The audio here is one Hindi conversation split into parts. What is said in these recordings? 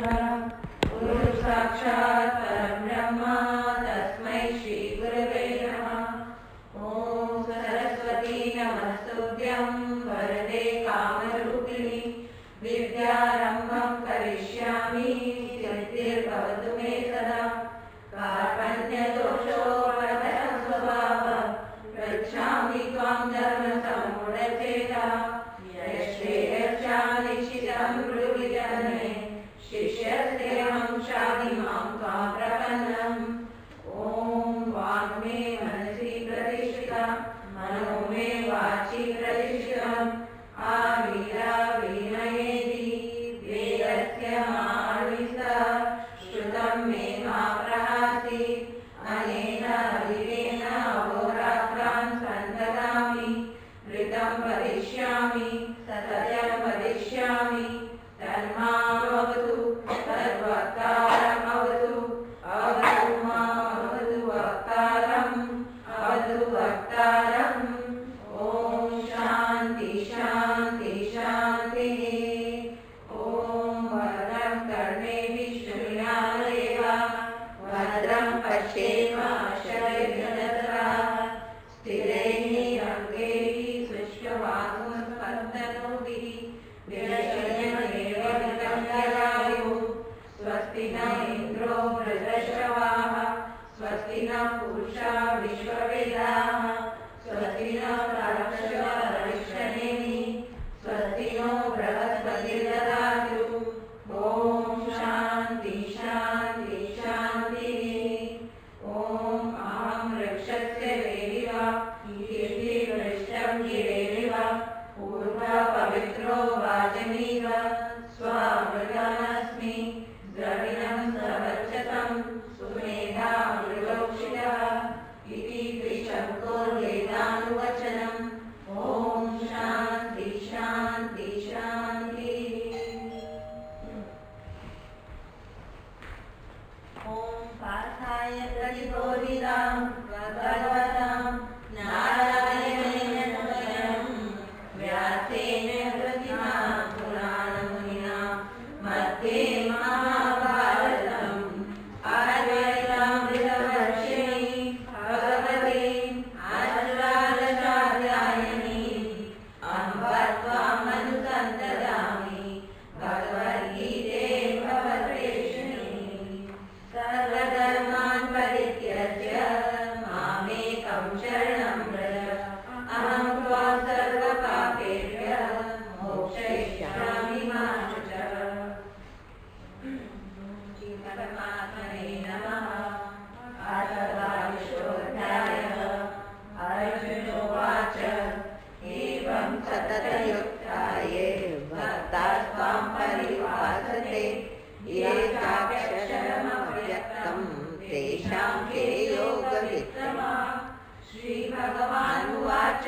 गुरु साक्षात् परब्रह्म तस्मै श्री गुरवे नमः। ओम सरस्वती नमस्तुभ्यं वरदे कामरूपिणि विद्यारम्भं करिष्यामि सिद्धिर्भवतु मे सदा। कार्पण्यदोषोपहतं स्वभावं रक्षामि त्वां धर्मसम्मूढचेतः। यश्रेयश्चानिशितं गुरुविजने शिष्यस्तेऽहं शाधिमां त्वां प्रपन्नम्। ॐ वाङ्मे मनसि प्रतिष्ठिता मनो मे वाचि प्रतिष्ठितम्। आवीरावीणयेति वेदस्य मार्विस्तः श्रुतं मे मा प्रहासि। अनेन हरिणेन अहोरात्रान् सन्ततामि ऋतं वदिष्यामि सत्यं वदिष्यामि। तन्मामवतु तद्वक्तारमवतु अवतु मामवतु वक्तारम् अवतु वक्तारम्। ॐ शान्ति शान्ति शान्तिः। ॐ भद्रं कर्णेभिः शृणुयामदेवा भद्रं पश्येमाशयजनतरः। स्थिरैरङ्गैः सुष्ठुवागुंस्पन्दनोभिः विरचयन्नेवं जगायुः। स्वस्ति न इन्द्रो वृद्धश्रवाः स्वस्ति न पूषा विश्ववेदाः स्वस्ति न तारक्ष्यरिष्ठनेमिः स्वस्ति नो बृहस्पतिर्ददातु। ॐ शान्ति शान्ति शान्तिः। ॐ अहं वृक्षस्य देवी वा कीर्तिवृष्टं गिरेरिव पूर्वा पवित्रो वाजनीव स्वामृतानस्मि। द्रविणं सवच्छतं सुमेधा मृगोक्षितः इति त्रिशङ्कोर्वेदानुवचनम्। ॐ शान्ति शान्ति शान्तिः। ॐ पार्थाय प्रतिबोधितां भगवतां नारायणेन स्वयं व्यासेन प्रतिमां पुराणमुनिना मध्ये महाभारतम् अद्वैतामृतवर्षिणि भगवते आश्वादशाध्यायिनि अम्ब त्वामनुसन्ततामि भगवद्गीते भवद्वेषिणि। सर्वधर्मान् परित्यज्य मामेकं शरणं व्रज अहं त्वा सर्वपापेभ्यः मोक्षयिष्यामि मा शुचः। श्रीपरमात्मने नमः। अथ द्वादशोऽध्यायः। अर्जुन उवाच एवं सततयुक्ता ये भक्ताः त्वां पर्युपासते ये चाक्षरमव्यक्तं तेषां के योगवित्तमाः। श्रीभगवानुवाच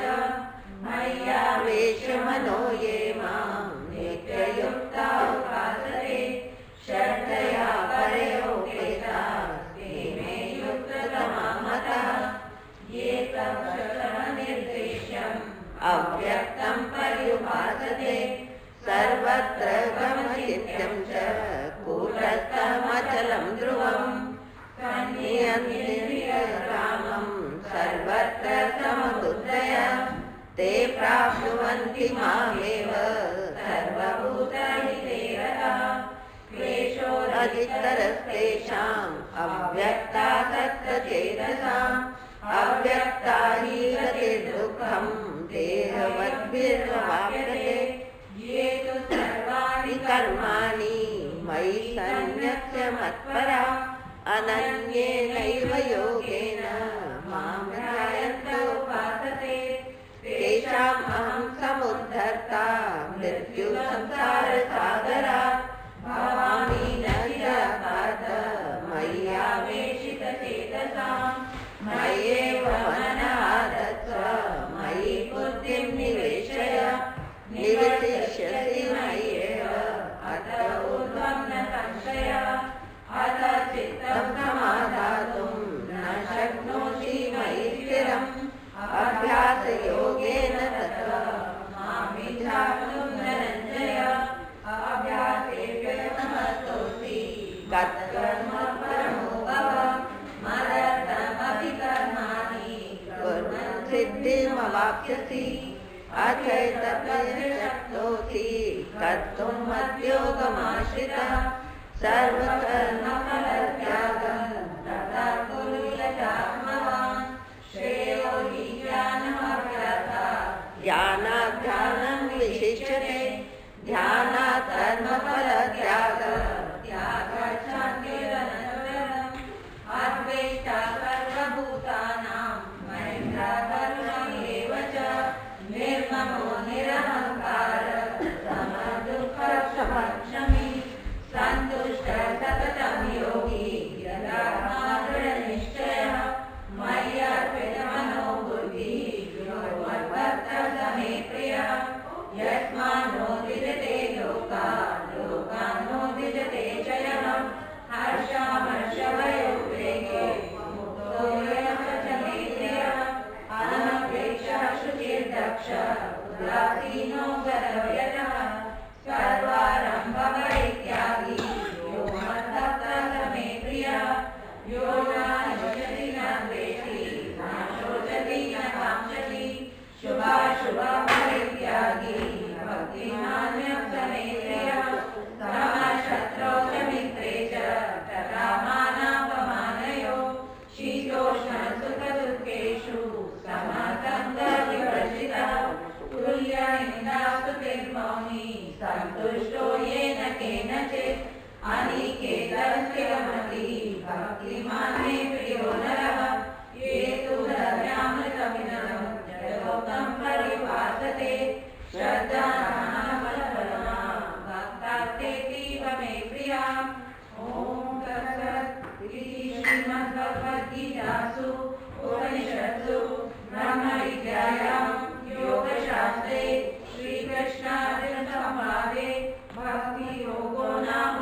मय्यावेशमनो ये मां नित्ययुक्ता उपासते श्रद्धया परयोपेताः ते मे युक्ततमा मतः। ये तं शरणनिर्देश्यम् अव्यक्तं पर्युपासते सर्वत्र गमचिन्त्यं च कूटस्थमचलं ध्रुवम्। तन्नियन्त्रियरामं सर्वत्र समबुद्धयः ते प्राप्नुवन्ति मामेव सर्वभूतहिते रताः। क्लेशोऽधिकतरस्तेषाम् अव्यक्तासक्तचेतसाम् अव्यक्ता हि गतिर्दुःखं देहवद्भिर्वाप्यते। ये तु सर्वाणि कर्माणि मयि सन्न्यस्य मत्परा अनन्येनैव योगेन मां ध्यायन्त उपासते तेषाम् अहं समुद्धर्ता मृत्युसंसारसागरात् भवामि न चिरात् मय्यावेशितचेतसाम्। मय्येव मनः दत्त्वा मयि बुद्धिं निवेशय निवसिष्यसि मय्येव अत ऊर्ध्वं न संशयः। अथ चित्तं समाधातुं न शक्नोषि मयि स्थिरम् अभ्यासयोगेन ततः मां विद्याप्तुं धनञ्जय। अभ्यास कर्म परमो भव मदर्थमपि कर्माणि कुर्वन् सिद्धिमवाप्स्यसि अथैतत्त्वस्य शक्तोऽसि कर्तुम् मद्योगमाश्रितः सर्वकर्मफलत्यागं तथा कुरु यथात्मवान् श्रेयो हि ज्ञानमभ्यासः ज्ञानात् ध्यानं विशिष्यते ध्यानात् कर्मफलत्यागः त्यागात् शान्तिरनन्तरम् अद्वेष्टा सर्वभूतानां मैत्रा करुणैव च निर्ममो निरहङ्कारः समदुःखसुखक्षमी सन्तुष्टः सततं योगी यदात्मा दृढनिश्चयः मय्यर्पितमनो बुद्धिः यो मद्भक्तः स मे प्रियः यस्मान्नो द्विजते लोकान् द्विजते च यः हर्षामर्षभयोद्वेगे मुक्तो यः च मे प्रियः अनपेक्षः शुचिर्दक्षः उदासीनो गतव्यतः सर्वारम्भपरित्यागी यो मद्भक्तः स मे प्रियः यो न शोचति न द्वेष्टि न शोचति न काङ्क्षति शुभाशुभपरित्यागी भक्तिमान्यः स मे प्रियः समशत्रौ च मित्रे च तथा मानापमानयोः शीतोष्णसुखदुःखेषु समसङ्गविवर्जितः तुल्यनिन्दास्तुतिर्मौनी सन्तुष्टो येन केनचित् अनिकेतस्थिरमतिः भक्तिमान् मे प्रियो नरः ये तु धर्म्यामृतमिदं जगोक्तं परिभासते श्रद्धानामफलपरमा भक्तास्तेतीव मे प्रिया ॐ तत्सत् इति श्रीमद्भगवद्गीतासु उपनिषत्सु ब्रह्मविद्यायां योगशास्त्रे श्रीकृष्णार्जुनसंवादे भक्तियोगो नाम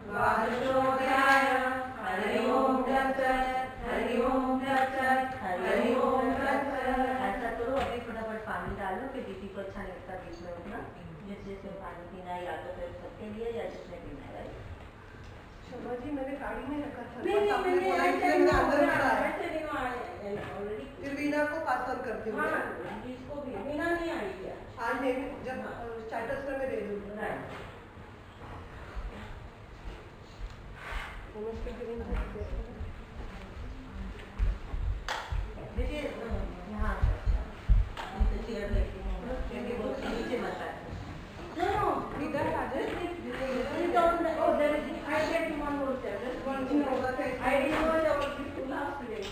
द्वादशोऽध्यायः हरि ओं तत्सत् हरि ओं तत्सत् हरि ओं तत्सत्। ऐसा करो, अभी फटाफट पानी डालो, फिर दीदी को अच्छा लगता है बीच में उठना, जिसमें पानी पीना है या तो फिर सबके लिए या जिसने पीना है। शोभा जी मैंने गाड़ी में रखा था। नहीं मैंने फिर वीणा को पास ऑन करती हूँ। हाँ, जिसको भी वीणा नहीं आई है आज नहीं, जब स्टार्टर्स में मैं दे दूँगी। देखिए यहाँ नीचे मत है। No, इधर आ जाए। Oh, there is. I get one more step. Just one more. I didn't know that was the last day.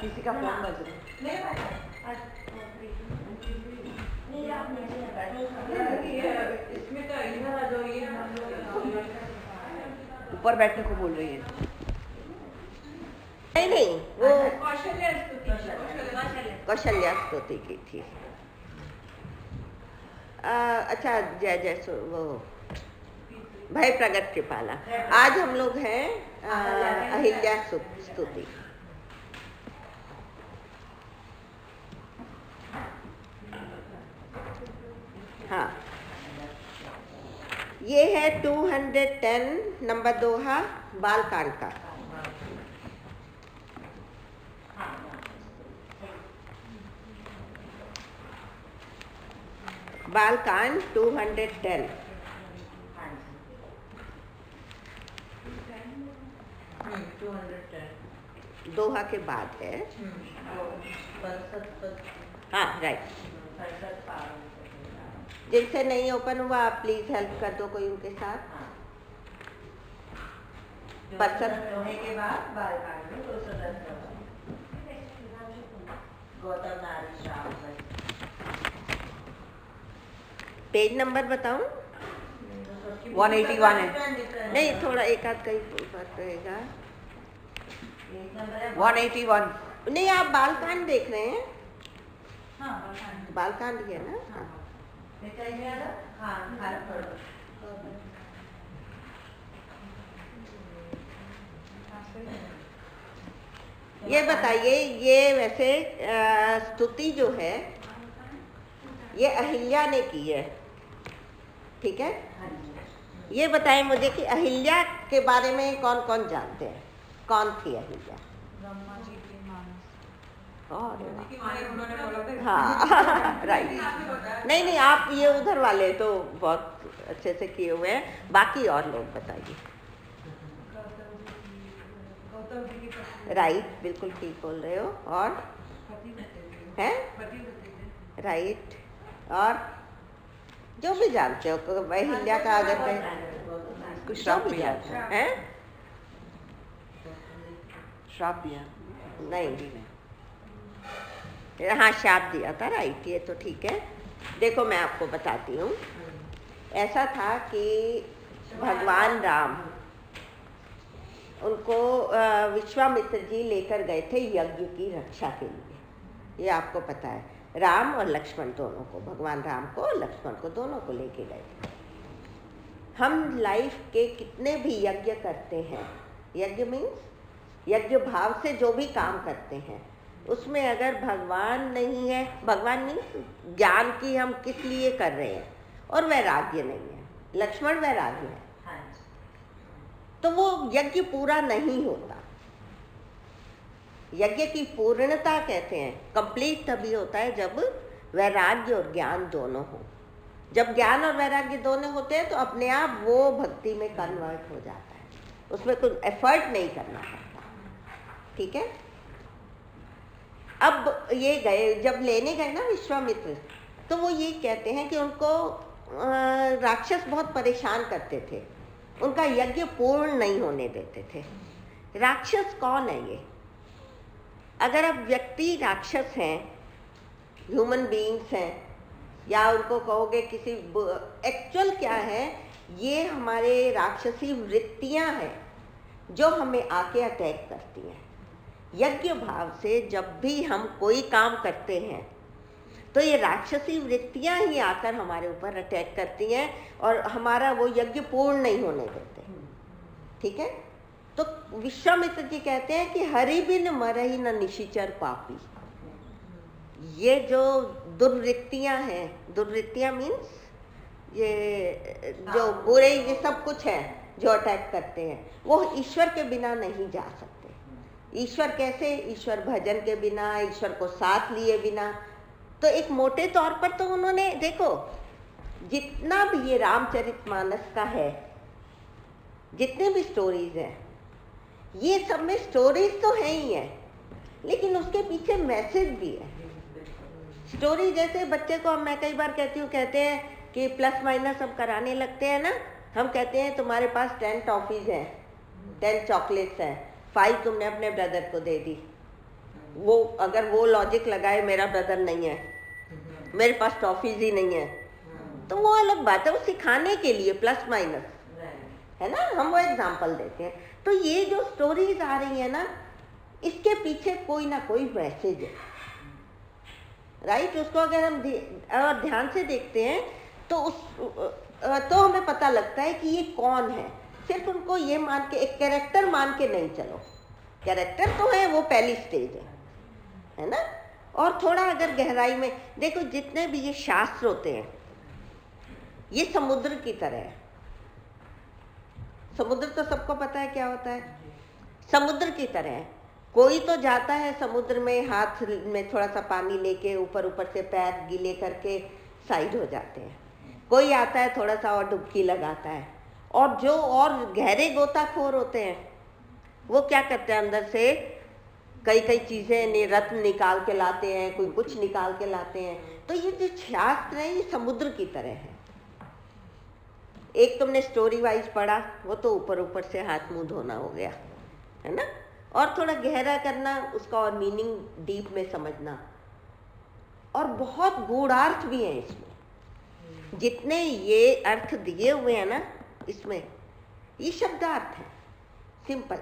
किसी का फोन बज रहा इसमें तो इधर आ जाओ, ये ऊपर बैठने को बोल रही है। नहीं वो कौशल्या स्तुति की थी। अच्छा जय जय वो भाई प्रगट कृपाला। आज हम लोग हैं अहिल्या स्तुति। हाँ, ये है 210 नंबर दोहा बालकांड का। बालकांड 210। दोहा के बाद है। हाँ राइट। जिनसे नहीं ओपन हुआ आप प्लीज हेल्प कर दो कोई उनके साथ। दोहे के बाद बालकांड में 210 गौतम नारी श्राप। पेज नंबर बताऊं? 181 है। नहीं, थोड़ा एक आध कहीं फर्क रहेगा। 181। नहीं, आप बालकांड देख रहे हैं? हाँ, बालकांड ही है ना? हाँ। ये बताइए, ये वैसे स्तुति जो है ये अहिल्या ने की है, ठीक है? ये बताएं मुझे कि अहिल्या के बारे में कौन कौन जानते हैं? कौन थी अहिल्या? ब्रह्मा जी की मानस। और हाँ राइट। नहीं, आप ये उधर वाले तो बहुत अच्छे से किए हुए हैं, बाकी और लोग बताइए। राइट, बिल्कुल ठीक बोल रहे हो। और हैं? राइट। और जो भी जानते हो, अहिल्या का अगर कुछ श्राप भी जानते हैं? श्राप दिया नहीं, हाँ श्राप दिया था, राइट, ये तो ठीक है। देखो मैं आपको बताती हूँ, ऐसा था कि भगवान राम उनको विश्वामित्र जी लेकर गए थे यज्ञ की रक्षा के लिए, ये आपको पता है। राम और लक्ष्मण दोनों को, भगवान राम को और लक्ष्मण को, दोनों को लेके गए थे। हम लाइफ के कितने भी यज्ञ करते हैं, यज्ञ मीन्स यज्ञ भाव से जो भी काम करते हैं, उसमें अगर भगवान नहीं है, भगवान मीन्स ज्ञान की हम किस लिए कर रहे हैं, और वैराग्य नहीं है, लक्ष्मण वैराग्य है, तो वो यज्ञ पूरा नहीं होता। यज्ञ की पूर्णता कहते हैं, कंप्लीट तभी होता है जब वैराग्य और ज्ञान दोनों हो। जब ज्ञान और वैराग्य दोनों होते हैं तो अपने आप वो भक्ति में कन्वर्ट हो जाता है, उसमें कुछ एफर्ट नहीं करना पड़ता, ठीक है? अब ये गए, जब लेने गए ना विश्वामित्र, तो वो ये कहते हैं कि उनको राक्षस बहुत परेशान करते थे, उनका यज्ञ पूर्ण नहीं होने देते थे। राक्षस कौन है ये? अगर आप व्यक्ति राक्षस हैं, ह्यूमन बीइंग्स हैं, या उनको कहोगे किसी, एक्चुअल क्या है, ये हमारे राक्षसी वृत्तियां हैं जो हमें आके अटैक करती हैं। यज्ञ भाव से जब भी हम कोई काम करते हैं तो ये राक्षसी वृत्तियां ही आकर हमारे ऊपर अटैक करती हैं और हमारा वो यज्ञ पूर्ण नहीं होने देते, ठीक है? तो विश्वामित्र जी कहते हैं कि हरि बिन मरहि न निशिचर पापी। ये जो दुर्वृत्तियां हैं, दुर्वृत्तियां मीन्स ये जो बुरे, ये सब कुछ है जो अटैक करते हैं, वो ईश्वर के बिना नहीं जा सकते। ईश्वर कैसे? ईश्वर भजन के बिना, ईश्वर को साथ लिए बिना। तो एक मोटे तौर पर तो उन्होंने, देखो जितना भी ये रामचरितमानस का है, जितने भी स्टोरीज हैं, ये सब में स्टोरीज तो है ही है, लेकिन उसके पीछे मैसेज भी है। स्टोरी जैसे बच्चे को मैं कई बार कहती हूँ, कहते हैं कि प्लस माइनस हम कराने लगते हैं ना, हम कहते हैं तुम्हारे पास 10 टॉफीज हैं, 10 चॉकलेट्स हैं, 5 तुमने अपने ब्रदर को दे दी। वो अगर वो लॉजिक लगाए मेरा ब्रदर नहीं है, मेरे पास टॉफीज ही नहीं है, तो वो अलग बात है, वो सिखाने के लिए प्लस माइनस है ना, हम वो एग्जाम्पल देते हैं। तो ये जो स्टोरीज आ रही है ना, इसके पीछे कोई ना कोई मैसेज है, राइट? उसको अगर हम ध्यान से देखते हैं तो हमें पता लगता है कि ये कौन है। सिर्फ उनको ये मान के, एक कैरेक्टर मान के नहीं चलो, कैरेक्टर तो है, वो पहली स्टेज है ना। और थोड़ा अगर गहराई में देखो, जितने भी ये शास्त्र होते हैं ये समुद्र की तरह है। समुद्र तो सबको पता है क्या होता है, समुद्र की तरह है। कोई तो जाता है समुद्र में, हाथ में थोड़ा सा पानी लेके ऊपर ऊपर से पैर गीले करके साइड हो जाते हैं। कोई आता है थोड़ा सा और डुबकी लगाता है, और जो और गहरे गोताखोर होते हैं वो क्या करते हैं, अंदर से कई कई चीज़ें, रत्न निकाल के लाते हैं, कोई कुछ निकाल के लाते हैं। तो ये जो शास्त्र है ये समुद्र की तरह है। एक तुमने स्टोरी वाइज पढ़ा, वो तो ऊपर ऊपर से हाथ मुंह धोना हो गया, है ना। और थोड़ा गहरा करना, उसका और मीनिंग डीप में समझना, और बहुत गूढ़ार्थ भी है इसमें। जितने ये अर्थ दिए हुए हैं ना इसमें, ये शब्दार्थ है, सिंपल।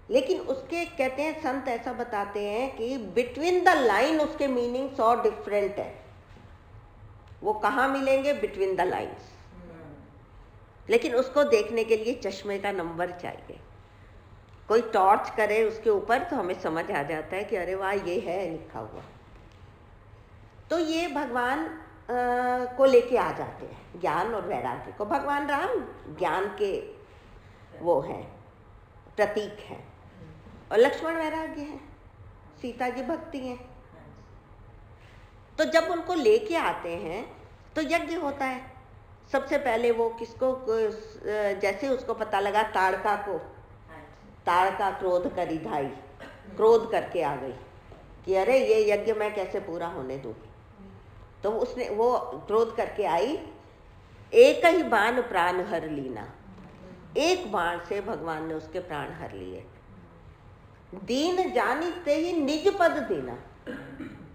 लेकिन उसके कहते हैं संत ऐसा बताते हैं कि बिटवीन द लाइन उसके मीनिंग्स और डिफरेंट है। वो कहाँ मिलेंगे? Between the lines. लेकिन उसको देखने के लिए चश्मे का नंबर चाहिए। कोई टॉर्च करे उसके ऊपर तो हमें समझ आ जाता है कि अरे वाह ये है लिखा हुआ। तो ये भगवान को लेके आ जाते हैं, ज्ञान और वैराग्य को। भगवान राम ज्ञान के वो हैं, प्रतीक हैं, और लक्ष्मण वैराग्य हैं, सीता जी भक्ति हैं। तो जब उनको लेके आते हैं तो यज्ञ होता है। सबसे पहले वो किसको, जैसे उसको पता लगा ताड़का को, ताड़का क्रोध करी धाई, क्रोध करके आ गई कि अरे ये यज्ञ मैं कैसे पूरा होने दूँ। तो उसने वो क्रोध करके आई, एक ही बाण प्राण हर लीना, एक बाण से भगवान ने उसके प्राण हर लिए। दीन जानिते ही निज पद दीना,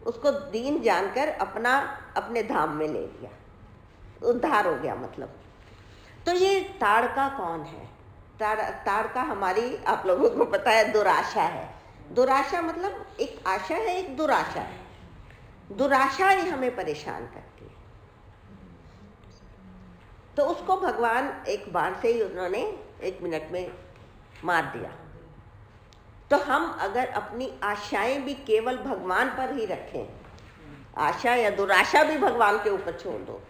उसको दीन जानकर अपने धाम में ले लिया, उद्धार हो गया मतलब। तो ये ताड़का कौन है? ताड़का हमारी, आप लोगों को पता है, दुराशा है। दुराशा मतलब एक आशा है, एक दुराशा है। दुराशा ही हमें परेशान करती है। तो उसको भगवान एक बाण से ही उन्होंने 1 मिनट में मार दिया। तो हम अगर अपनी आशाएं भी केवल भगवान पर ही रखें, आशा या दुराशा भी भगवान के ऊपर छोड़ दो,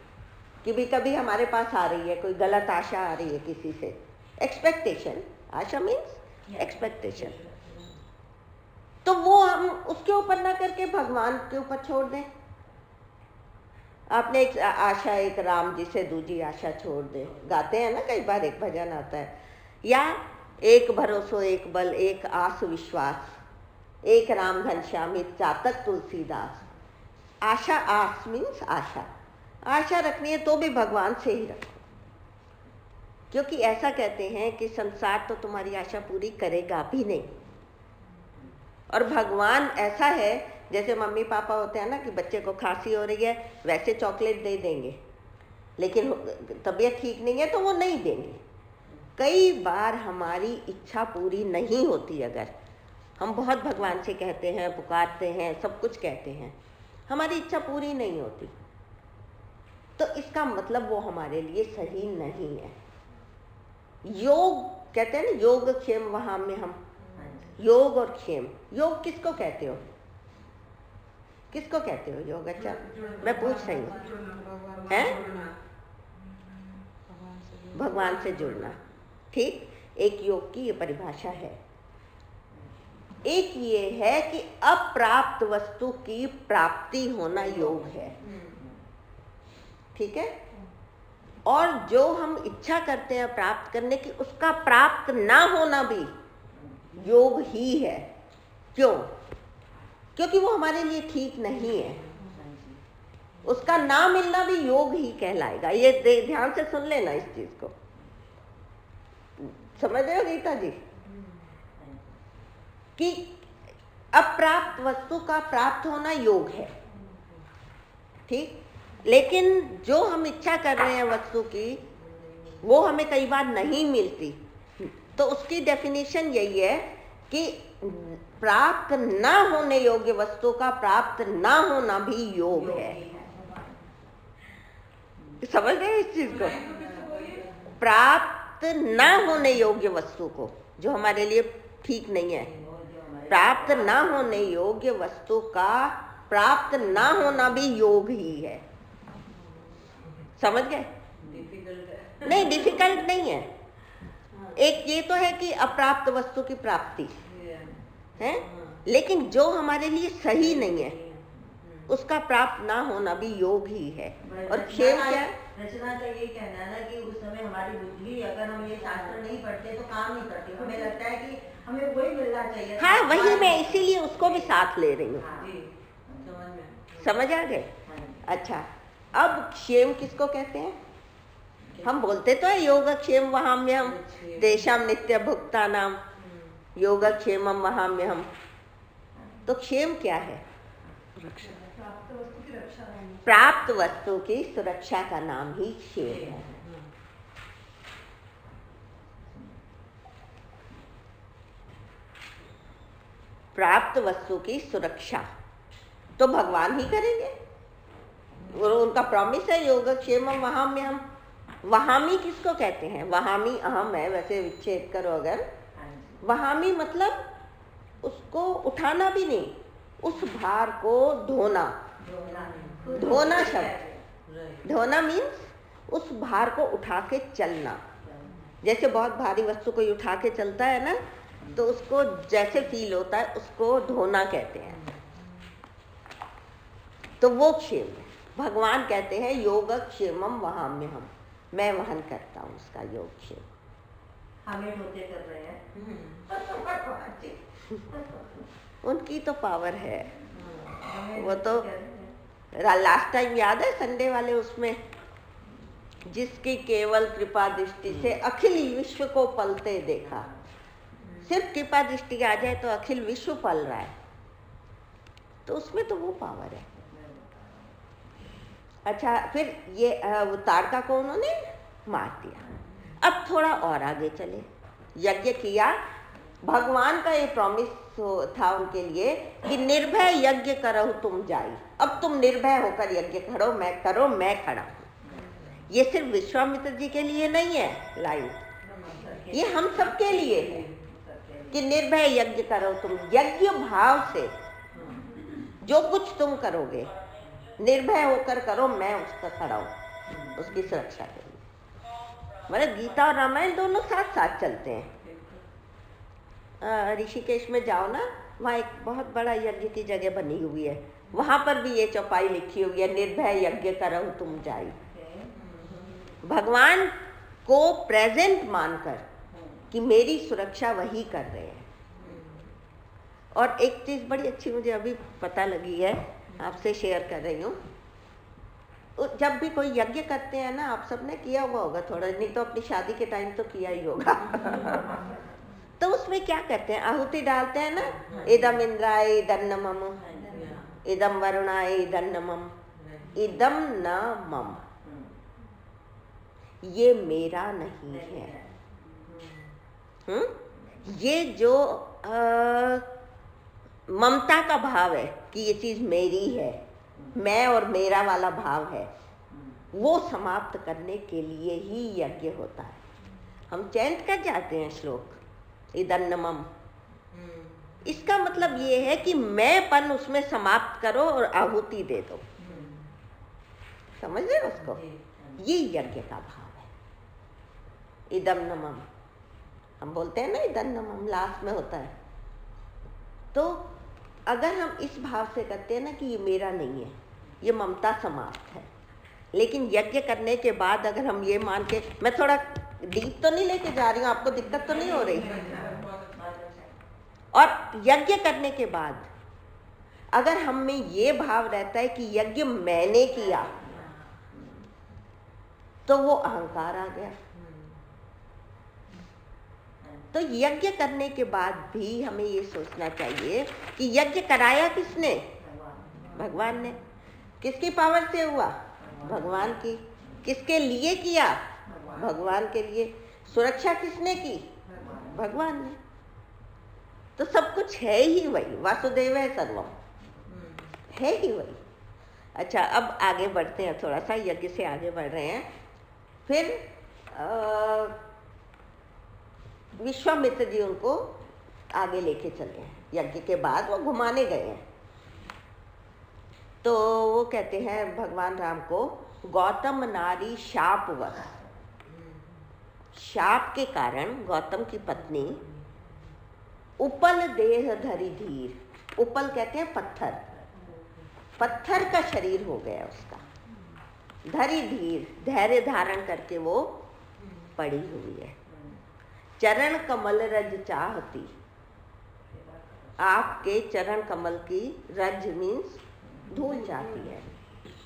कि भी कभी हमारे पास आ रही है कोई गलत आशा आ रही है किसी से, एक्सपेक्टेशन, आशा मीन्स एक्सपेक्टेशन, तो वो हम उसके ऊपर ना करके भगवान के ऊपर छोड़ दें। आपने एक आशा एक राम जी से दूजी आशा छोड़ दे, गाते हैं ना कई बार, एक भजन आता है, या एक भरोसो एक बल एक आस विश्वास, एक राम घनश्यामी चातक तुलसीदास। आशा, आस मीन्स आशा, आशा रखनी है तो भी भगवान से ही रखो, क्योंकि ऐसा कहते हैं कि संसार तो तुम्हारी आशा पूरी करेगा भी नहीं। और भगवान ऐसा है, जैसे मम्मी पापा होते हैं ना कि बच्चे को खांसी हो रही है, वैसे चॉकलेट दे देंगे, लेकिन तबीयत ठीक नहीं है तो वो नहीं देंगे। कई बार हमारी इच्छा पूरी नहीं होती, अगर हम बहुत भगवान से कहते हैं, पुकारते हैं, सब कुछ कहते हैं, हमारी इच्छा पूरी नहीं होती, तो इसका मतलब वो हमारे लिए सही नहीं है। योग कहते हैं ना, योग क्षेम वहां में हम, योग और क्षेम, योग किसको कहते हो? किसको कहते हो योग? अच्छा मैं पूछ रही हूँ, हैं? भगवान से जुड़ना, ठीक। एक योग की ये परिभाषा है। एक ये है कि अप्राप्त वस्तु की प्राप्ति होना योग है, ठीक है। और जो हम इच्छा करते हैं प्राप्त करने की, उसका प्राप्त ना होना भी योग ही है। क्यों? क्योंकि वो हमारे लिए ठीक नहीं है, उसका ना मिलना भी योग ही कहलाएगा। ये ध्यान से सुन लेना इस चीज को, समझ रहे हो गीता जी? कि अप्राप्त वस्तु का प्राप्त होना योग है, ठीक। लेकिन जो हम इच्छा कर रहे हैं वस्तु की, वो हमें कई बार नहीं मिलती, तो उसकी डेफिनेशन यही है कि प्राप्त ना होने योग्य वस्तु का प्राप्त ना होना भी योग है। समझ गए इस चीज को? प्राप्त ना होने योग्य वस्तु को, जो हमारे लिए ठीक नहीं है, प्राप्त ना होने योग्य वस्तु का प्राप्त ना होना भी योग ही है। समझ गए? नहीं, डिफिकल्ट नहीं है। एक ये तो है कि अप्राप्त वस्तु की प्राप्ति है, लेकिन जो हमारे लिए सही नहीं है उसका प्राप्त ना होना भी योग ही है। और क्षेम क्या है? रचना का ये कहना है ना कि उस समय हमारी बुद्धि, अगर हम ये शास्त्र नहीं पढ़ते तो काम नहीं करती, हमें लगता है कि हमें वही मिलना चाहिए। हाँ, वही मैं इसीलिए उसको भी साथ ले रही हूँ। समझ आ गए? अच्छा, अब क्षेम किसको कहते हैं? हम बोलते तो है योगक्षेम वहाम्यहम तेषां नित्य भुक्ता नाम योगक्षेमम वहाम्यहम। तो क्षेम क्या है? प्राप्त वस्तु की सुरक्षा का नाम ही क्षेम है। प्राप्त वस्तु की सुरक्षा तो भगवान ही करेंगे। और उनका प्रॉमिस है योगक्षेमम वहाम्यहम्। वहामी किसको कहते हैं? वहामी अहम है, वैसे विच्छेद करो अगर। वहामी मतलब उसको उठाना भी नहीं, उस भार को धोना। धोना शब्द, धोना मीन्स उस भार को उठा के चलना। जैसे बहुत भारी वस्तु कोई उठा के चलता है ना, तो उसको जैसे फील होता है उसको धोना कहते हैं। तो वो क्षेम है। भगवान कहते हैं योगक्षेमम वहाम्यहम्, मैं वहन करता हूँ उसका योगक्षेम। हमें ढोते कर रहे हैं। उनकी तो पावर है। वो तो लास्ट टाइम याद है संडे वाले उसमें, जिसकी केवल कृपा दृष्टि से अखिल विश्व को पलते देखा। सिर्फ कृपा दृष्टि आ जाए तो अखिल विश्व पल रहा है, तो उसमें तो वो पावर है। अच्छा, फिर ये ताड़का को उन्होंने मार दिया। अब थोड़ा और आगे चले, यज्ञ किया। भगवान का ये प्रॉमिस था उनके लिए कि निर्भय यज्ञ करो तुम जाई। अब तुम निर्भय होकर यज्ञ करो, मैं खड़ा हूँ। ये सिर्फ विश्वामित्र जी के लिए नहीं है लाइन, ये हम सबके लिए है कि निर्भय यज्ञ करो तुम। यज्ञ भाव से जो कुछ तुम करोगे निर्भय होकर करो, मैं उसका खड़ा हूँ, उसकी सुरक्षा के लिए। मतलब गीता और रामायण दोनों साथ साथ चलते हैं। ऋषिकेश में जाओ ना, वहाँ एक बहुत बड़ा यज्ञ की जगह बनी हुई है, वहाँ पर भी ये चौपाई लिखी हुई है, निर्भय यज्ञ करो तुम जाई। भगवान को प्रेजेंट मानकर कि मेरी सुरक्षा वही कर रहे हैं। और एक चीज़ बड़ी अच्छी मुझे अभी पता लगी है, आपसे शेयर कर रही हूँ। जब भी कोई यज्ञ करते हैं ना, आप सबने किया हुआ होगा थोड़ा, नहीं तो अपनी शादी के टाइम तो किया ही होगा। तो उसमें क्या करते हैं? आहुति डालते हैं ना, इदम इंद्राय इदन्नमम, इदम वरुणाय इदन्नमम, इदम न मम। ये मेरा नहीं है। ये जो ममता का भाव है कि ये चीज मेरी है, मैं और मेरा वाला भाव है, वो समाप्त करने के लिए ही यज्ञ होता है। हम चैंट कर जाते हैं श्लोक इदन्नमम, इसका मतलब ये है कि मैंपन उसमें समाप्त करो और आहुति दे दो। समझ रहे हो उसको? ये यज्ञ का भाव है। इदम नमम हम बोलते हैं ना, इदन्नमम लास्ट में होता है। तो अगर हम इस भाव से करते हैं ना कि ये मेरा नहीं है, ये ममता समाप्त है। लेकिन यज्ञ करने के बाद अगर हम ये मान के, मैं थोड़ा डीप तो नहीं लेके जा रही हूँ, आपको दिक्कत तो नहीं हो रही? और यज्ञ करने के बाद अगर हम में ये भाव रहता है कि यज्ञ मैंने किया, तो वो अहंकार आ गया। तो यज्ञ करने के बाद भी हमें ये सोचना चाहिए कि यज्ञ कराया किसने? भगवान ने। किसकी पावर से हुआ? भगवान की। किसके लिए किया? भगवान के लिए। सुरक्षा किसने की? भगवान ने। तो सब कुछ है ही वही, वासुदेव है सर्वम, है ही वही। अच्छा, अब आगे बढ़ते हैं, थोड़ा सा यज्ञ से आगे बढ़ रहे हैं। फिर विश्वामित्र जी उनको आगे लेके चले हैं। यज्ञ के बाद वो घुमाने गए हैं, तो वो कहते हैं भगवान राम को, गौतम नारी शापवश, शाप के कारण गौतम की पत्नी उपल देह धरी धीर, उपल कहते हैं पत्थर, पत्थर का शरीर हो गया उसका, धरी धीर धैर्य धारण करके वो पड़ी हुई है। चरण कमल रज चाहती, आपके चरण कमल की रज मीन्स धूल चाहती है।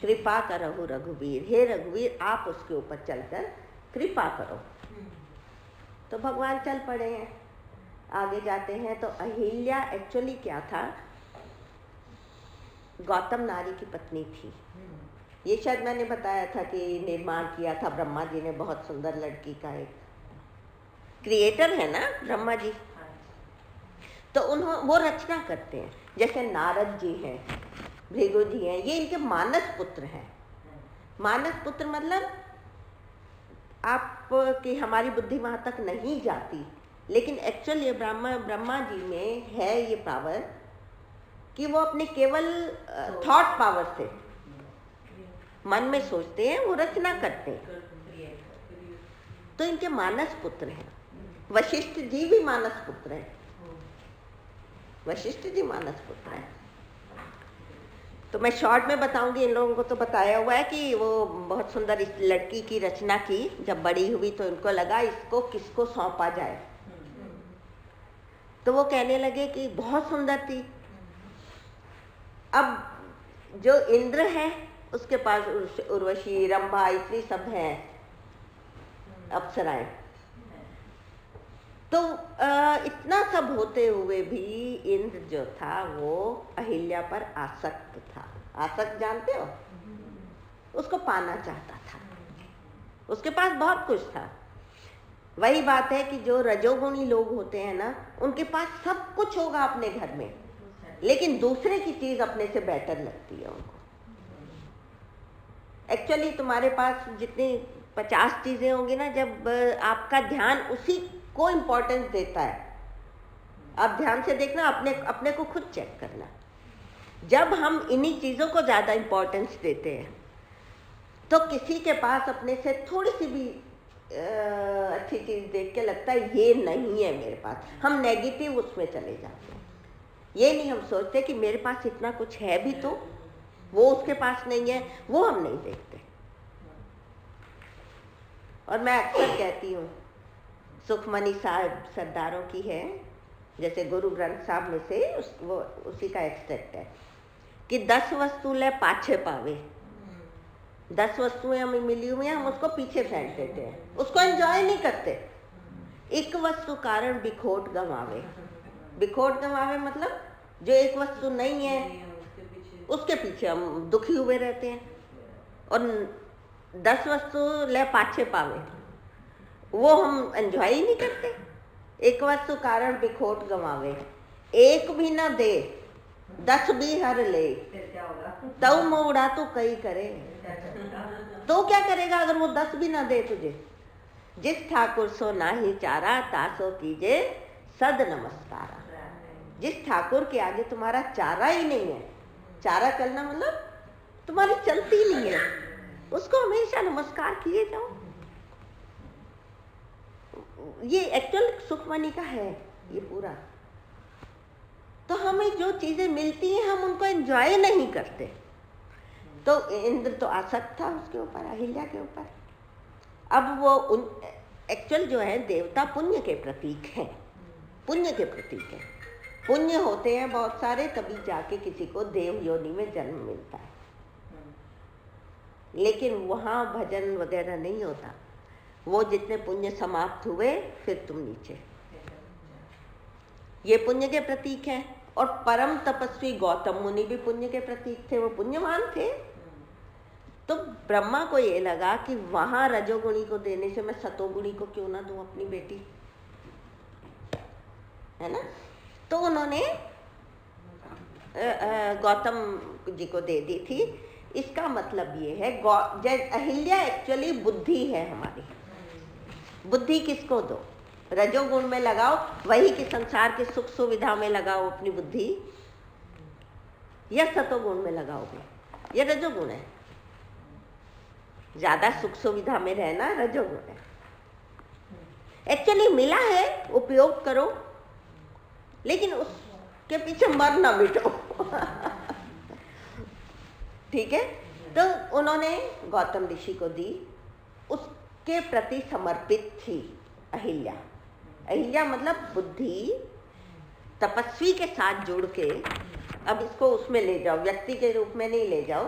कृपा करहु रघुवीर, हे रघुवीर आप उसके ऊपर चलकर कृपा करो। तो भगवान चल पड़े हैं। आगे जाते हैं तो अहिल्या एक्चुअली क्या था? गौतम नारी की पत्नी थी। ये शायद मैंने बताया था कि निर्माण किया था ब्रह्मा जी ने, बहुत सुंदर लड़की का। एक क्रिएटर है ना ब्रह्मा जी। तो तो वो रचना करते हैं। जैसे नारद जी हैं, भृगु जी हैं, ये इनके मानस पुत्र हैं। मानस पुत्र मतलब आप कि हमारी बुद्धि वहाँ तक नहीं जाती, लेकिन एक्चुअल ये ब्रह्मा जी में है ये पावर कि वो अपने केवल थॉट पावर से मन में सोचते हैं, वो रचना करते हैं। तो इनके मानस पुत्र हैं। वशिष्ठ जी भी मानस पुत्र हैं। वशिष्ठ जी मानस पुत्र हैं। तो मैं शॉर्ट में बताऊंगी, इन लोगों को तो बताया हुआ है कि वो बहुत सुंदर इस लड़की की रचना की। जब बड़ी हुई तो इनको लगा इसको किसको सौंपा जाए, तो वो कहने लगे कि बहुत सुंदर थी। अब जो इंद्र है उसके पास उर्वशी, रंभा, इतनी सब हैं अप्सराएं। तो इतना सब होते हुए भी इंद्र जो था वो अहिल्या पर आसक्त था। आसक्त जानते हो? उसको पाना चाहता था, उसके पास बहुत कुछ था। वही बात है कि जो रजोगुणी लोग होते हैं ना, उनके पास सब कुछ होगा अपने घर में, लेकिन दूसरे की चीज अपने से बेटर लगती है उनको। एक्चुअली तुम्हारे पास जितनी 50 चीजें होंगी ना, जब आपका ध्यान उसी को इम्पोर्टेंस देता है, आप ध्यान से देखना, अपने को खुद चेक करना। जब हम इन्हीं चीजों को ज्यादा इम्पोर्टेंस देते हैं तो किसी के पास अपने से थोड़ी सी भी अच्छी चीज देख के लगता है ये नहीं है मेरे पास, हम नेगेटिव उसमें चले जाते हैं। ये नहीं हम सोचते कि मेरे पास इतना कुछ है भी तो वो उसके पास नहीं है, वो हम नहीं देखते। और मैं अक्सर कहती हूँ, सुखमनी साहब सरदारों की है, जैसे गुरु ग्रंथ साहब में से वो उसी का एक्सट्रैक्ट है कि 10 वस्तु ले पाछे पावे। 10 वस्तुएं हमें मिली हुई हैं, हम उसको पीछे फेंक देते हैं, उसको एंजॉय नहीं करते। एक वस्तु कारण बिखोट गंवावे। बिखोट गंवावे मतलब जो एक वस्तु नहीं है उसके पीछे हम दुखी हुए रहते हैं। और 10 वस्तु ले पाछे पावे, वो हम एंजॉय ही नहीं करते। एक वस्तु कारण बिखोट गंवावे, एक भी ना दे 10 भी हर ले, तऊ मोड़ा तो कई करे। तो क्या करेगा अगर वो 10 भी ना दे तुझे? जिस ठाकुर सो नाही चारा, तासो कीजे सद नमस्कारा। जिस ठाकुर के आगे तुम्हारा चारा ही नहीं है, चारा करना मतलब तुम्हारी चलती नहीं है, उसको हमेशा नमस्कार किए जाओ। ये एक्चुअल सुखमनी का है ये पूरा। तो हमें जो चीजें मिलती हैं हम उनको एंजॉय नहीं करते। तो इंद्र तो आसक्त था उसके ऊपर, अहिल्या के ऊपर। अब वो एक्चुअल जो है देवता पुण्य के प्रतीक हैं, पुण्य के प्रतीक हैं। पुण्य होते हैं बहुत सारे, तभी जाके किसी को देव योनि में जन्म मिलता है। लेकिन वहाँ भजन वगैरह नहीं होता। वो जितने पुण्य समाप्त हुए फिर तुम नीचे। ये पुण्य के प्रतीक हैं। और परम तपस्वी गौतम मुनि भी पुण्य के प्रतीक थे, वो पुण्यवान थे। तो ब्रह्मा को ये लगा कि वहां रजोगुणी को देने से मैं सतोगुणी को क्यों ना दूं अपनी बेटी, है ना। तो उन्होंने गौतम जी को दे दी थी। इसका मतलब ये है अहिल्या एक्चुअली बुद्धि है हमारी। बुद्धि किसको दो? रजोगुण में लगाओ, वही कि संसार के सुख सुविधा में लगाओ अपनी बुद्धि, या सतोगुण में लगाओगे? ये रजोगुण है। ज्यादा सुख सुविधा में रहना रजोगुण है। एक्चुअली मिला है, उपयोग करो, लेकिन उसके पीछे मर ना मिटो। ठीक है। तो उन्होंने गौतम ऋषि को दी, उसके प्रति समर्पित थी अहिल्या। अहिल्या मतलब बुद्धि तपस्वी के साथ जुड़ के, अब इसको उसमें ले जाओ, व्यक्ति के रूप में नहीं ले जाओ।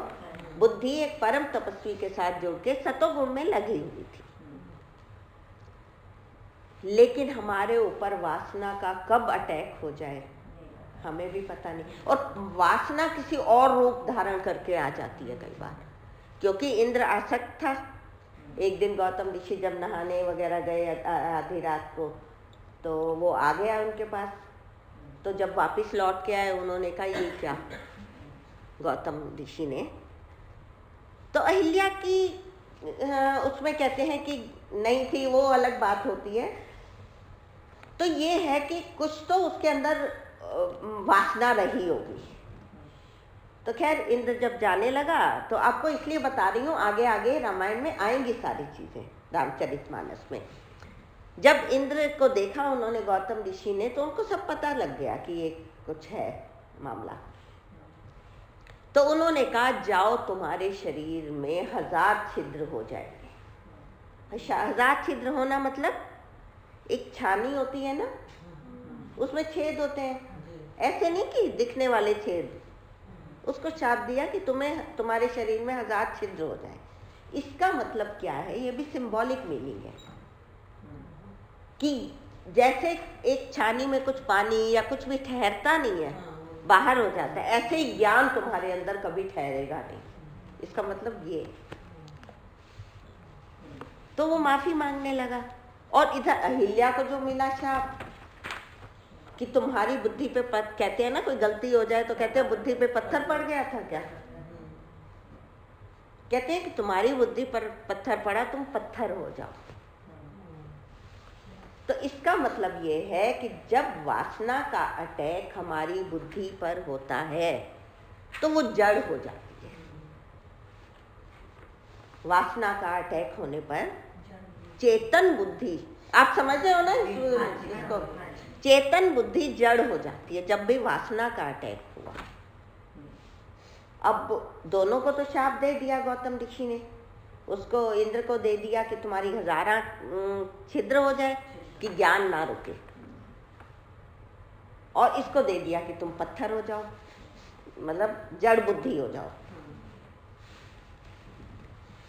बुद्धि एक परम तपस्वी के साथ जुड़ के सतोगुण में लगी हुई थी। लेकिन हमारे ऊपर वासना का कब अटैक हो जाए हमें भी पता नहीं। और वासना किसी और रूप धारण करके आ जाती है कई बार, क्योंकि इंद्र आसक्त था। एक दिन गौतम ऋषि जब नहाने वगैरह गए आधी रात को, तो वो आ गया उनके पास तो जब वापस लौट के आए उन्होंने कहा ये क्या, गौतम ऋषि ने। तो अहिल्या की उसमें कहते हैं कि नहीं थी, वो अलग बात होती है। तो ये है कि कुछ तो उसके अंदर वासना रही होगी। तो खैर इंद्र जब जाने लगा, तो आपको इसलिए बता रही हूँ, आगे आगे रामायण में आएंगी सारी चीजें, रामचरितमानस में। जब इंद्र को देखा उन्होंने, गौतम ऋषि ने, तो उनको सब पता लग गया कि ये कुछ है मामला। तो उन्होंने कहा जाओ, तुम्हारे शरीर में 1000 छिद्र हो जाएंगे। 1000 छिद्र होना मतलब एक छानी होती है ना, उसमें छेद होते हैं, ऐसे नहीं कि दिखने वाले छेद। उसको छाप दिया कि तुम्हारे शरीर में 1000 छिद्र हो जाए। इसका मतलब क्या है, ये भी सिंबॉलिक मीनिंग है कि जैसे एक छानी में कुछ पानी या कुछ भी ठहरता नहीं है, बाहर हो जाता है, ऐसे ही ज्ञान तुम्हारे अंदर कभी ठहरेगा नहीं। इसका मतलब ये। तो वो माफी मांगने लगा। और इधर अहिल्या को जो मिला शाप कि तुम्हारी बुद्धि पे कहते हैं ना, कोई गलती हो जाए तो कहते हैं बुद्धि पे पत्थर पड़ गया था क्या, कहते हैं कि तुम्हारी बुद्धि पर पत्थर पड़ा, तुम पत्थर हो जाओ। तो इसका मतलब ये है कि जब वासना का अटैक हमारी बुद्धि पर होता है तो वो जड़ हो जाती है। वासना का अटैक होने पर चेतन बुद्धि, आप समझ रहे हो ना इसको, चेतन बुद्धि जड़ हो जाती है जब भी वासना का अटैक हुआ। अब दोनों को तो शाप दे दिया गौतम ऋषि ने, उसको इंद्र को दे दिया कि तुम्हारी 1000 छिद्र हो जाए कि ज्ञान ना रुके, और इसको दे दिया कि तुम पत्थर हो जाओ, मतलब जड़ बुद्धि हो जाओ।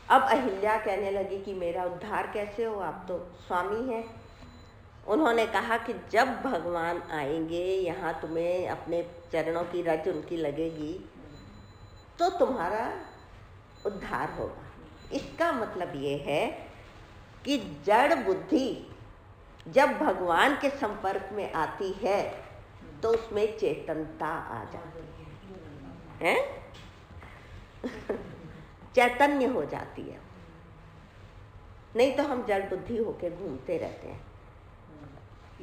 अब अहिल्या कहने लगी कि मेरा उद्धार कैसे हो, आप तो स्वामी हैं। उन्होंने कहा कि जब भगवान आएंगे यहाँ, तुम्हें अपने चरणों की रज उनकी लगेगी तो तुम्हारा उद्धार होगा। इसका मतलब ये है कि जड़ बुद्धि जब भगवान के संपर्क में आती है तो उसमें चेतनता आ जाती है, चैतन्य हो जाती है। नहीं तो हम जड़ बुद्धि होके घूमते रहते हैं।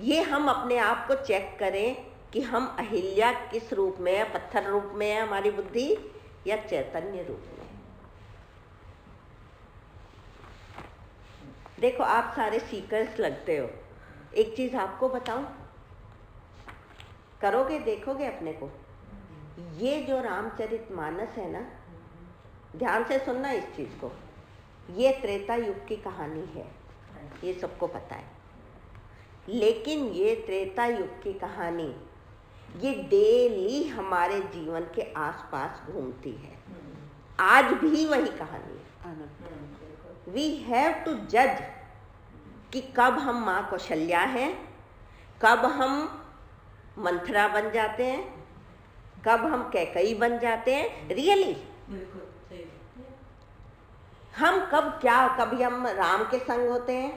ये हम अपने आप को चेक करें कि हम अहिल्या किस रूप में है, पत्थर रूप में है हमारी बुद्धि या चैतन्य रूप में। देखो आप सारे सीकर्स लगते हो, एक चीज आपको बताऊं, करोगे, देखोगे अपने को। ये जो रामचरितमानस है ना, ध्यान से सुनना इस चीज को, ये त्रेता युग की कहानी है, ये सबको पता है। लेकिन ये त्रेता युग की कहानी ये डेली हमारे जीवन के आसपास घूमती है। आज भी वही कहानी है। वी हैव टू जज कि कब हम माँ कौशल्या हैं, कब हम मंथरा बन जाते हैं, कब हम कैकई बन जाते हैं। रियली हम कब क्या, कभी हम राम के संग होते हैं,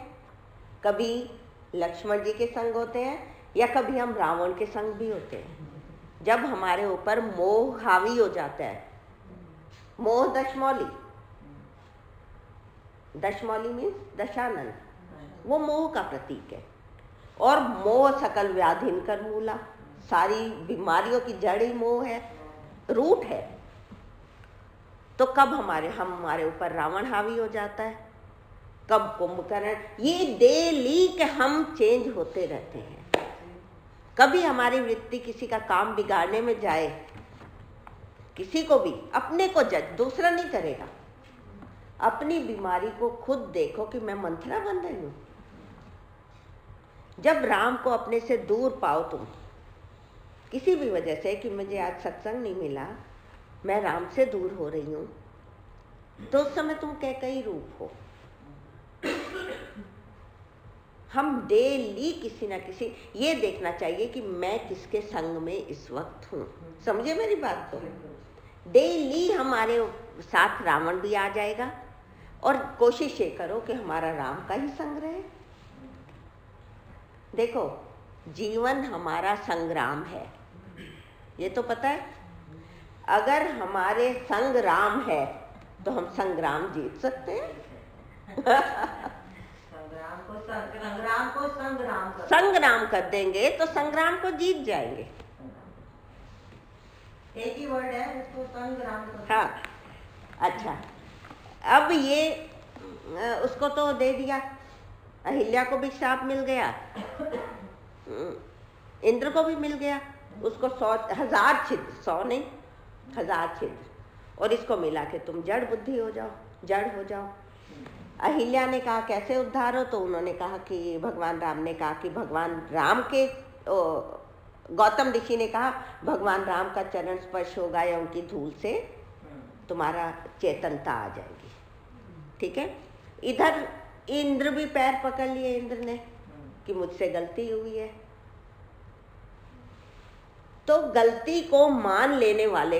कभी लक्ष्मण जी के संग होते हैं, या कभी हम रावण के संग भी होते हैं। जब हमारे ऊपर मोह हावी हो जाता है, मोह दशमौली, दशमौली मीन्स दशानन, वो मोह का प्रतीक है। और मोह सकल व्याधिन कर मूला, सारी बीमारियों की जड़ ही मोह है, रूट है। तो कब हमारे ऊपर रावण हावी हो जाता है, कब कुंभकर्ण, ये डेली के हम चेंज होते रहते हैं। कभी हमारी वृत्ति किसी का काम बिगाड़ने में जाए, किसी को भी, अपने को जज, दूसरा नहीं करेगा, अपनी बीमारी को खुद देखो कि मैं मंथरा बन रही हूं। जब राम को अपने से दूर पाओ तुम, किसी भी वजह से कि मुझे आज सत्संग नहीं मिला, मैं राम से दूर हो रही हूं, तो उस समय तुम कैकई रूप हो। हम डेली किसी ना किसी, ये देखना चाहिए कि मैं किसके संग में इस वक्त हूँ। समझे मेरी बात को? डेली हमारे साथ रावण भी आ जाएगा, और कोशिश ये करो कि हमारा राम का ही संग रहे। देखो जीवन हमारा संग्राम है, ये तो पता है। अगर हमारे संग्राम है तो हम संग्राम जीत सकते हैं। संग्राम कर देंगे तो संग्राम को जीत जाएंगे। एक ही वर्ड है इसको, संग्राम। हाँ, अच्छा, अब ये उसको तो दे दिया, अहिल्या को भी श्राप मिल गया, इंद्र को भी मिल गया, उसको 1,000 छिद्र, 100 नहीं 1,000 छिद्र, और इसको मिला के तुम जड़ बुद्धि हो जाओ, जड़ हो जाओ। अहिल्या ने कहा कैसे उद्धार हो, तो उन्होंने कहा कि भगवान राम ने कहा कि भगवान राम के, गौतम ऋषि ने कहा भगवान राम का चरण स्पर्श होगा या उनकी धूल से तुम्हारा चेतनता आ जाएगी। ठीक है, इधर इंद्र भी पैर पकड़ लिए, इंद्र ने कि मुझसे गलती हुई है। तो गलती को मान लेने वाले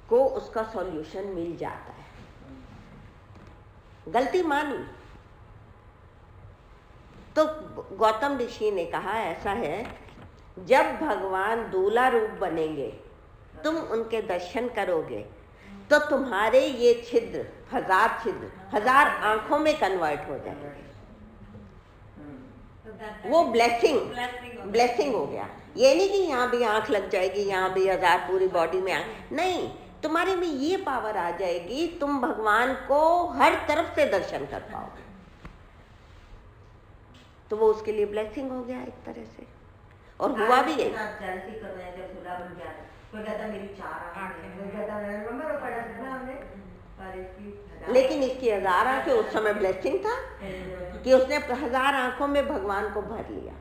को उसका सॉल्यूशन मिल जाता है। गलती मानी तो गौतम ऋषि ने कहा ऐसा है, जब भगवान दूल्हा रूप बनेंगे, तुम उनके दर्शन करोगे तो तुम्हारे ये छिद्र, 1,000 छिद्र 1,000 आंखों में कन्वर्ट हो जाएंगे। वो ब्लेसिंग हो गया। ये नहीं कि यहाँ भी आंख लग जाएगी, यहाँ भी 1,000 पूरी बॉडी में आंख, नहीं, तुम्हारे में ये पावर आ जाएगी, तुम भगवान को हर तरफ से दर्शन कर पाओगे। तो वो उसके लिए ब्लेसिंग हो गया एक तरह से, और हुआ भी यही। लेकिन इसकी 1,000 आंखें, उस समय ब्लेसिंग था कि उसने 1,000 आंखों में भगवान को भर लिया।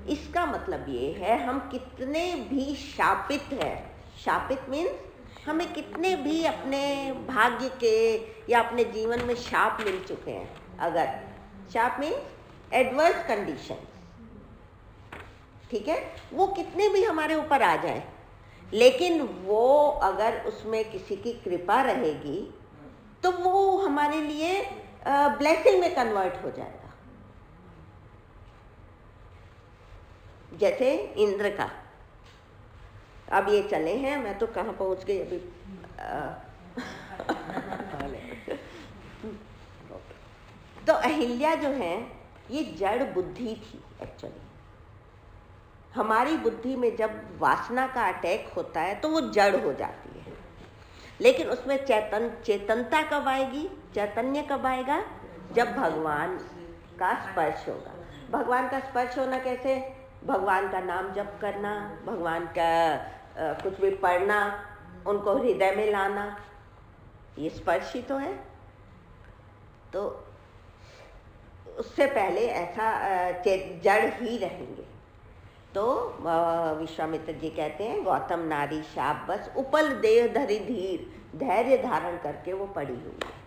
इसका मतलब ये है, हम कितने भी शापित हैं, शापित मीन्स हमें कितने भी अपने भाग्य के या अपने जीवन में शाप मिल चुके हैं, अगर शाप मीन्स एडवर्स कंडीशन, ठीक है, वो कितने भी हमारे ऊपर आ जाए, लेकिन वो अगर उसमें किसी की कृपा रहेगी तो वो हमारे लिए ब्लेसिंग में कन्वर्ट हो जाएगा। जैसे इंद्र का, अब ये चले हैं, मैं तो कहाँ पहुँच गई अभी। तो अहिल्या जो है ये जड़ बुद्धि थी एक्चुअली। हमारी बुद्धि में जब वासना का अटैक होता है तो वो जड़ हो जाती है, लेकिन उसमें चेतनता कब आएगी, चैतन्य कब आएगा, जब भगवान का स्पर्श होगा। भगवान का स्पर्श होना कैसे, भगवान का नाम जप करना, भगवान का कुछ भी पढ़ना, उनको हृदय में लाना, ये स्पर्श ही तो है। तो उससे पहले ऐसा जड़ ही रहेंगे। तो विश्वामित्र जी कहते हैं, गौतम नारी शाप बस उपल देह धरि धीर, धैर्य धारण करके वो पड़ी हुई है।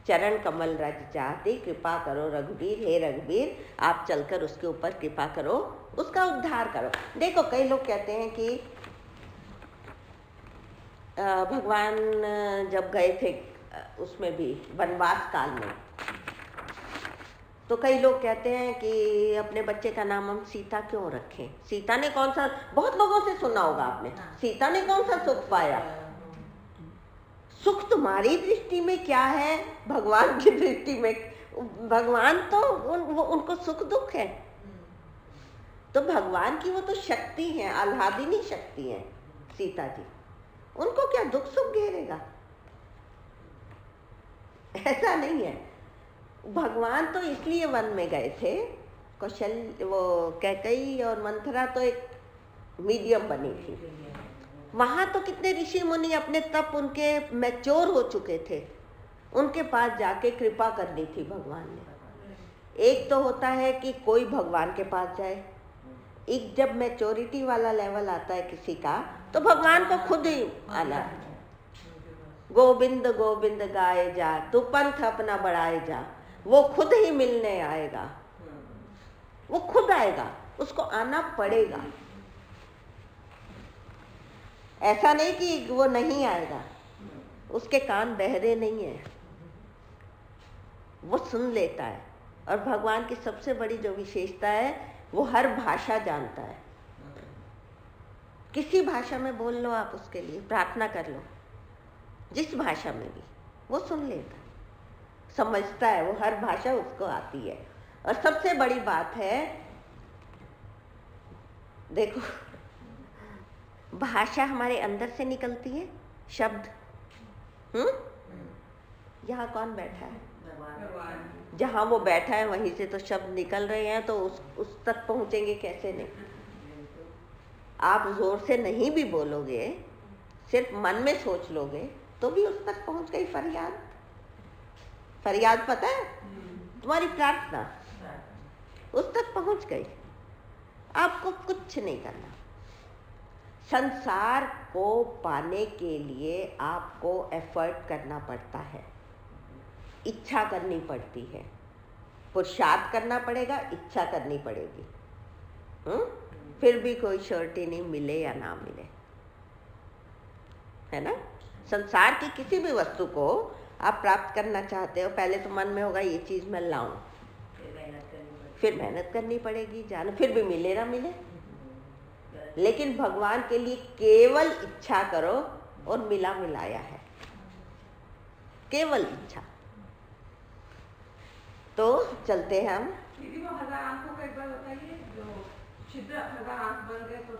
चरण कमल रज चाहती, कृपा करो रघुवीर, हे रघुवीर आप चलकर उसके ऊपर कृपा करो, उसका उद्धार करो। देखो कई लोग कहते हैं कि भगवान जब गए थे उसमें भी वनवास काल में, तो कई लोग कहते हैं कि अपने बच्चे का नाम हम सीता क्यों रखें। सीता ने कौन सा, बहुत लोगों से सुना होगा आपने, सीता ने कौन सा सुख पाया। सुख तुम्हारी दृष्टि में क्या है, भगवान की दृष्टि में भगवान तो उनको सुख दुख है। तो भगवान की वो तो शक्ति है, आह्लादिनी शक्ति है सीता जी, उनको क्या दुख सुख घेरेगा, ऐसा नहीं है। भगवान तो इसलिए वन में गए थे, कौशल वो कैकेयी और मंथरा तो एक मीडियम बनी थी। वहाँ तो कितने ऋषि मुनि अपने तप उनके मैच्योर हो चुके थे, उनके पास जाके कृपा करनी थी भगवान ने। एक तो होता है कि कोई भगवान के पास जाए, एक जब मैच्योरिटी वाला लेवल आता है किसी का तो भगवान को खुद ही आना। गोविंद गोविंद गाए जा, तू पंथ अपना बढ़ाए जा, वो खुद ही मिलने आएगा, वो खुद आएगा, उसको आना पड़ेगा। ऐसा नहीं कि वो नहीं आएगा, उसके कान बहरे नहीं है, वो सुन लेता है। और भगवान की सबसे बड़ी जो विशेषता है, वो हर भाषा जानता है। किसी भाषा में बोल लो आप उसके लिए, प्रार्थना कर लो, जिस भाषा में भी, वो सुन लेता है, समझता है, वो हर भाषा उसको आती है। और सबसे बड़ी बात है, देखो भाषा हमारे अंदर से निकलती है, शब्द। यहाँ कौन बैठा है? भगवान। जहाँ वो बैठा है वहीं से तो शब्द निकल रहे हैं, तो उस तक पहुँचेंगे कैसे? नहीं, आप जोर से नहीं भी बोलोगे, सिर्फ मन में सोच लोगे तो भी उस तक पहुँच गई फरियाद। फरियाद पता है? तुम्हारी प्रार्थना उस तक पहुँच गई। आपको कुछ नहीं करना। संसार को पाने के लिए आपको एफर्ट करना पड़ता है, इच्छा करनी पड़ती है, पुरुषार्थ करना पड़ेगा, इच्छा करनी पड़ेगी। फिर भी कोई श्योरिटी नहीं, मिले या ना मिले, है ना? संसार की किसी भी वस्तु को आप प्राप्त करना चाहते हो, पहले तो मन में होगा ये चीज़ मैं लाऊं, फिर मेहनत करनी पड़ेगी, जानो, फिर भी मिले ना मिले। लेकिन भगवान के लिए केवल इच्छा करो और मिला मिलाया है, केवल इच्छा। तो चलते हैं हम। दीदी वो 1000 आंखों का एक बार बताइए, जो छिद्र 1000 आंख बन गए तो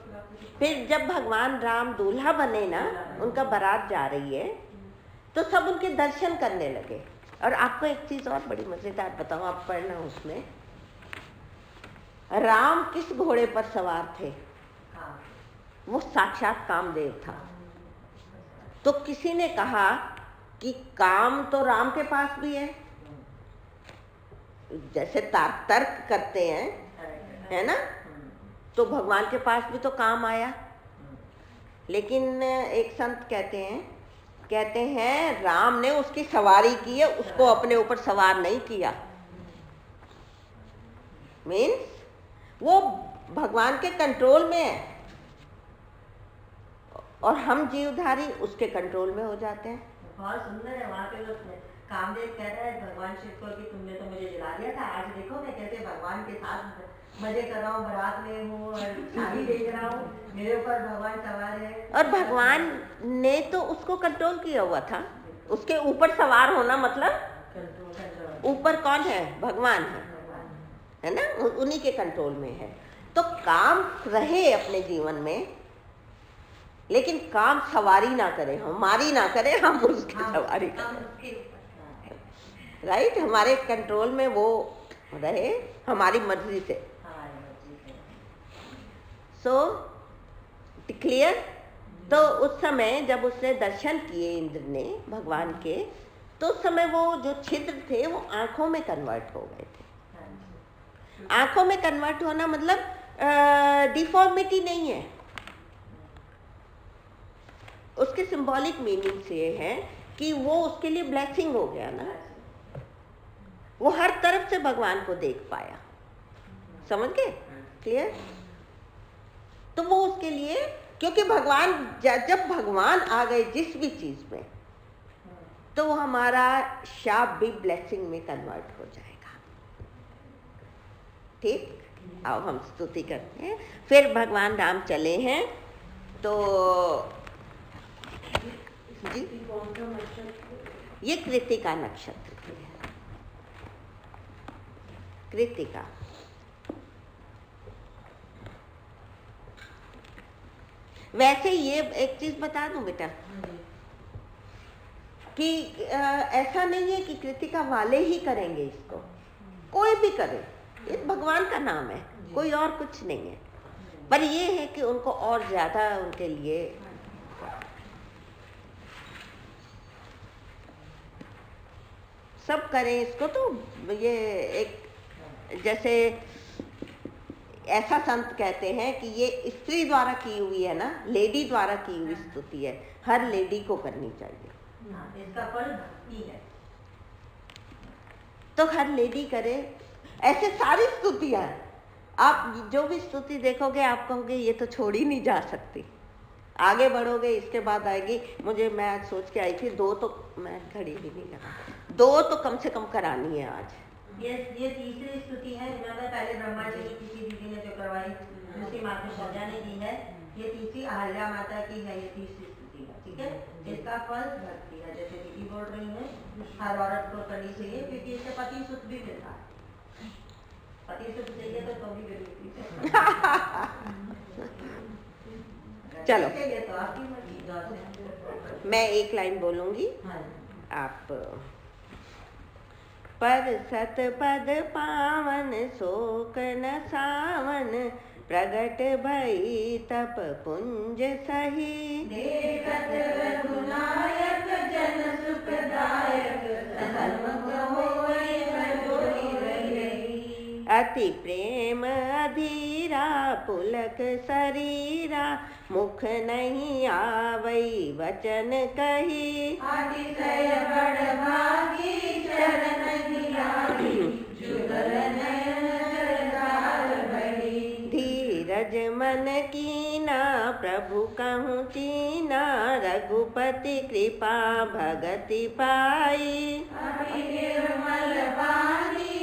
फिर जब भगवान राम दूल्हा बने ना, उनका बारात जा रही है, तो सब उनके दर्शन करने लगे। और आपको एक चीज और बड़ी मजेदार बताऊं, आप पढ़ना उसमें, राम किस घोड़े पर सवार थे? वो साक्षात कामदेव था। तो किसी ने कहा कि काम तो राम के पास भी है, जैसे तर्क करते हैं, है ना? तो भगवान के पास भी तो काम आया। लेकिन एक संत कहते हैं राम ने उसकी सवारी की है, उसको अपने ऊपर सवार नहीं किया। मीन्स वो भगवान के कंट्रोल में है और हम जीवधारी उसके कंट्रोल में हो जाते हैं। बहुत सुंदर है। वहाँ पे कामदेव कह रहा है भगवान शिव को कि तुमने तो मुझे जला दिया था, आज देखो मैं कैसे भगवान के साथ मजे कर रहा हूँ, बारात में हूँ और शादी देख रहा हूँ, मेरे ऊपर भगवान सवार है। और भगवान ने तो उसको कंट्रोल किया हुआ था। उसके ऊपर सवार होना मतलब ऊपर कौन है? भगवान है ना? उन्हीं के कंट्रोल में है। तो काम रहे अपने जीवन में, लेकिन काम सवारी ना करे, हमारी ना करे, हम उसकी सवारी करें। राइट? हमारे कंट्रोल में वो रहे, हमारी मर्जी से। So clear? तो उस समय जब उसने दर्शन किए इंद्र ने भगवान के, तो उस समय वो जो छिद्र थे वो आंखों में कन्वर्ट हो गए थे। आंखों में कन्वर्ट होना मतलब डिफॉर्मिटी नहीं है। उसके सिंबॉलिक मीनिंग्स ये है कि वो उसके लिए ब्लेसिंग हो गया ना, वो हर तरफ से भगवान को देख पाया। समझ गए? क्लियर? तो वो उसके लिए, क्योंकि भगवान जब भगवान आ गए जिस भी चीज में, तो वो हमारा शाप भी ब्लेसिंग में कन्वर्ट हो जाएगा। ठीक? आओ हम स्तुति करते हैं। फिर भगवान राम चले हैं, तो जी ये कृतिका नक्षत्र की है। कृतिका वैसे ये एक चीज बता दूं बेटा कि ऐसा नहीं है कि कृतिका वाले ही करेंगे इसको, कोई भी करे, ये भगवान का नाम है, कोई और कुछ नहीं है। पर ये है कि उनको और ज्यादा उनके लिए सब करें इसको। तो ये एक जैसे ऐसा संत कहते हैं कि ये स्त्री द्वारा की हुई है ना, लेडी द्वारा की हुई स्तुति है, हर लेडी को करनी चाहिए। इसका फल भक्ति है। तो हर लेडी करे। ऐसे सारी स्तुतियां, आप जो भी स्तुति देखोगे आप कहोगे ये तो छोड़ी नहीं जा सकती। आगे बढ़ोगे, इसके बाद आएगी, मैं आज सोच के आई थी 2 तो, मैं घड़ी भी नहीं लगा, 2 तो कम से कम करानी है आज। ये तीसरी स्तुति है जिन्होंने पहले ब्रह्मा जी की किसी दीदी ने जो करवाई, दूसरी माता सौजा ने की है, ये तीसरी अहल्या माता की है, ये तीसरी स्तुति है। ठीक है, इसका फल भक्ति है, जैसे दीदी बोल रही है हर औरत को करनी चाहिए, क्योंकि इससे पति सुख भी मिलता है। पति सुख चाहिए तो भी गरीबी से चलो तो आपकी मर्जी। मैं एक लाइन बोलूंगी, हाँ। आप पर सत पद पावन शोक न सावन, प्रगट भई तप पुंज सही। देखत रघुनायक जन सुखदायक, सन्मुख होय सजोरी रही। अति प्रेम अधीरा पुलक शरीरा, मुख नहीं आवई वचन कही। अतिशय बड़ भागी चरण गिराई, जुगल नयन सरदार बड़ी। धीरज मन कीना प्रभु कहूँ चीना, रघुपति कृपा भगति पाई। अति निर्मल वाणी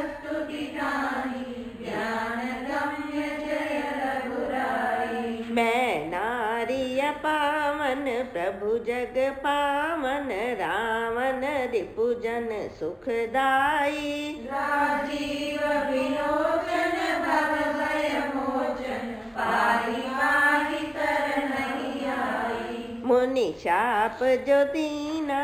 स्तुति गानी, ज्ञान गम्य जय रघुराई। मैं नारी पावन प्रभु जग पावन, रावण रिपुजन सुखदाई। राजीव विलोचन भव भय मोचन, पाहि पाहि तरन आई। मुनि शाप जो दीना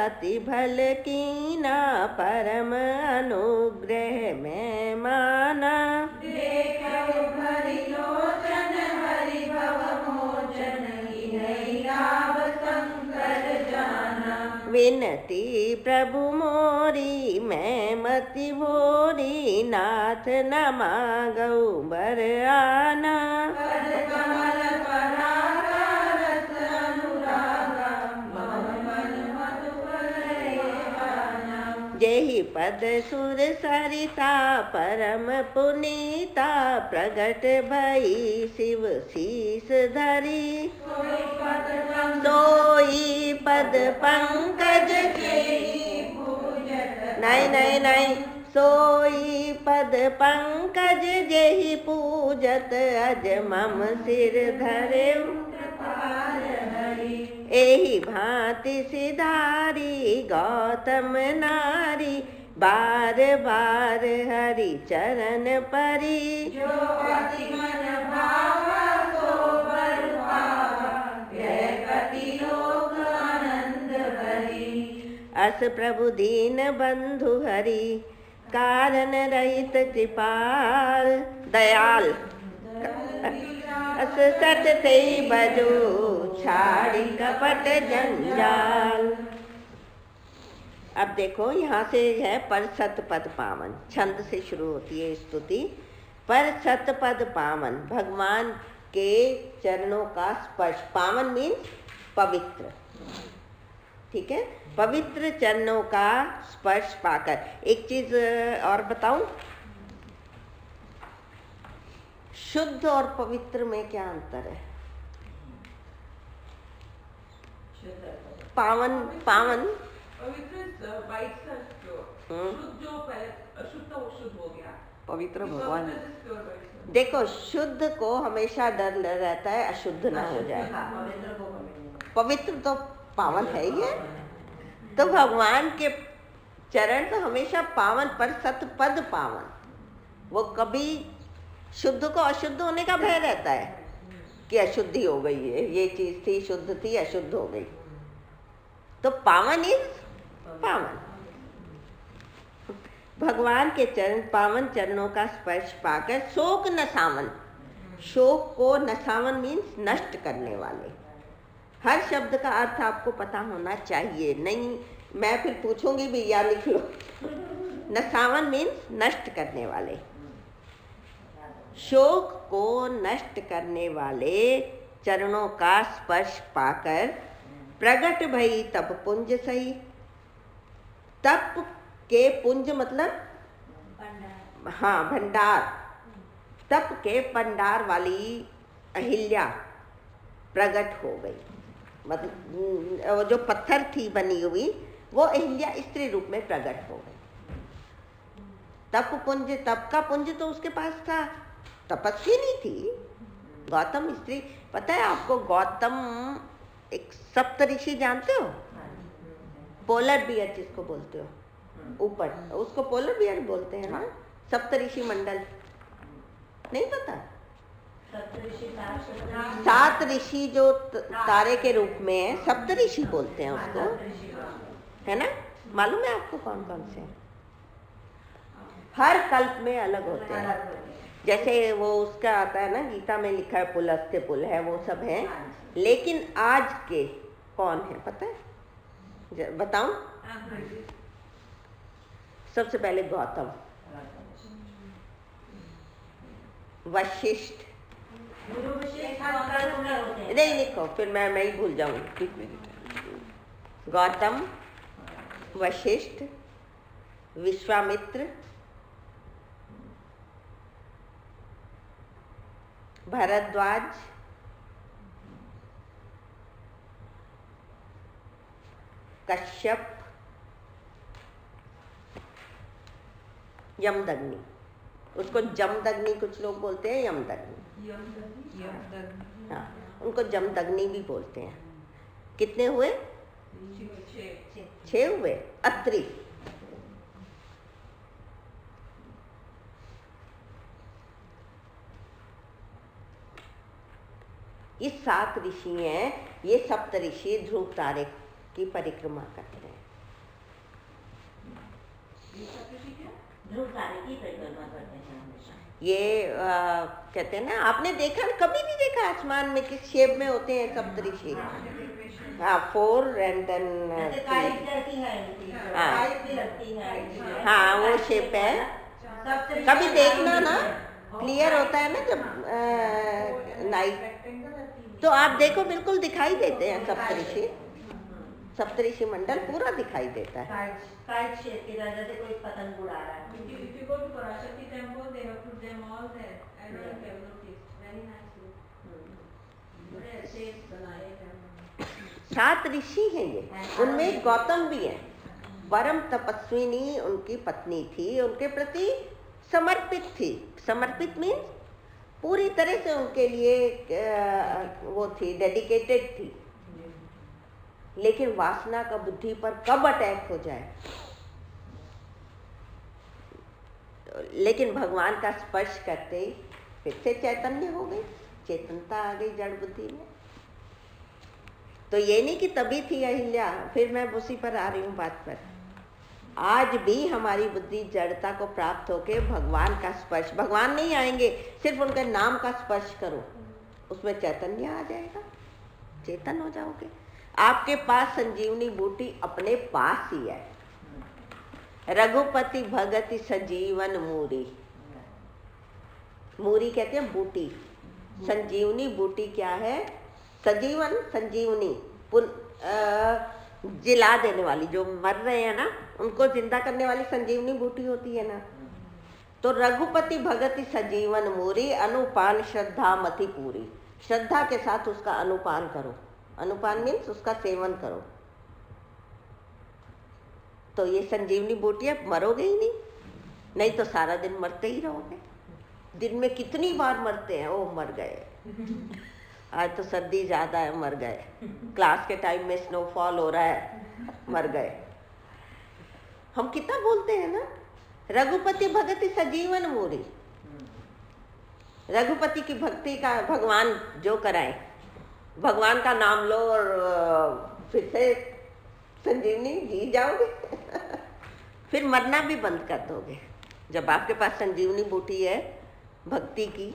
अति भल कीना, परम अनुग्रह में माना। देखो भरि लोचन हरि भव मोचन, इन्हीं लाभ शंकर जाना। विनती प्रभु मोरी मैं मति भोरी, नाथ न मांगऊ बर आना। पद कमल परागा रस अनुरागा, मम मन मधुकर गाना। जेहि पद सुर सरिता परम पुनीता, प्रगट भई शिव शीस धरी। सोई पद पंकज केहि पूजत, नहीं नहीं नहीं, सोई पद पंकज जेहि पूजत, अज मम सिर धरे। कृपाल हरि। एहि भांति सिधारी गौतम नारी, बार बार हरि चरण परी। जो अति मन भावा सो बर पावा, यह कति लोक आनंद भरी। अस प्रभु दीन बंधु हरि, कारण रहित कृपाल दयाल। अस सत ते बजो, छाड़ी कपट जंजाल। अब देखो यहाँ से है पर सत पद पावन, छंद से शुरू होती है स्तुति। पर सत पद पावन, भगवान के चरणों का स्पर्श। पावन मीन्स पवित्र, ठीक है, पवित्र चरणों का स्पर्श पाकर। एक चीज और बताऊं, शुद्ध और पवित्र में क्या अंतर है? पावन पावन पवित्र बाइट सेल्फ प्योर, शुद्ध जो पहले अशुद्ध था वो शुद्ध हो गया। पवित्र भगवान। Pure byte self. देखो, शुद्ध को हमेशा डर रहता है अशुद्ध ना हो जाए। पवित्र तो पावन है ही है, तो भगवान के चरण तो हमेशा पावन, पर सतपद पावन। वो कभी शुद्ध को अशुद्ध होने का भय रहता है कि अशुद्धि हो गई है, ये चीज थी शुद्ध थी अशुद्ध हो गई। तो पावन इज पावन। भगवान के चरण, पावन चरणों का स्पर्श पाकर शोक नसावन। शोक को नसावन मीन्स नष्ट करने वाले। हर शब्द का अर्थ आपको पता होना चाहिए, नहीं मैं फिर पूछूंगी भी या लिख लो। नसावन मीन्स नष्ट करने वाले। शोक को नष्ट करने वाले चरणों का स्पर्श पाकर प्रगट भई तप पुंज सही। तप के पुंज मतलब हाँ भंडार। तप के भंडार वाली अहिल्या प्रकट हो गई। मतलब जो पत्थर थी बनी हुई वो अहिल्या स्त्री रूप में प्रकट हो गई। तप पुंज, तप का पुंज तो उसके पास था, तपस्वी नहीं थी गौतम। इसलिए पता है आपको, गौतम एक सप्तऋषि जानते हो, पोलर बियर जिसको बोलते हो, ऊपर उसको पोलर बियर बोलते हैं ना, सप्तऋषि मंडल, नहीं पता? सात ऋषि जो तारे के रूप में है, सप्तऋषि बोलते हैं उसको, है ना? मालूम है आपको कौन कौन से? हर कल्प में अलग होते हैं। जैसे वो उसका आता है ना, गीता में लिखा है पुलस्त्य पुल है, वो सब है। लेकिन आज के कौन है पता है? बताऊं? सबसे पहले गौतम, वशिष्ठ, नहीं लिखो फिर मैं ही भूल जाऊंगी। गौतम, वशिष्ठ, विश्वामित्र, भरद्वाज, कश्यप, यमदग्नि। उसको जमदग्नि कुछ लोग बोलते हैं, यमदग्नि। हाँ, उनको जमदग्नि भी बोलते हैं। कितने हुए? 6 हुए। अत्रि, ये 7 ऋषि हैं। ये सप्त ऋषि ध्रुव तारे की परिक्रमा करते हैं। ध्रुव तारे की परिक्रमा करते हैं हमेशा। ये कहते हैं ना, आपने देखा ना, कभी नहीं देखा आसमान में किस शेप में होते हैं सप्त ऋषि? हाँ, 4 एंड देन 3। हाँ, वो शेप है। कभी देखना ना, क्लियर होता है ना जब नाइट, तो आप देखो बिल्कुल दिखाई देते हैं सप्तऋषि। सप्तऋषि मंडल पूरा दिखाई देता है। काइट शेप की तरह, जैसे कोई पतंग उड़ा रहा है। If you go to Parashakti temple, they have put them all there. I don't know if you have noticed. Very nicely. बड़े अच्छे बनाए हैं। 7 ऋषि हैं ये, उनमें गौतम भी है। परम तपस्विनी उनकी पत्नी थी, उनके प्रति समर्पित थी। समर्पित मीन्स पूरी तरह से उनके लिए वो थी, डेडिकेटेड थी। लेकिन वासना का बुद्धि पर कब अटैक हो जाए, लेकिन भगवान का स्पर्श करते ही फिर से चैतन्य हो गई, चेतनता आ गई जड़ बुद्धि में। तो ये नहीं कि तभी थी अहिल्या। फिर मैं उसी पर आ रही हूँ बात पर। आज भी हमारी बुद्धि जड़ता को प्राप्त होके भगवान का स्पर्श, भगवान नहीं आएंगे, सिर्फ उनके नाम का स्पर्श करो, उसमें चैतन्य आ जाएगा, चेतन हो जाओगे। आपके पास संजीवनी बूटी अपने पास ही है। रघुपति भगति सजीवन मूरी, मूरी कहते हैं बूटी। संजीवनी बूटी क्या है? सजीवन, संजीवनी, जिला देने वाली, जो मर रहे हैं ना उनको जिंदा करने वाली संजीवनी बूटी होती है ना। तो रघुपति भगति सजीवन मूरी, अनुपान श्रद्धा मति पूरी। श्रद्धा के साथ उसका अनुपान करो। अनुपान मीन्स उसका सेवन करो। तो ये संजीवनी बूटी है, मरोगे ही नहीं, नहीं तो सारा दिन मरते ही रहोगे। दिन में कितनी बार मरते हैं, ओ मर गए, आज तो सर्दी ज़्यादा है, मर गए, क्लास के टाइम में स्नोफॉल हो रहा है, मर गए। हम कितना बोलते हैं ना, रघुपति भगति सजीवन मूरी। रघुपति की भक्ति का भगवान जो कराए, भगवान का नाम लो और फिर से संजीवनी जी जाओगे। फिर मरना भी बंद कर दोगे जब आपके पास संजीवनी बूटी है भक्ति की।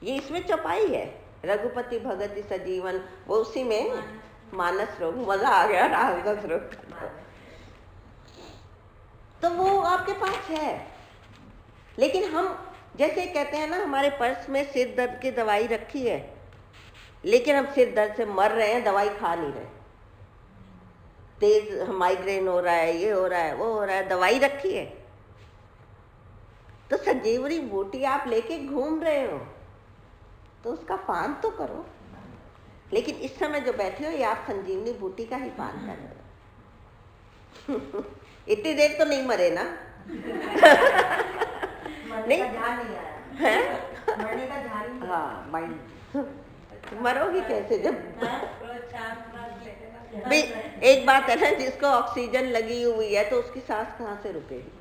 ये इसमें चौपाई है, रघुपति भगति सजीवन, वो उसी में मानस रोग, मजा आ गया राजस रोग, तो वो आपके पास है। लेकिन हम जैसे कहते हैं ना, हमारे पर्स में सिर दर्द की दवाई रखी है, लेकिन हम सिर दर्द से मर रहे हैं, दवाई खा नहीं रहे। तेज माइग्रेन हो रहा है, ये हो रहा है, वो हो रहा है, दवाई रखी है। तो संजीवनी बूटी आप लेके घूम रहे हो तो उसका पान तो करो। लेकिन इस समय जो बैठे हो ये आप संजीवनी बूटी का ही पान कर रहे हो। इतनी देर तो नहीं मरे ना, मरने का ध्यान नहीं आया है। मरने का ध्यान ही नहीं आया। हाँ माइंड मरोगी कैसे जब रोज 4 क्लास लेते ना। भी एक बात है ना, जिसको ऑक्सीजन लगी हुई है तो उसकी सांस कहाँ से रुकेगी?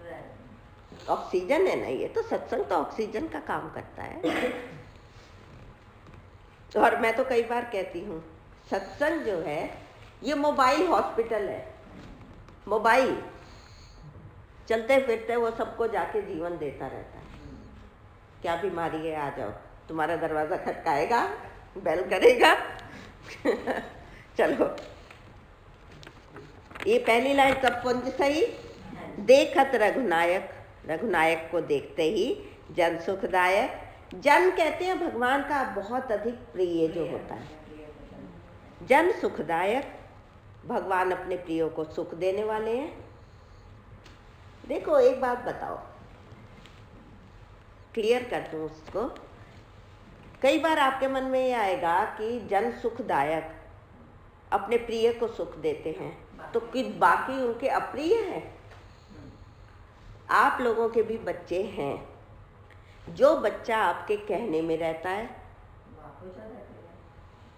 ऑक्सीजन है ना, ये तो सत्संग तो ऑक्सीजन का काम करता है। और मैं तो कई बार कहती हूँ सत्संग जो है ये मोबाइल हॉस्पिटल है। मोबाइल चलते फिरते वो सबको जाके जीवन देता रहता है। क्या बीमारी है, आ जाओ, तुम्हारा दरवाजा खटकाएगा, बेल करेगा। चलो, ये पहली लाइन सब पुंज सही। देखत रघुनायक, रघुनायक को देखते ही जन सुखदायक। जन कहते हैं भगवान का बहुत अधिक प्रिय जो होता है। जन सुखदायक, भगवान अपने प्रियो को सुख देने वाले हैं। देखो एक बात बताओ, क्लियर कर दूं उसको। कई बार आपके मन में ये आएगा कि जन सुखदायक अपने प्रिय को सुख देते हैं तो कि बाकी उनके अप्रिय हैं। आप लोगों के भी बच्चे हैं। जो बच्चा आपके कहने में रहता है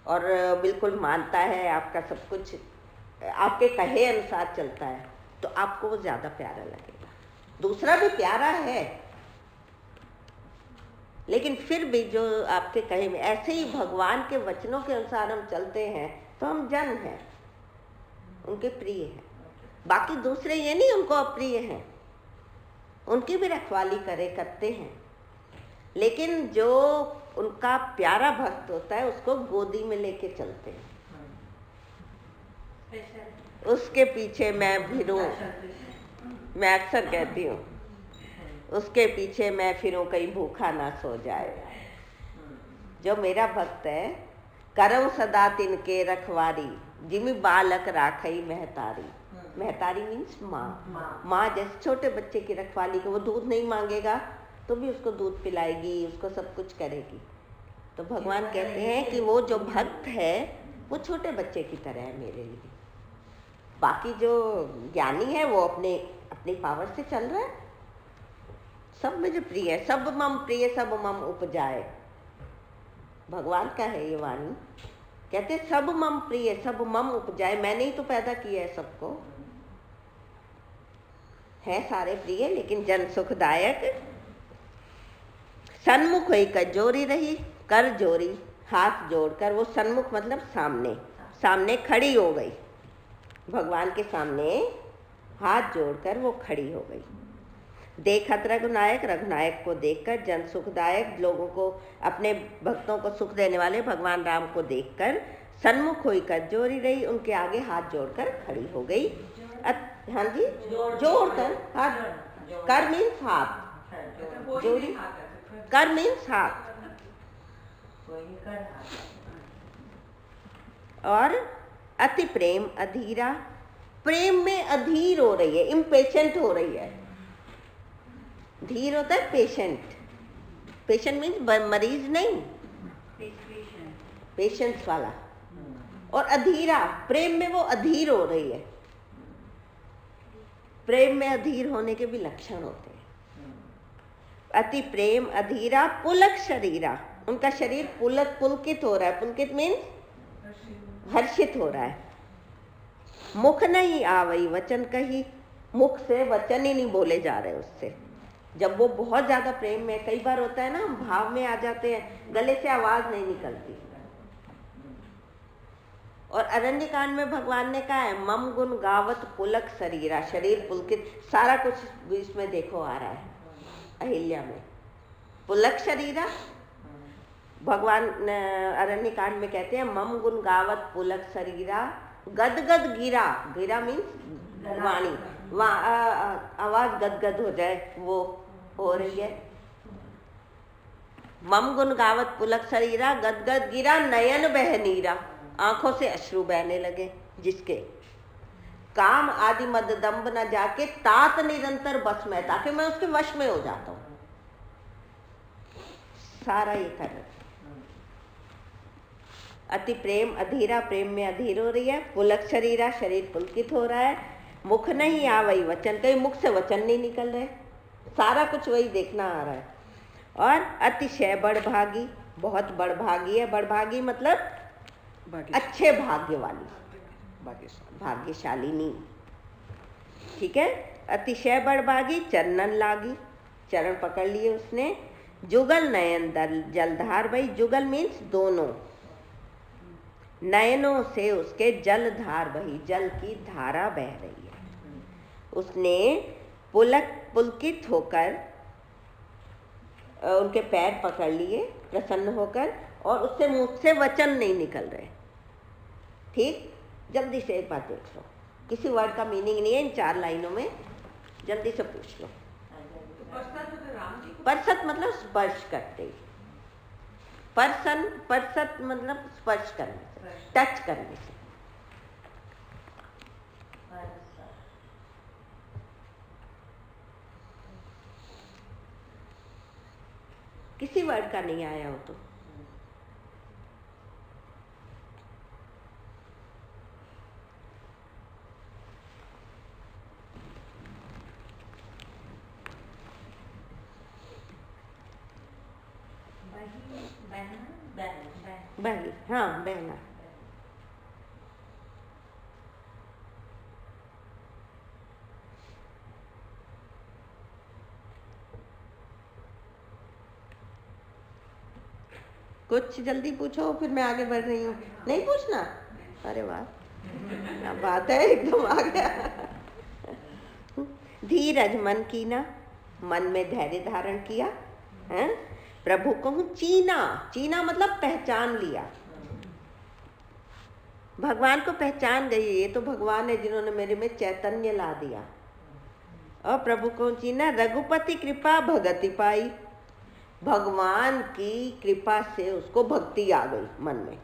और बिल्कुल मानता है, आपका सब कुछ आपके कहे अनुसार चलता है, तो आपको वो ज़्यादा प्यारा लगेगा। दूसरा भी प्यारा है, लेकिन फिर भी जो आपके कहे में, ऐसे ही भगवान के वचनों के अनुसार हम चलते हैं तो हम जन हैं, उनके प्रिय हैं। बाकी दूसरे ये नहीं उनको अप्रिय हैं, उनकी भी रखवाली करते हैं, लेकिन जो उनका प्यारा भक्त होता है उसको गोदी में लेके चलते हैं। उसके पीछे मैं फिरूं, मैं अक्सर कहती हूँ उसके पीछे मैं फिरूं कहीं भूखा ना सो जाए। जो मेरा भक्त है, करऊं सदा तिनके रखवारी, जिमी बालक राखई महतारी। महतारी मीन्स माँ। माँ जैसे छोटे बच्चे की रखवाली को, वो दूध नहीं मांगेगा तो भी उसको दूध पिलाएगी, उसको सब कुछ करेगी। तो भगवान कहते हैं कि वो जो भक्त है वो छोटे बच्चे की तरह है मेरे लिए। बाकी जो ज्ञानी है वो अपनी पावर से चल रहा है। सब मुझे प्रिय है, सब मम प्रिय सब मम उपजाए। भगवान का है ये वाणी। कहते सब मम प्रिय सब मम उपजाए। मैंने ही तो पैदा किया है सबको, है सारे प्रिय, लेकिन जन सुखदायक। सन्मुख हुई कर जोरी रही, कर जोरी हाथ जोड़कर। वो सन्मुख मतलब सामने, सामने खड़ी हो गई, भगवान के सामने हाथ जोड़कर वो खड़ी हो गई। देखत रघुनायक, रघुनायक को देखकर जन सुखदायक, लोगों को, अपने भक्तों को सुख देने वाले भगवान राम को देखकर सन्मुख हुई कर जोरी रही, उनके आगे हाथ जोड़कर खड़ी हो गई। हाँ जी, जोड़कर हाथ, कर मीन्स हाथ, जोड़ी, कर मीन्स हाथ। और अति प्रेम अधीरा, प्रेम में अधीर हो रही है, इम्पेशेंट हो रही है। धीर होता है पेशेंट, पेशेंट मीन्स मरीज नहीं, पेशेंस वाला। और अधीरा, प्रेम में वो अधीर हो रही है। प्रेम में अधीर होने के भी लक्षण होते हैं। अति प्रेम अधीरा पुलक शरीरा, उनका शरीर पुलकित हो रहा है। पुलकित मीन्स हर्षित हो रहा है। मुख नहीं आवई वचन कही, मुख से वचन ही नहीं बोले जा रहे उससे। जब वो बहुत ज्यादा प्रेम में, कई बार होता है ना, हम भाव में आ जाते हैं, गले से आवाज नहीं निकलती। और अरण्यकांड में भगवान ने कहा है मम गुण गावत पुलक शरीरा, शरीर पुलकित, सारा कुछ इसमें देखो आ रहा है अहिल्या में। पुलक शरीरा, भगवान अरण्यकांड में कहते हैं मम गुण गावत पुलक शरीरा, गदगद गिरा, गिरा मीन्स वाणी, आवाज गदगद हो जाए, वो हो रही है। मम गुण गावत पुलक शरीरा, गदगद गिरा नयन बह नीरा, आंखों से अश्रु बहने लगे। जिसके काम आदि मद दम्भ न जाके, तात निरंतर बस में, ताकि मैं उसके वश में हो जाता हूँ। सारा ये कर रहे। अति प्रेम अधीरा, प्रेम में अधीर हो रही है। पुलक शरीरा, शरीर पुलकित हो रहा है। मुख नहीं आवई वचन, कहीं मुख से वचन नहीं निकल रहे, सारा कुछ वही देखना आ रहा है। और अतिशय बड़भागी, बहुत बड़भागी है। बड़भागी मतलब अच्छे भाग्य वाली, भाग्यशालिनी, ठीक है। अतिशय बड़भागी, चरणन लागी, चरण पकड़ लिए उसने। जुगल नयन जलधार, भाई जुगल मीन्स दोनों, नयनों से उसके जलधार बही, जल की धारा बह रही है। उसने पुलकित होकर उनके पैर पकड़ लिए प्रसन्न होकर, और उससे मुंह से वचन नहीं निकल रहे। ठीक, जल्दी से एक बात देख लो, किसी वर्ड का मीनिंग नहीं है इन 4 लाइनों में, जल्दी से पूछ लो। परसत मतलब स्पर्श करते, परसत मतलब स्पर्श करने से, टच करने से। किसी वर्ड का नहीं आया हो तो बहली, हाँ बहना। कुछ जल्दी पूछो, फिर मैं आगे बढ़ रही हूँ। नहीं पूछना? अरे वाह, क्या बात है, एकदम आ गया। धीरज मन कीना, मन में धैर्य धारण किया है। प्रभु को चीना, चीना मतलब पहचान लिया, भगवान को पहचान गई, ये तो भगवान है जिन्होंने मेरे में चैतन्य ला दिया। और प्रभु को चीना, रघुपति कृपा भगति पाई, भगवान की कृपा से उसको भक्ति आ गई मन में।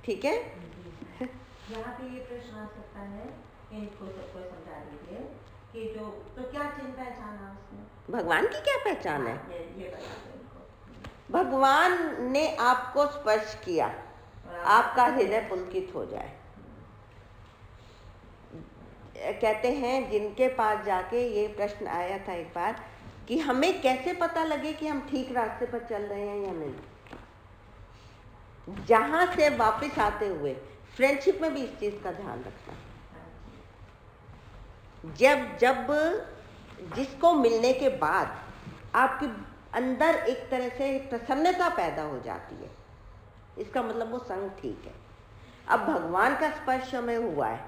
ठीक है। यहाँ पे ये प्रश्न आ सकता है, इनको सबको समझा दीजिए कि जो तो क्या चिन्ह पहचाना उसने? भगवान की क्या पहचान है? ये बता दो इनको। भगवान ने आपको स्पर्श किया, आपका हृदय पुलकित हो जाए। कहते हैं जिनके पास जाके ये प्रश्न आया था एक बार कि हमें कैसे पता लगे कि हम ठीक रास्ते पर चल रहे हैं या नहीं। जहां से वापस आते हुए, फ्रेंडशिप में भी इस चीज का ध्यान रखना। जब जिसको मिलने के बाद आपके अंदर एक तरह से प्रसन्नता पैदा हो जाती है, इसका मतलब वो संग ठीक है। अब भगवान का स्पर्श हमें हुआ है,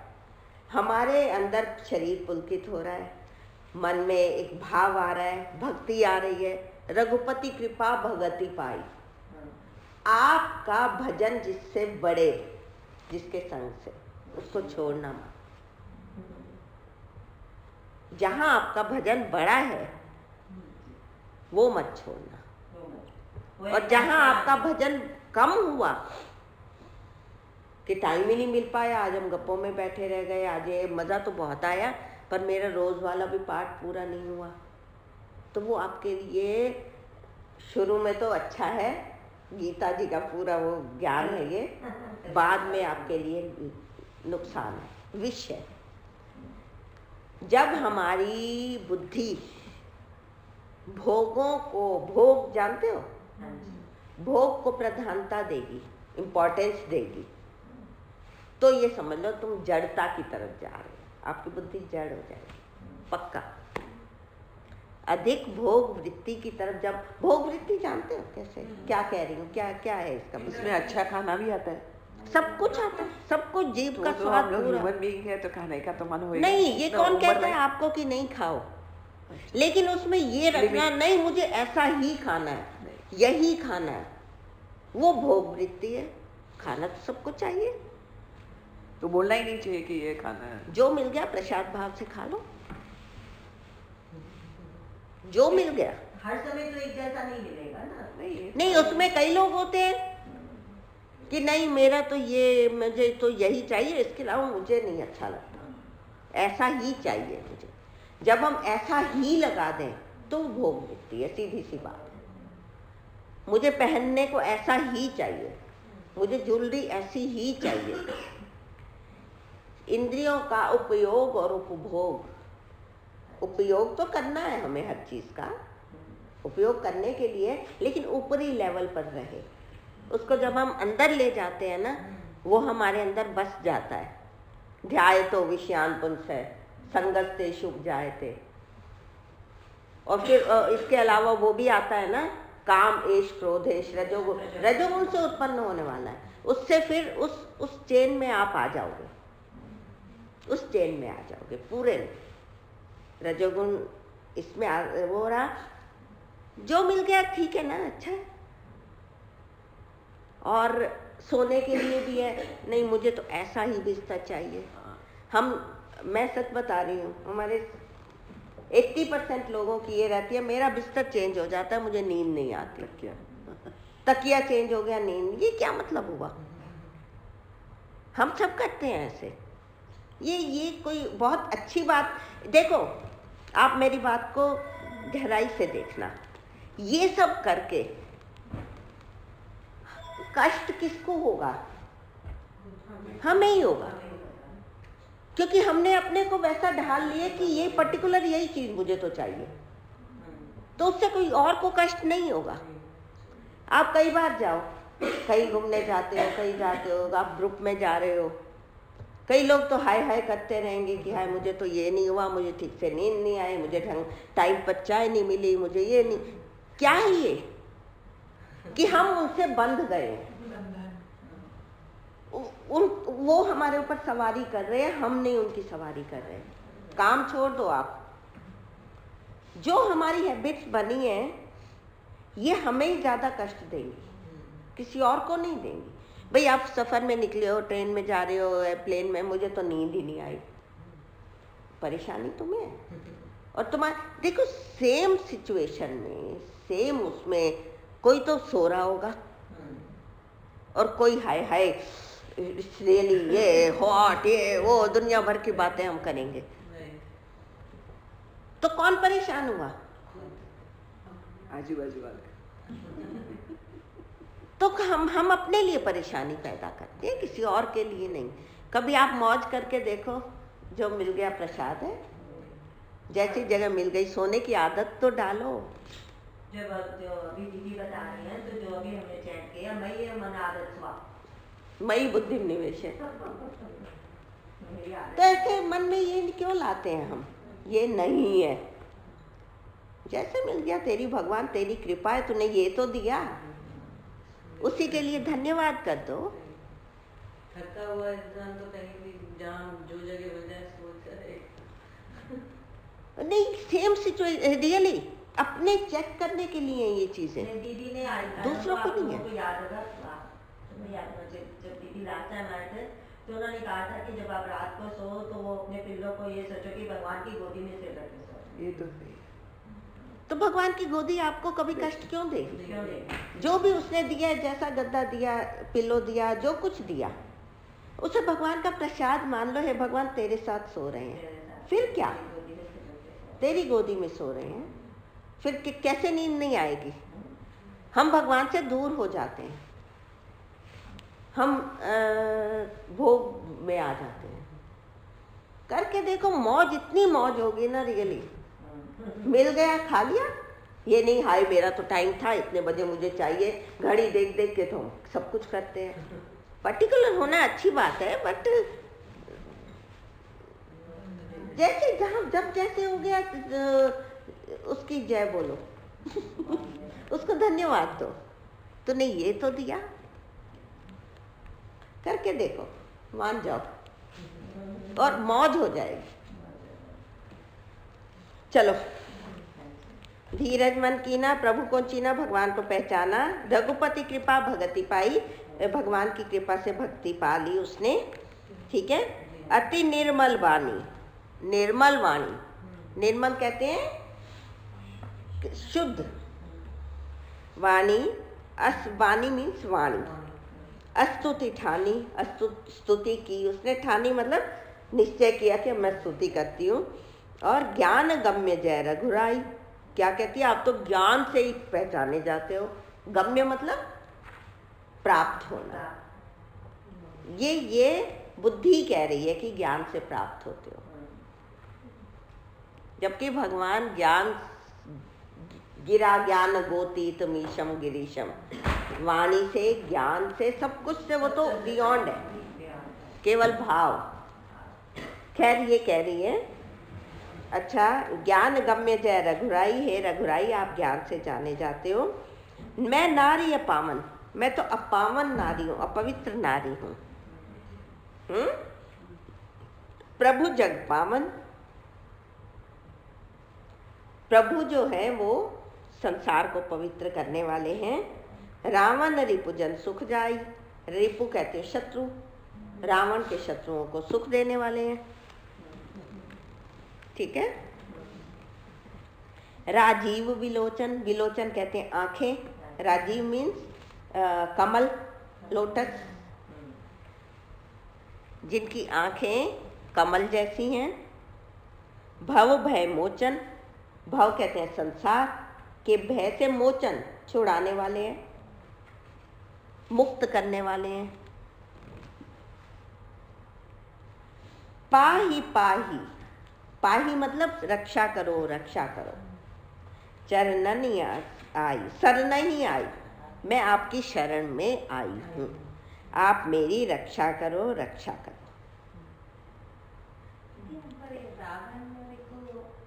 हमारे अंदर शरीर पुलकित हो रहा है, मन में एक भाव आ रहा है, भक्ति आ रही है। रघुपति कृपा भगति पाई, आपका भजन जिससे बढ़े, जिसके संग से, उसको छोड़ना मत। जहां आपका भजन बड़ा है वो मत छोड़ना, और जहां आपका भजन कम हुआ कि टाइम ही नहीं मिल पाया, आज हम गप्पों में बैठे रह गए, आज ये मज़ा तो बहुत आया पर मेरा रोज़ वाला भी पाठ पूरा नहीं हुआ, तो वो आपके लिए शुरू में तो अच्छा है, गीता जी का पूरा वो ज्ञान है, ये बाद में आपके लिए नुकसान है, विष है। जब हमारी बुद्धि भोगों को, भोग जानते हो, भोग को प्रधानता देगी, इम्पोर्टेंस देगी, तो ये समझ लो तुम जड़ता की तरफ जा रहे हो, आपकी बुद्धि जड़ हो जाएगी पक्का। अधिक भोग वृत्ति की तरफ, जब भोग वृत्ति जानते हो कैसे, क्या कह रही हूँ, क्या क्या है इसका, इसमें अच्छा खाना भी आता है, सब कुछ आता है, सब कुछ जीव का तो स्वाद हम लोग पूरा। ह्यूमन बीइंग है तो खाने का तो मन होगा नहीं, ये तो कौन उम्र कहता में- है आपको कि नहीं खाओ, लेकिन उसमें ये रखना नहीं मुझे ऐसा ही खाना है, यही खाना है, वो भोग वृत्ति है। खाना तो सबको चाहिए, तो बोलना ही नहीं चाहिए कि ये खाना है। जो मिल गया प्रसाद भाव से खा लो, जो मिल गया। हर समय तो एक जैसा नहीं मिलेगा ना। नहीं, उसमें कई लोग होते हैं कि नहीं मेरा तो ये, मुझे तो यही चाहिए, इसके अलावा मुझे नहीं अच्छा लगता, ऐसा ही चाहिए मुझे। जब हम ऐसा ही लगा दें तो भोग वृत्ति है, सीधी सी बात है। मुझे पहनने को ऐसा ही चाहिए, मुझे ज्वेलरी ऐसी ही चाहिए, इंद्रियों का उपयोग और उपभोग, उपयोग तो करना है हमें हर चीज़ का, उपयोग करने के लिए, लेकिन ऊपरी लेवल पर रहे। उसको जब हम अंदर ले जाते हैं ना, वो हमारे अंदर बस जाता है। ध्यायतो विषयान पुंसः संगस्ते शुभ जायते। और फिर इसके अलावा वो भी आता है ना, काम एश क्रोध एश रजोगुण, रजोगुण से उत्पन्न होने वाला है। उससे फिर उस चेन में आप आ जाओगे, उस चेन में आ जाओगे पूरे। रजोगुण इसमें वो रहा, जो मिल गया ठीक है ना, अच्छा है। और सोने के लिए भी है, नहीं मुझे तो ऐसा ही बिस्तर चाहिए। मैं सच बता रही हूँ, हमारे 80% लोगों की ये रहती है, मेरा बिस्तर चेंज हो जाता है, मुझे नींद नहीं आती। तकिया चेंज हो गया, नींद, ये क्या मतलब हुआ? हम सब करते हैं ऐसे। ये कोई बहुत अच्छी बात, देखो आप मेरी बात को गहराई से देखना, ये सब करके कष्ट किसको होगा? हमें ही होगा, क्योंकि हमने अपने को वैसा ढाल लिया कि ये पर्टिकुलर यही चीज मुझे तो चाहिए, तो उससे कोई और को कष्ट नहीं होगा। आप कई बार जाओ, कहीं घूमने जाते हो, कहीं जाते हो, आप ग्रुप में जा रहे हो, कई लोग तो हाय हाय करते रहेंगे कि हाय मुझे तो ये नहीं हुआ, मुझे ठीक से नींद नहीं आई, मुझे ढंग टाइम पर चाय नहीं मिली, मुझे ये नहीं। क्या है ये कि हम उनसे बंध गए, वो हमारे ऊपर सवारी कर रहे हैं, हम नहीं उनकी सवारी कर रहे हैं। काम छोड़ दो आप, जो हमारी हैबिट्स बनी है ये हमें ही ज़्यादा कष्ट देंगी, किसी और को नहीं देंगी। भाई आप सफ़र में निकले हो, ट्रेन में जा रहे हो, एयरप्लेन में, मुझे तो नींद ही नहीं आई, परेशानी तुम्हें है। और तुम्हारे देखो सेम सिचुएशन में, सेम उसमें कोई तो सो रहा होगा और कोई हाय हाय रियली ये हॉट, ये वो दुनिया भर की बातें हम करेंगे, तो कौन परेशान हुआ? आजू बाजू वाले। तो हम अपने लिए परेशानी पैदा करते हैं, किसी और के लिए नहीं। कभी आप मौज करके देखो, जो मिल गया प्रसाद है, जैसी जगह मिल गई, सोने की आदत तो डालो। जो अभी दीदी बता रही हैं, तो जो अभी हमने चैट किया, मई मन आदत स्वा, मई बुद्धि निवेश है। मेरी आदत। तो ऐसे मन में ये क्यों लाते हैं हम? ये नहीं है, जैसे मिल गया, तेरी भगवान तेरी कृपा है, तूने ये तो दिया, उसी के लिए धन्यवाद कर दो। थका हुआ इंसान तो कहीं भी जहाँ जो जगह मिल जाए सो जाए। नहीं, सेम सिचुएशन रियली अपने चेक करने के लिए ये चीजें, दीदी ने दूसरों को नहीं है। याद होगा, तुम्हें याद होगा जब दीदी लास्ट टाइम आए थे, तो उन्होंने कहा था कि जब आप रात को सो तो वो अपने पिल्लों को ये सोचो कि भगवान की गोदी में सिर रख के सो। ये तो सही। तो भगवान की गोदी आपको कभी कष्ट क्यों देगी? क्यों नहीं? जो भी उसने दिया, जैसा गद्दा दिया, पिल्लो दिया, जो कुछ दिया, उसे भगवान का प्रसाद मान लो। है भगवान तेरे साथ सो रहे हैं, फिर क्या? तेरी गोदी में सो रहे हैं, फिर कैसे नींद नहीं आएगी? हम भगवान से दूर हो जाते हैं, हम भोग में आ जाते हैं। करके देखो, मौज, इतनी मौज होगी ना, रियली मिल गया खा लिया। ये नहीं हाय मेरा तो टाइम था, इतने बजे मुझे चाहिए, घड़ी देख देख के तो हम सब कुछ करते हैं। पर्टिकुलर होना अच्छी बात है, बट जैसे जहाँ जब जैसे हो गया उसकी जय बोलो उसको धन्यवाद दो, तूने ये तो दिया। करके देखो, मान जाओ और मौज हो जाएगी। चलो, धीरज मन कीना, प्रभु को चीना, भगवान को पहचाना, रघुपति कृपा भगति पाई, भगवान की कृपा से भक्ति पा ली उसने। ठीक है। अति निर्मल वाणी, निर्मल वाणी, निर्मल कहते हैं शुद्ध वाणी। वाणी मीन्स वाणी। स्तुति ठानी, स्तुति की उसने, ठानी मतलब निश्चय किया कि मैं स्तुति करती हूँ। और ज्ञान गम्य जय रघुराई, क्या कहती है? आप तो ज्ञान से ही पहचाने जाते हो। गम्य मतलब प्राप्त होना। ये बुद्धि कह रही है कि ज्ञान से प्राप्त होते हो, जबकि भगवान ज्ञान गिरा ज्ञान गोतीत मीशम गिरीशम, वाणी से ज्ञान से सब कुछ से वो तो बियॉन्ड है, केवल भाव। खैर ये कह रही है, अच्छा ज्ञान गम्य जय रघुराई, हे रघुराई आप ज्ञान से जाने जाते हो। मैं नारी अपावन, मैं तो अपावन नारी हूँ, अपवित्र नारी हूँ। प्रभु जग पावन, प्रभु जो है वो संसार को पवित्र करने वाले हैं। रावण रिपु जन सुख जाई, रिपु कहते हैं शत्रु, रावण के शत्रुओं को सुख देने वाले हैं। ठीक है। राजीव विलोचन, विलोचन कहते हैं आंखें, राजीव मीन्स कमल, लोटस, जिनकी आंखें कमल जैसी हैं। भव भय मोचन, भव कहते हैं संसार के भय से मोचन, छुड़ाने वाले हैं, मुक्त करने वाले हैं। पाही पाही, पाही मतलब रक्षा करो, रक्षा करो। चरणन आई, शरण ही आई, मैं आपकी शरण में आई हूँ, आप मेरी रक्षा करो, रक्षा करो।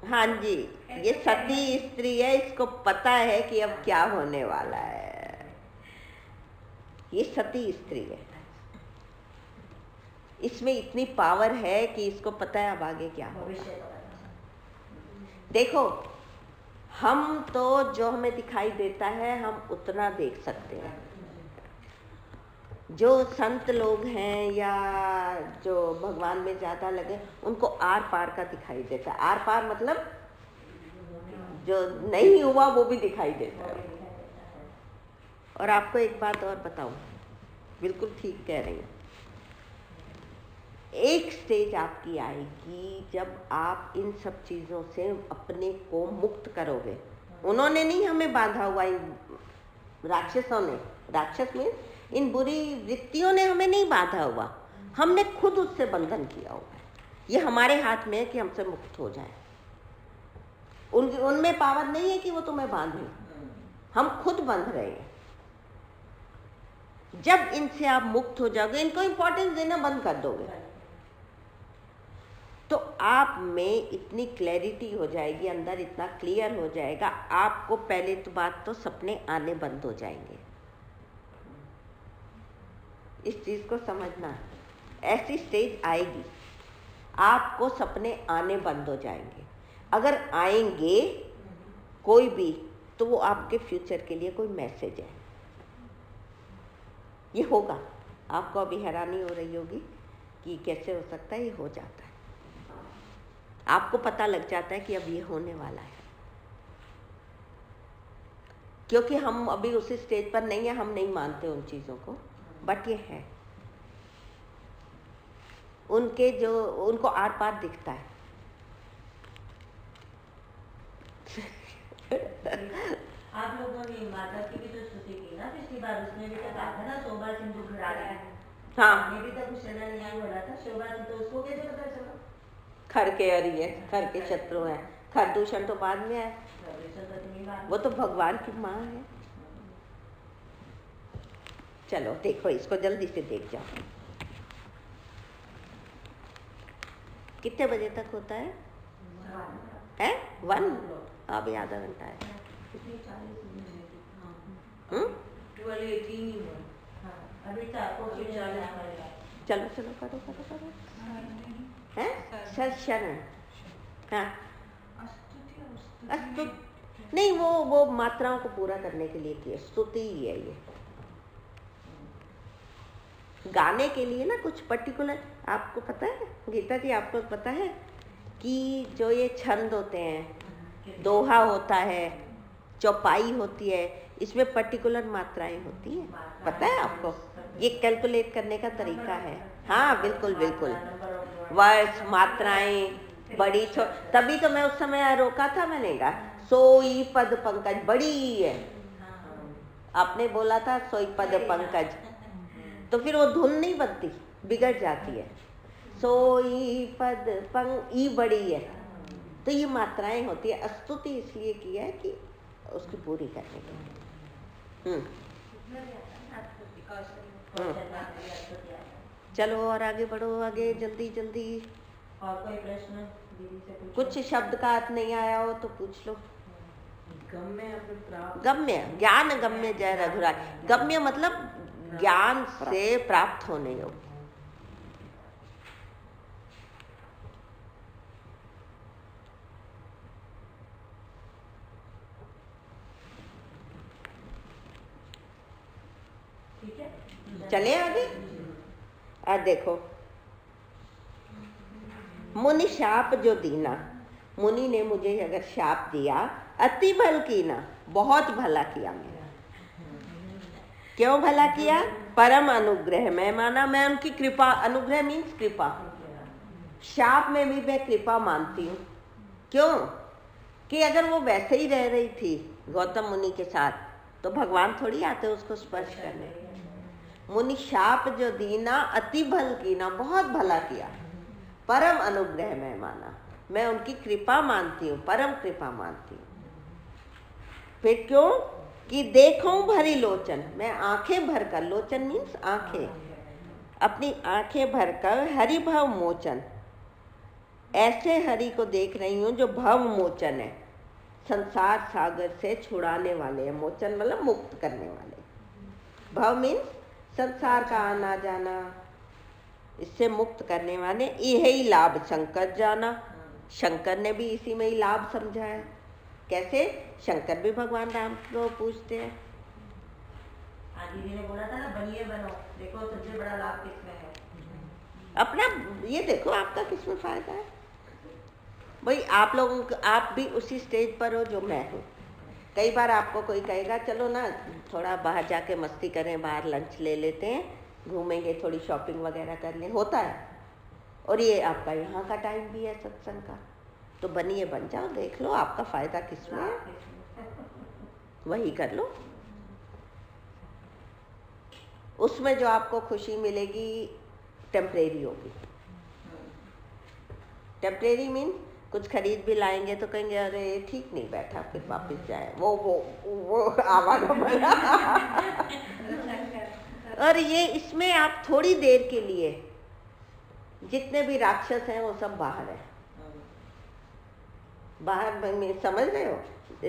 हाँ जी, ये सती स्त्री है, इसको पता है कि अब क्या होने वाला है। ये सती स्त्री है, इसमें इतनी पावर है कि इसको पता है अब आगे क्या होगा। देखो, हम तो जो हमें दिखाई देता है हम उतना देख सकते हैं। जो संत लोग हैं या जो भगवान में ज़्यादा लगे, उनको आर पार का दिखाई देता है। आर पार मतलब जो नहीं हुआ वो भी दिखाई देता है। और आपको एक बात और बताऊं, बिल्कुल ठीक कह रही हूँ, एक स्टेज आपकी आएगी जब आप इन सब चीज़ों से अपने को मुक्त करोगे। उन्होंने नहीं हमें बांधा हुआ, इन राक्षसों ने, राक्षस में इन बुरी वृत्तियों ने हमें नहीं बांधा हुआ, हमने खुद उससे बंधन किया हुआ है। ये हमारे हाथ में है कि हमसे मुक्त हो जाए। उनमें पावर नहीं है कि वो तुम्हें बांधे, हम खुद बंध रहे हैं। जब इनसे आप मुक्त हो जाओगे, इनको इंपॉर्टेंस देना बंद कर दोगे, तो आप में इतनी क्लैरिटी हो जाएगी, अंदर इतना क्लियर हो जाएगा, आपको पहले तो बात तो सपने आने बंद हो जाएंगे। इस चीज़ को समझना, ऐसी स्टेज आएगी, आपको सपने आने बंद हो जाएंगे। अगर आएंगे कोई भी, तो वो आपके फ्यूचर के लिए कोई मैसेज है। ये होगा, आपको अभी हैरानी हो रही होगी कि कैसे हो सकता है, ये हो जाता है। आपको पता लग जाता है कि अब ये होने वाला है, क्योंकि हम अभी उसी स्टेज पर नहीं है, हम नहीं मानते उन चीज़ों को, बट ये है। उनके जो उनको आर पार दिखता है। आप लोगों ने माता की भी तो स्तुति की ना पिछली बार, उसमें भी तो कहा था ना शोभा सिंधु घर आ रहा है। हाँ, मैं भी तो कुछ शरण नहीं बोला था शोभा सिंधु, तो उसको कैसे पता चला? खर के अरिये, खर के शत्रु हैं। खर दूषण तो बाद में है, वो तो भगवान की माँ है। चलो देखो, इसको जल्दी से देख जाओ। कितने बजे तक होता है? 1? अभी आधा घंटा है। 12:18 ही हुआ। अभी चलो चलो, करो करो करो। हैं? शरण, हाँ, अस्तु नहीं, वो मात्राओं को पूरा करने के लिए किया, स्तुति ही है ये। गाने के लिए ना कुछ पर्टिकुलर, आपको पता है गीता जी, आपको पता है कि जो ये छंद होते हैं, दोहा होता है, चौपाई होती है, इसमें पर्टिकुलर मात्राएं होती हैं, पता है आपको? ये कैलकुलेट करने का तरीका है। हाँ बिल्कुल बिल्कुल, वर्ड्स, मात्राएं, बड़ी तभी तो मैं उस समय रोका था, मैंने कहा सोई पद पंकज बड़ी है, आपने बोला था सोई पद पंकज, तो फिर वो धुन नहीं बनती, बिगड़ जाती है। सोई पद पंग ई बड़ी है, तो ये मात्राएं होती है। स्तुति इसलिए की है कि उसकी पूरी करने के लिए। चलो और आगे बढ़ो, आगे जल्दी जल्दी। और कोई प्रश्न दीदी से पूछो? कुछ शब्द का अर्थ नहीं आया हो तो पूछ लो। गम्य अपने प्राप्त, गम्य, ज्ञान गम्य जय रघुराय। गम्य मतलब ज्ञान से प्राप्त होने योग्य। ठीक है, चले आगे। और देखो, मुनि शाप जो दीना, मुनि ने मुझे अगर शाप दिया, अति भल कीना, बहुत भला किया मेरा। क्यों भला किया? परम अनुग्रह में माना, मैं उनकी कृपा, अनुग्रह मीन्स कृपा। शाप में भी मैं कृपा मानती हूँ। क्यों? कि अगर वो वैसे ही रह रही थी गौतम मुनि के साथ, तो भगवान थोड़ी आते उसको स्पर्श करने। मुनि शाप जो दीना, अति भल कीना, बहुत भला किया। परम अनुग्रह में माना, मैं उनकी कृपा मानती हूँ, परम कृपा मानती हूँ। फिर क्यों? कि देखूं भरी लोचन, मैं आंखें भरकर, लोचन मीन्स आंखें, अपनी आंखें भरकर हरि भव मोचन, ऐसे हरि को देख रही हूँ जो भव मोचन है, संसार सागर से छुड़ाने वाले हैं। मोचन मतलब मुक्त करने वाले। भव मीन्स संसार का आना जाना, इससे मुक्त करने वाले। यही लाभ शंकर जाना, शंकर ने भी इसी में ही लाभ समझा है। कैसे? शंकर भी भगवान राम को पूछते हैं। दीदी ने बोला था ना, बनिए बनो, देखो सबसे बड़ा लाभ किसमें है। अपना ये देखो आपका किसमें फायदा है। भाई आप लोगों को, आप भी उसी स्टेज पर हो जो मैं हूँ। कई बार आपको कोई कहेगा चलो ना थोड़ा बाहर जाके मस्ती करें, बाहर लंच ले लेते हैं, घूमेंगे, थोड़ी शॉपिंग वगैरह कर लें, होता है। और ये आपका यहाँ का टाइम भी है सत्संग का, तो बनिए, बन जाओ, देख लो आपका फायदा किसमें है, वही कर लो। उसमें जो आपको खुशी मिलेगी टेम्परेरी होगी। टेम्परेरी मीन कुछ खरीद भी लाएंगे तो कहेंगे अरे ये ठीक नहीं बैठा, फिर वापस जाए, वो आवारा बना। और ये इसमें आप थोड़ी देर के लिए, जितने भी राक्षस हैं वो सब बाहर है, बाहर में, समझ रहे हो?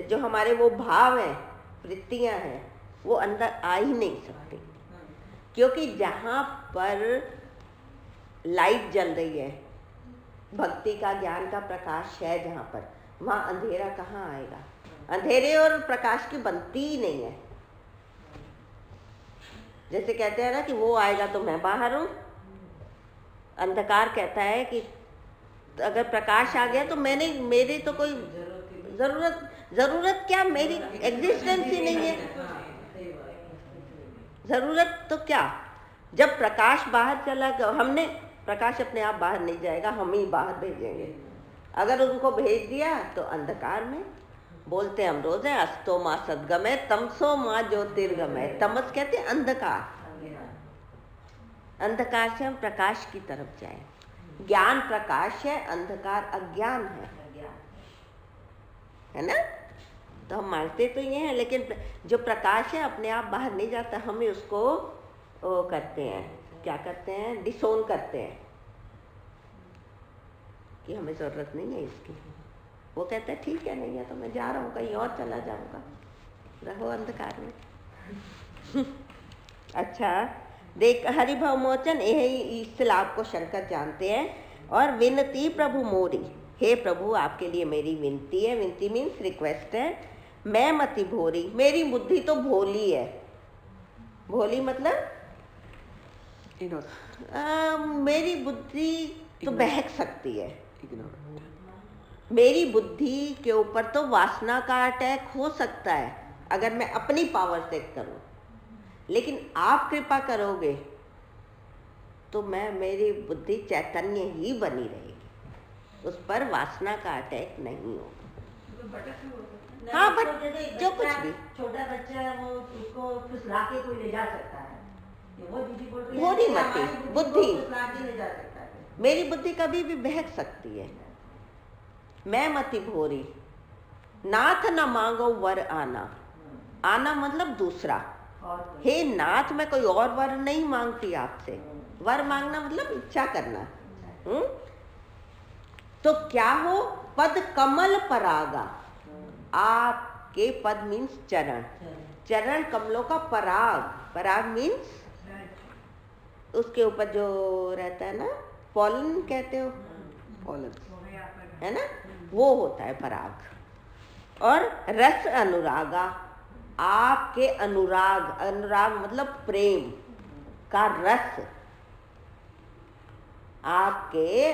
जो हमारे वो भाव हैं, वृत्तियां हैं, वो अंदर आ ही नहीं सकती। क्योंकि जहाँ पर लाइट जल रही है, भक्ति का, ज्ञान का प्रकाश है जहाँ पर, वहाँ अंधेरा कहाँ आएगा? अंधेरे और प्रकाश की बनती ही नहीं है। जैसे कहते हैं ना कि वो आएगा तो मैं बाहर हूँ, अंधकार कहता है कि अगर प्रकाश आ गया तो मैंने, मेरी तो कोई जरूरत क्या, मेरी एग्जिस्टेंस ही नहीं है। जरूरत तो क्या, जब प्रकाश बाहर चला गया, हमने, प्रकाश अपने आप बाहर नहीं जाएगा, हम ही बाहर भेजेंगे। अगर उनको भेज दिया तो अंधकार में, बोलते हम रोज है, अस्तो माँ सदगमय, तमसो माँ ज्योतिर्गमय। तमस कहते हैं अंधकार, अंधकार से हम प्रकाश की तरफ जाए। ज्ञान प्रकाश है, अंधकार अज्ञान है ना? तो हम मानते तो ये हैं, लेकिन जो प्रकाश है अपने आप बाहर नहीं जाता, हमें उसको वो करते हैं, क्या करते हैं, डिसोन करते हैं कि हमें ज़रूरत नहीं है इसकी। वो कहते हैं ठीक है, नहीं है तो मैं जा रहा हूँ, कहीं और चला जाऊँगा, रहो अंधकार में। अच्छा, देख हरिभव मोचन, यही इस लाभ को शंकर जानते हैं। और विनती प्रभु मोरी, हे प्रभु आपके लिए मेरी विनती है, विनती मीन्स रिक्वेस्ट है। मैं मति भोरी, मेरी बुद्धि तो भोली है। भोली मतलब मेरी बुद्धि तो बहक सकती है। मेरी बुद्धि के ऊपर तो वासना का अटैक हो सकता है अगर मैं अपनी पावर से करूं, लेकिन आप कृपा करोगे तो मेरी बुद्धि चैतन्य ही बनी रहेगी, उस पर वासना का अटैक नहीं होगा। हाँ, बट जो कुछ भी छोटा बच्चा है वो, उसको फुसला के कोई ले जा सकता है, वो दीदी बोल रही है भोरी कि मती, हमारी बुद्धि। को फुसलाके ले जा सकता है। मेरी बुद्धि कभी भी बहक सकती है। मैं मति भोरी, नाथ न मांगो वर आना। आना मतलब दूसरा। और हे नाथ, मैं कोई और वर नहीं मांगती आपसे। वर मांगना मतलब इच्छा करना। तो क्या हो? पद कमल परागा। आपके पद मीन्स चरण, चरण कमलों का पराग। पराग मीन्स उसके ऊपर जो रहता है ना, पॉलन कहते हो, पॉलन है ना, वो होता है पराग। और रस अनुरागा, आपके अनुराग, अनुराग मतलब प्रेम का रस, आपके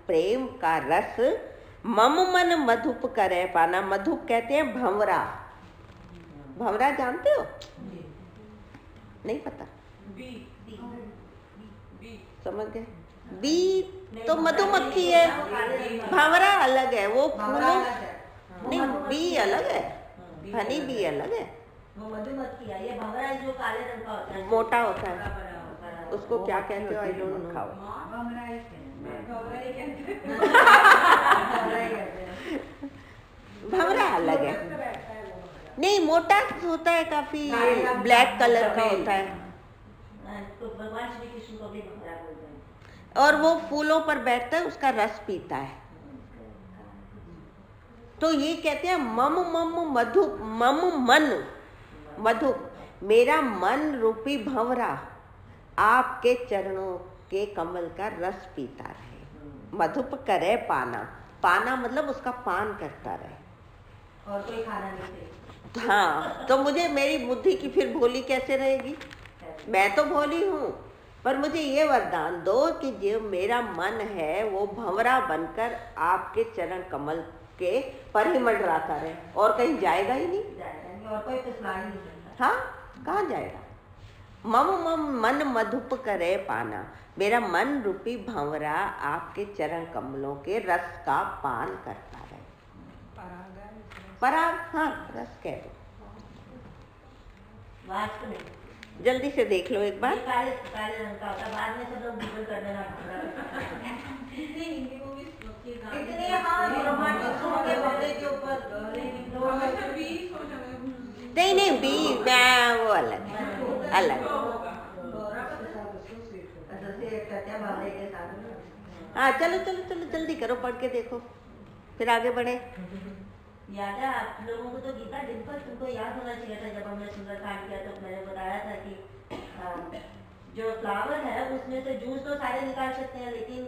प्रेम का रस मम मन मधुप करे पाना। मधुप कहते हैं भंवरा। भंवरा जानते हो? नहीं पता? समझ गए? बी तो मधुमक्खी है, भंवरा अलग है। वो फूलों नहीं, बी अलग है, हनी बी अलग है। वो मधुमक्खी है, ये भंवरा जो काले रंग का होता है, मोटा होता है, उसको क्या कहते हो? I don't know. भंवरा अलग है। नहीं, मोटा होता है, काफी ब्लैक कलर का होता है। तो भगवान श्री कृष्ण को भी भंवरा बोलते हैं। और वो फूलों पर बैठता है, उसका रस पीता है। तो ये कहते हैं मम मम मधु, मम मन मधु, मेरा मन रूपी भंवरा आपके चरणों के कमल का रस पीता रहे। मधुप करे पाना, पाना मतलब उसका पान करता रहे। और कोई खाना नहीं चाहिए। हाँ, तो मुझे मेरी बुद्धि की फिर भोली कैसे रहेगी? मैं तो भोली हूँ, पर मुझे ये वरदान दो कि जो मेरा मन है वो भंवरा बनकर आपके चरण कमल के पर ही मंडराता रहे, और कहीं जाएगा ही नहीं। और कोई फुसला ही नहीं सकता। हाँ, कहाँ जाएगा? मम मम मन मधुप करे पाना, मेरा मन रूपी भंवरा आपके चरण कमलों के रस का पान करता रहे। पराग, हाँ, रस कह दो। वास्तव में जल्दी से देख लो एक बार। ये काले काले रंग का होता है, बाद में सब लोग गूगल कर देना भंवरा। कितने हिंदी मूवीज के गाने इतने हाँ रोमांटिक सॉन्ग के भंवरे के ऊपर हमेशा भी सोचा नहीं नहीं, बी मैं वो अलग है, अलग है। भंवरे के साथ। हाँ, चलो चलो चलो, जल्दी करो, पढ़ के देखो, फिर आगे बढ़े। याद है आप लोगों को? तो गीता डिम्पल तुमको याद होना चाहिए था, जब हमने सुंदरकांड किया तो मैंने बताया था कि जो फ्लावर है उसमें से जूस तो सारे निकाल सकते हैं, लेकिन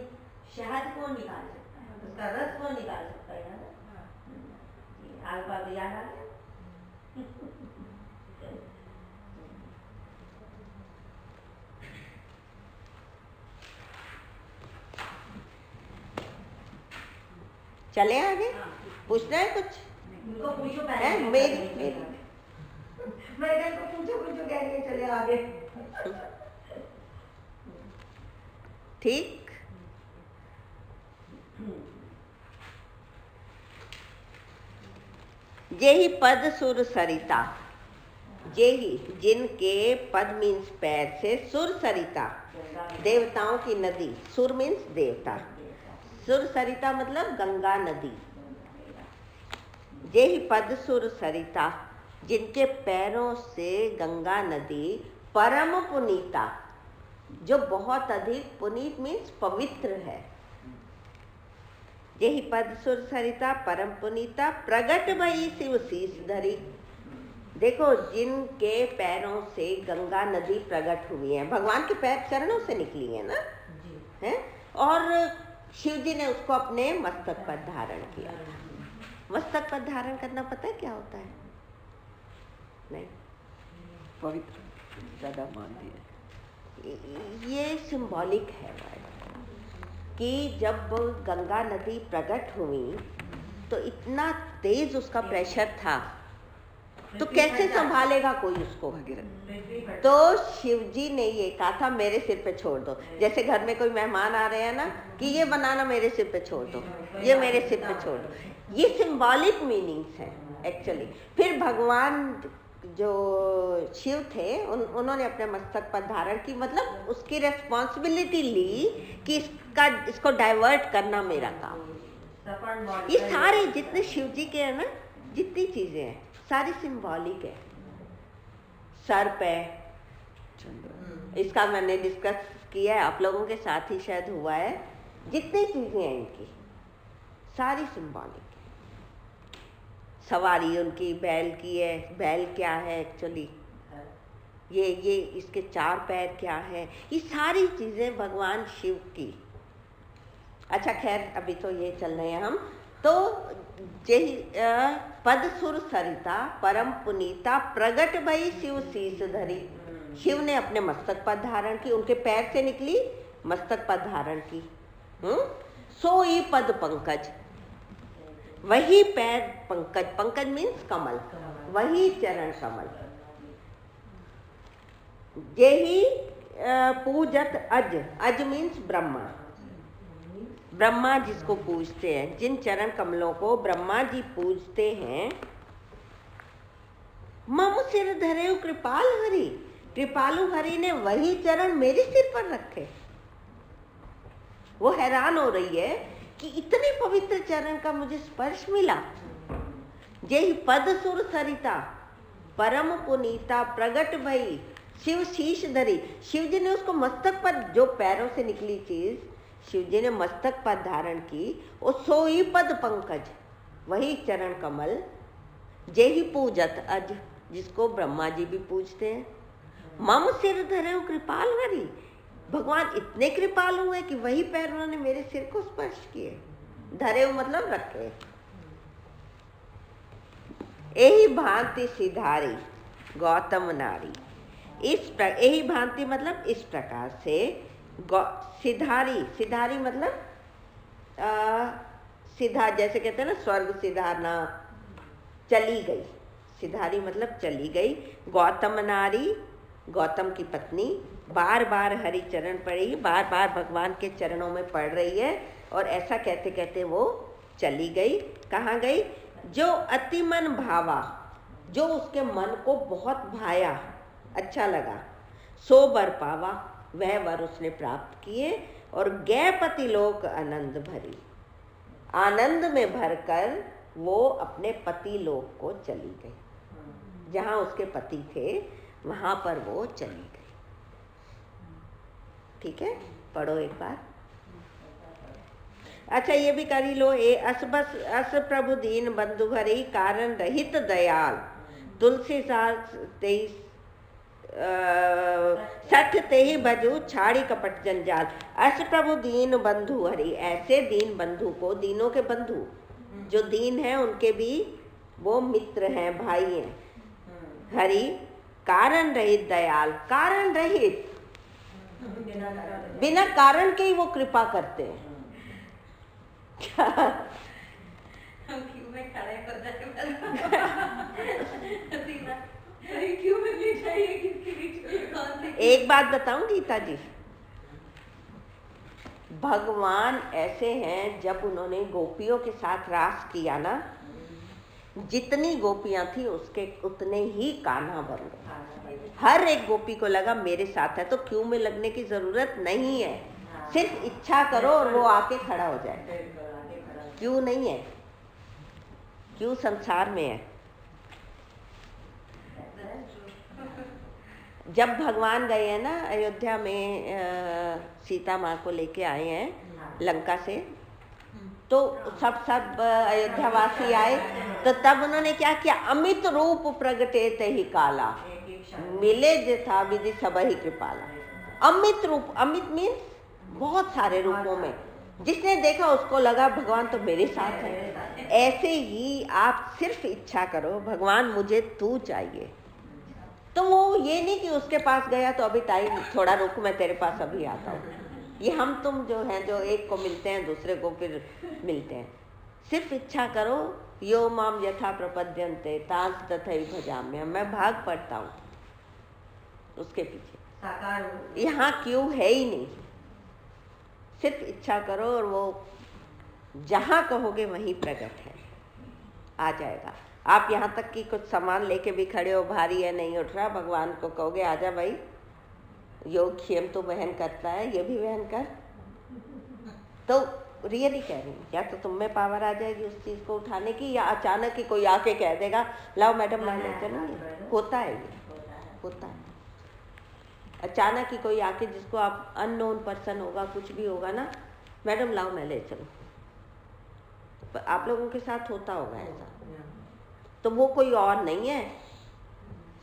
शहद कौन निकाल सकता है? उसका रस कौन निकाल सकता है? याद आ गया? चले आगे, पूछना है कुछ? उनको पूछो है पहले। मेरी मैं इनको पूछो पूछो कह रही है, चले आगे। ठीक। जेहि पद सुर सरिता, जेहि जिनके पद मीन्स पैर से, सुर सरिता देवताओं की नदी, सुर मीन्स देवता, सुर सरिता मतलब गंगा नदी। जेहि पद सुर सरिता, जिनके पैरों से गंगा नदी, परम पुनीता, जो बहुत अधिक, पुनीत मीन्स पवित्र है। जेहि पद सुर सरिता परम पुनीता, प्रगट भई शिव शीस धरी। देखो, जिनके पैरों से गंगा नदी प्रकट हुई है, भगवान के पैर चरणों से निकली है ना, है, और शिव जी ने उसको अपने मस्तक पर धारण किया। मस्तक पर धारण करना पता है क्या होता है? नहीं, पवित्र ज्यादा मानती है। ये सिंबॉलिक है कि जब गंगा नदी प्रकट हुई तो इतना तेज उसका प्रेशर था, तो कैसे संभालेगा कोई उसको? तो शिव जी ने ये कहा था, मेरे सिर पे छोड़ दो। जैसे घर में कोई मेहमान आ रहे हैं ना, कि ये बनाना मेरे सिर पे छोड़ दो, ये मेरे सिर पे छोड़ दो। ये सिंबॉलिक मीनिंग्स है एक्चुअली। फिर भगवान जो शिव थे उन्होंने अपने मस्तक पर धारण की, मतलब उसकी रिस्पॉन्सिबिलिटी ली कि इसको डाइवर्ट करना मेरा काम। ये सारे जितने शिव जी के हैं ना, जितनी चीजें हैं सारी सिंबॉलिक है। सर्प है, इसका मैंने डिस्कस किया है, आप लोगों के साथ ही शायद हुआ है। जितनी चीजें हैं इनकी सारी सिंबॉलिक है। सवारी उनकी बैल की है, बैल क्या है एक्चुअली, ये इसके 4 पैर क्या है, ये सारी चीजें भगवान शिव की। अच्छा खैर अभी तो ये चल रहे हैं हम। तो यही पद सुर सरिता परम पुनीता प्रगट भई शिव शीस धरी। शिव ने अपने मस्तक पर धारण की, उनके पैर से निकली मस्तक पर धारण की। सोई पद पंकज, वही पैर पंकज, पंकज मीन्स कमल, वही चरण कमल। यही पूजत अज, अज मीन्स ब्रह्मा, ब्रह्मा जिसको पूजते हैं, जिन चरण कमलों को ब्रह्मा जी पूजते हैं। मम सिर धरे कृपाल हरि, कृपालु हरि ने वही चरण मेरे सिर पर रखे। वो हैरान हो रही है कि इतने पवित्र चरण का मुझे स्पर्श मिला। यही पद सुर सरिता परम पुनीता प्रगट भई शिव शीश धरी। शिव जी ने उसको मस्तक पर, जो पैरों से निकली चीज शिव जी ने मस्तक पर धारण की, वो सोई पद पंकज, वही चरण कमल। यही पूजत अज, जिसको ब्रह्मा जी भी पूजते हैं। मम सिर धरे कृपाल हरि, भगवान इतने कृपालु हैं कि वही पैर उन्होंने मेरे सिर को स्पर्श किए। धरे मतलब रखे। यही भांति सिधारी गौतम नारी, यही भांति मतलब इस प्रकार से सिधारी, सिधारी मतलब सीधा, जैसे कहते हैं ना स्वर्ग सिधारना, चली गई। सिधारी मतलब चली गई। गौतम नारी, गौतम की पत्नी बार बार हरि चरण पड़ी, बार बार भगवान के चरणों में पड़ रही है, और ऐसा कहते कहते वो चली गई। कहाँ गई? जो अति मन भावा, जो उसके मन को बहुत भाया, अच्छा लगा, सो बर पावा, वह वर उसने प्राप्त किए। और गै पति लोक आनंद भरी, आनंद में भरकर वो अपने पति लोक को चली गई। जहाँ उसके पति थे वहाँ पर वो चली गई। ठीक है, पढ़ो एक बार। अच्छा ये भी कर ही लो। अस प्रभु दीन बंधु भरी, कारण रहित दयाल, तुलसीदास 23 60 ते ही भजू, छाड़ी कपट जंजाल। अस प्रभु दीन बंधु हरि, ऐसे दीन बंधु को, दीनों के बंधु, जो दीन हैं उनके भी वो मित्र हैं, भाई हैं। हरि कारण रहित दयाल, कारण रहित, बिना कारण के ही वो कृपा करते हैं। क्यों में खड़े कर क्यों में ले जाइए किसकी? एक बात बताऊं गीता जी, भगवान ऐसे हैं, जब उन्होंने गोपियों के साथ रास किया ना, जितनी गोपियां थी उसके उतने ही कान्हा बन गए। हर एक गोपी को लगा मेरे साथ है, तो क्यों में लगने की जरूरत नहीं है, सिर्फ इच्छा करो और वो आके खड़ा हो जाए। क्यों नहीं है? क्यों संसार में है? जब भगवान गए हैं ना अयोध्या में, सीता माँ को लेके आए हैं लंका से, तो सब अयोध्यावासी आए, तो तब उन्होंने क्या किया? अमित रूप प्रगटे ते ही काला, मिले जथा विधि सब ही कृपाला। अमित रूप, अमित मीन्स बहुत सारे रूपों में, जिसने देखा उसको लगा भगवान तो मेरे साथ है। ऐसे ही आप सिर्फ इच्छा करो, भगवान मुझे तू चाहिए, तो वो ये नहीं कि उसके पास गया तो अभी टाइम थोड़ा रुक, मैं तेरे पास अभी आता हूँ। ये हम तुम जो हैं, जो एक को मिलते हैं दूसरे को फिर मिलते हैं। सिर्फ इच्छा करो, यो माम यथा प्रपद्यन्ते तांस तथैव भजाम्य, मैं भाग पड़ता हूँ उसके पीछे। यहाँ क्यों है ही नहीं, सिर्फ इच्छा करो और वो जहाँ कहोगे वहीं प्रकट है, आ जाएगा। आप यहाँ तक कि कुछ सामान लेके भी खड़े हो, भारी है, नहीं उठ रहा, भगवान को कहोगे आजा भाई, योग क्षेम तो वहन करता है, ये भी वहन कर। तो रियली कह रही हूँ, या तो तुम में पावर आ जाएगी उस चीज़ को उठाने की, या अचानक ही कोई आके कह देगा लाओ मैडम मैं ले चलूँगी। होता है ये, होता है। अचानक ही कोई आके, जिसको आप अननोन पर्सन होगा, कुछ भी होगा ना, मैडम लाओ मैं ले चलूँ। आप लोगों के साथ होता होगा ऐसा। तो वो कोई और नहीं है,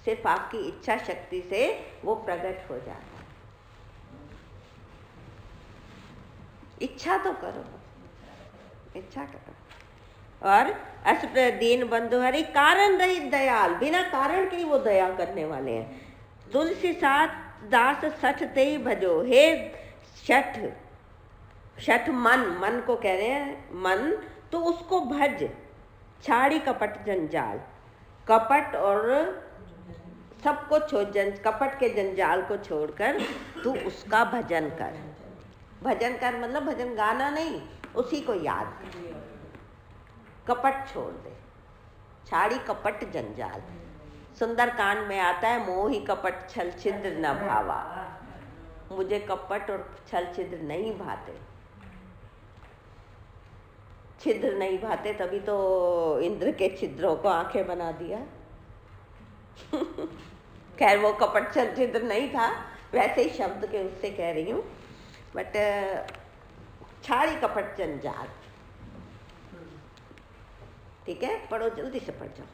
सिर्फ आपकी इच्छा शक्ति से वो प्रकट हो जाता है। इच्छा तो करो, इच्छा करो। और अस दीन बंधु हरि कारण रहित दयाल, बिना कारण के ही वो दया करने वाले हैं। तुलसी साथ दास सठ ते ही भजो, हे शठ, शठ मन को कह रहे हैं, मन तो उसको भज, छाड़ी कपट जंजाल, कपट और सबको छोड़, कपट के जंजाल को छोड़कर तू उसका भजन कर। भजन कर मतलब भजन गाना नहीं, उसी को याद, कपट छोड़ दे, छाड़ी कपट जंजाल। सुंदरकांड में आता है, मोहि कपट छल छिद्र न भावा, मुझे कपट और छल छिद्र नहीं भाते। छिद्र नहीं भाते, तभी तो इंद्र के छिद्रों को आंखें बना दिया। खैर वो कपट छल छिद्र नहीं था, वैसे ही शब्द के उससे कह रही हूँ, बट छाड़ी कपट जंजाल। ठीक है, पढ़ो, जल्दी से पढ़ जाओ।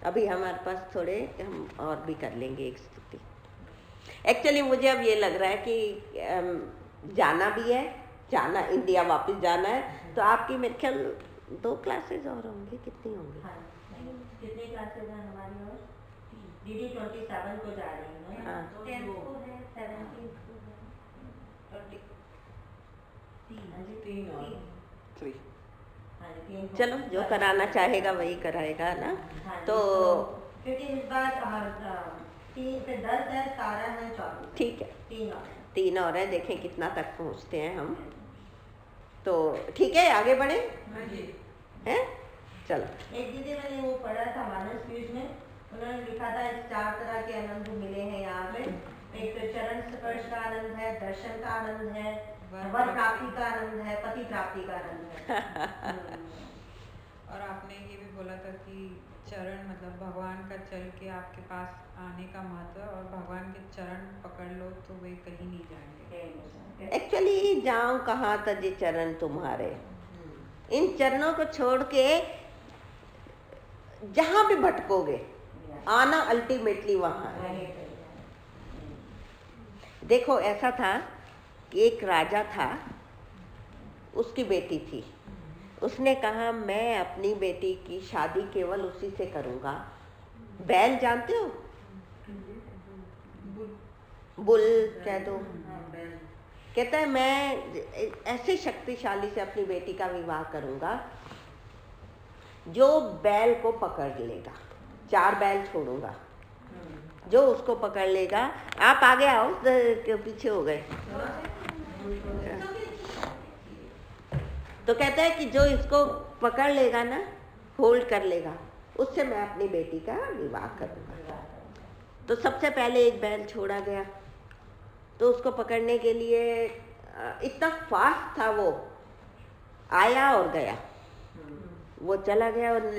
अभी हमारे पास थोड़े, हम और भी कर लेंगे एक स्तुति। एक्चुअली मुझे अब ये लग रहा है कि जाना भी है, जाना इंडिया वापस जाना है, तो आपकी मेरे ख्याल 2 क्लासेस और होंगी, कितनी होंगी? कितनी क्लासेस हैं हमारी? और दीदी 27 को जा रही है। हाँ। 10 को है, 17 को है, 3 और 3। चलो, जो कराना चाहेगा वही कराएगा ना। तो क्योंकि इस बार 3 से 10 है, 17 है, 24। ठीक है, 3 और है, देखें कितना तक पहुँचते हैं हम। तो ठीक है, आगे बढ़े हैं। चलो, एक दीदी मैंने वो पढ़ा था मानस पीठ में, उन्होंने लिखा था 4 तरह के आनंद मिले हैं यहाँ पे। एक तो चरण स्पर्श का आनंद है, दर्शन का आनंद है, वर प्राप्ति का आनंद है, पति प्राप्ति का आनंद है। और आपने ये भी बोला था कि चरण मतलब भगवान का चल के आपके पास आने का महत्व, और भगवान के चरण पकड़ लो तो वे कहीं नहीं जाएंगे। एक्चुअली जाऊं कहाँ तज चरण तुम्हारे, इन चरणों को छोड़ के जहां भी भटकोगे, आना अल्टीमेटली वहां है। देखो ऐसा था, एक राजा था, उसकी बेटी थी, उसने कहा मैं अपनी बेटी की शादी केवल उसी से करूंगा। बैल जानते हो, बुल कह दो। कहता है मैं ऐसे शक्तिशाली से अपनी बेटी का विवाह करूंगा जो बैल को पकड़ लेगा, 4 बैल छोड़ूंगा, जो उसको पकड़ लेगा। आप आगे आओ, पीछे हो गए। तो कहता है कि जो इसको पकड़ लेगा ना, होल्ड कर लेगा, उससे मैं अपनी बेटी का विवाह करूंगा। तो सबसे पहले एक बैल छोड़ा गया, तो उसको पकड़ने के लिए इतना फास्ट था वो, आया और गया। वो चला गया, और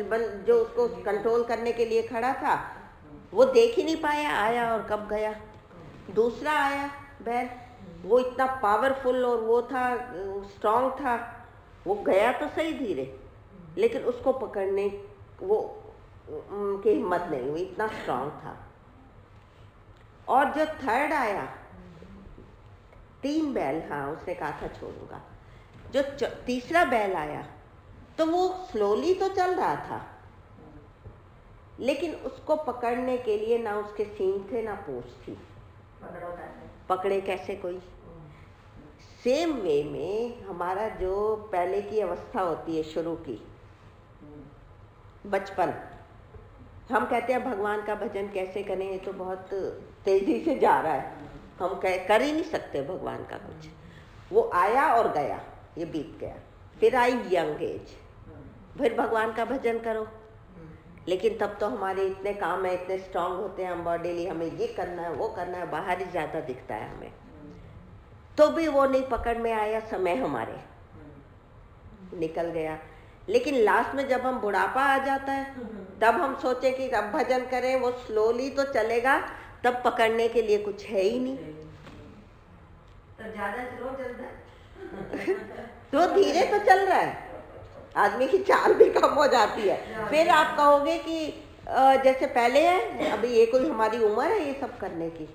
जो उसको कंट्रोल करने के लिए खड़ा था वो देख ही नहीं पाया, आया और कब गया। दूसरा आया बैल, वो इतना पावरफुल और वो था, स्ट्रांग था, वो गया तो सही धीरे, लेकिन उसको पकड़ने वो की हिम्मत नहीं हुई, इतना स्ट्रांग था। और जो थर्ड आया, 3 बैल, हाँ उसने कहा था छोड़ूंगा। जो तीसरा बैल आया तो वो स्लोली तो चल रहा था, लेकिन उसको पकड़ने के लिए ना उसके सींग थे ना पूंछ थी, पकड़े कैसे कोई। सेम वे में हमारा जो पहले की अवस्था होती है, शुरू की बचपन, हम कहते हैं भगवान का भजन कैसे करें, ये तो बहुत तेजी से जा रहा है, हम कर ही नहीं सकते भगवान का कुछ। वो आया और गया, ये बीत गया। फिर आई यंग एज, फिर भगवान का भजन करो। लेकिन तब तो हमारे इतने काम है, इतने स्ट्रांग होते हैं हम बॉडीली, हमें ये करना है वो करना है, बाहर ही ज़्यादा दिखता है हमें, तो भी वो नहीं पकड़ में आया, समय हमारे निकल गया। लेकिन लास्ट में जब हम बुढ़ापा आ जाता है तब हम सोचे कि अब भजन करें, वो स्लोली तो चलेगा, तब पकड़ने के लिए कुछ है ही नहीं, तो ज्यादा स्लो चलता है। तो धीरे तो चल रहा है, आदमी की चाल भी कम हो जाती है। फिर आप कहोगे कि जैसे पहले है, अभी ये कोई हमारी उम्र है ये सब करने की।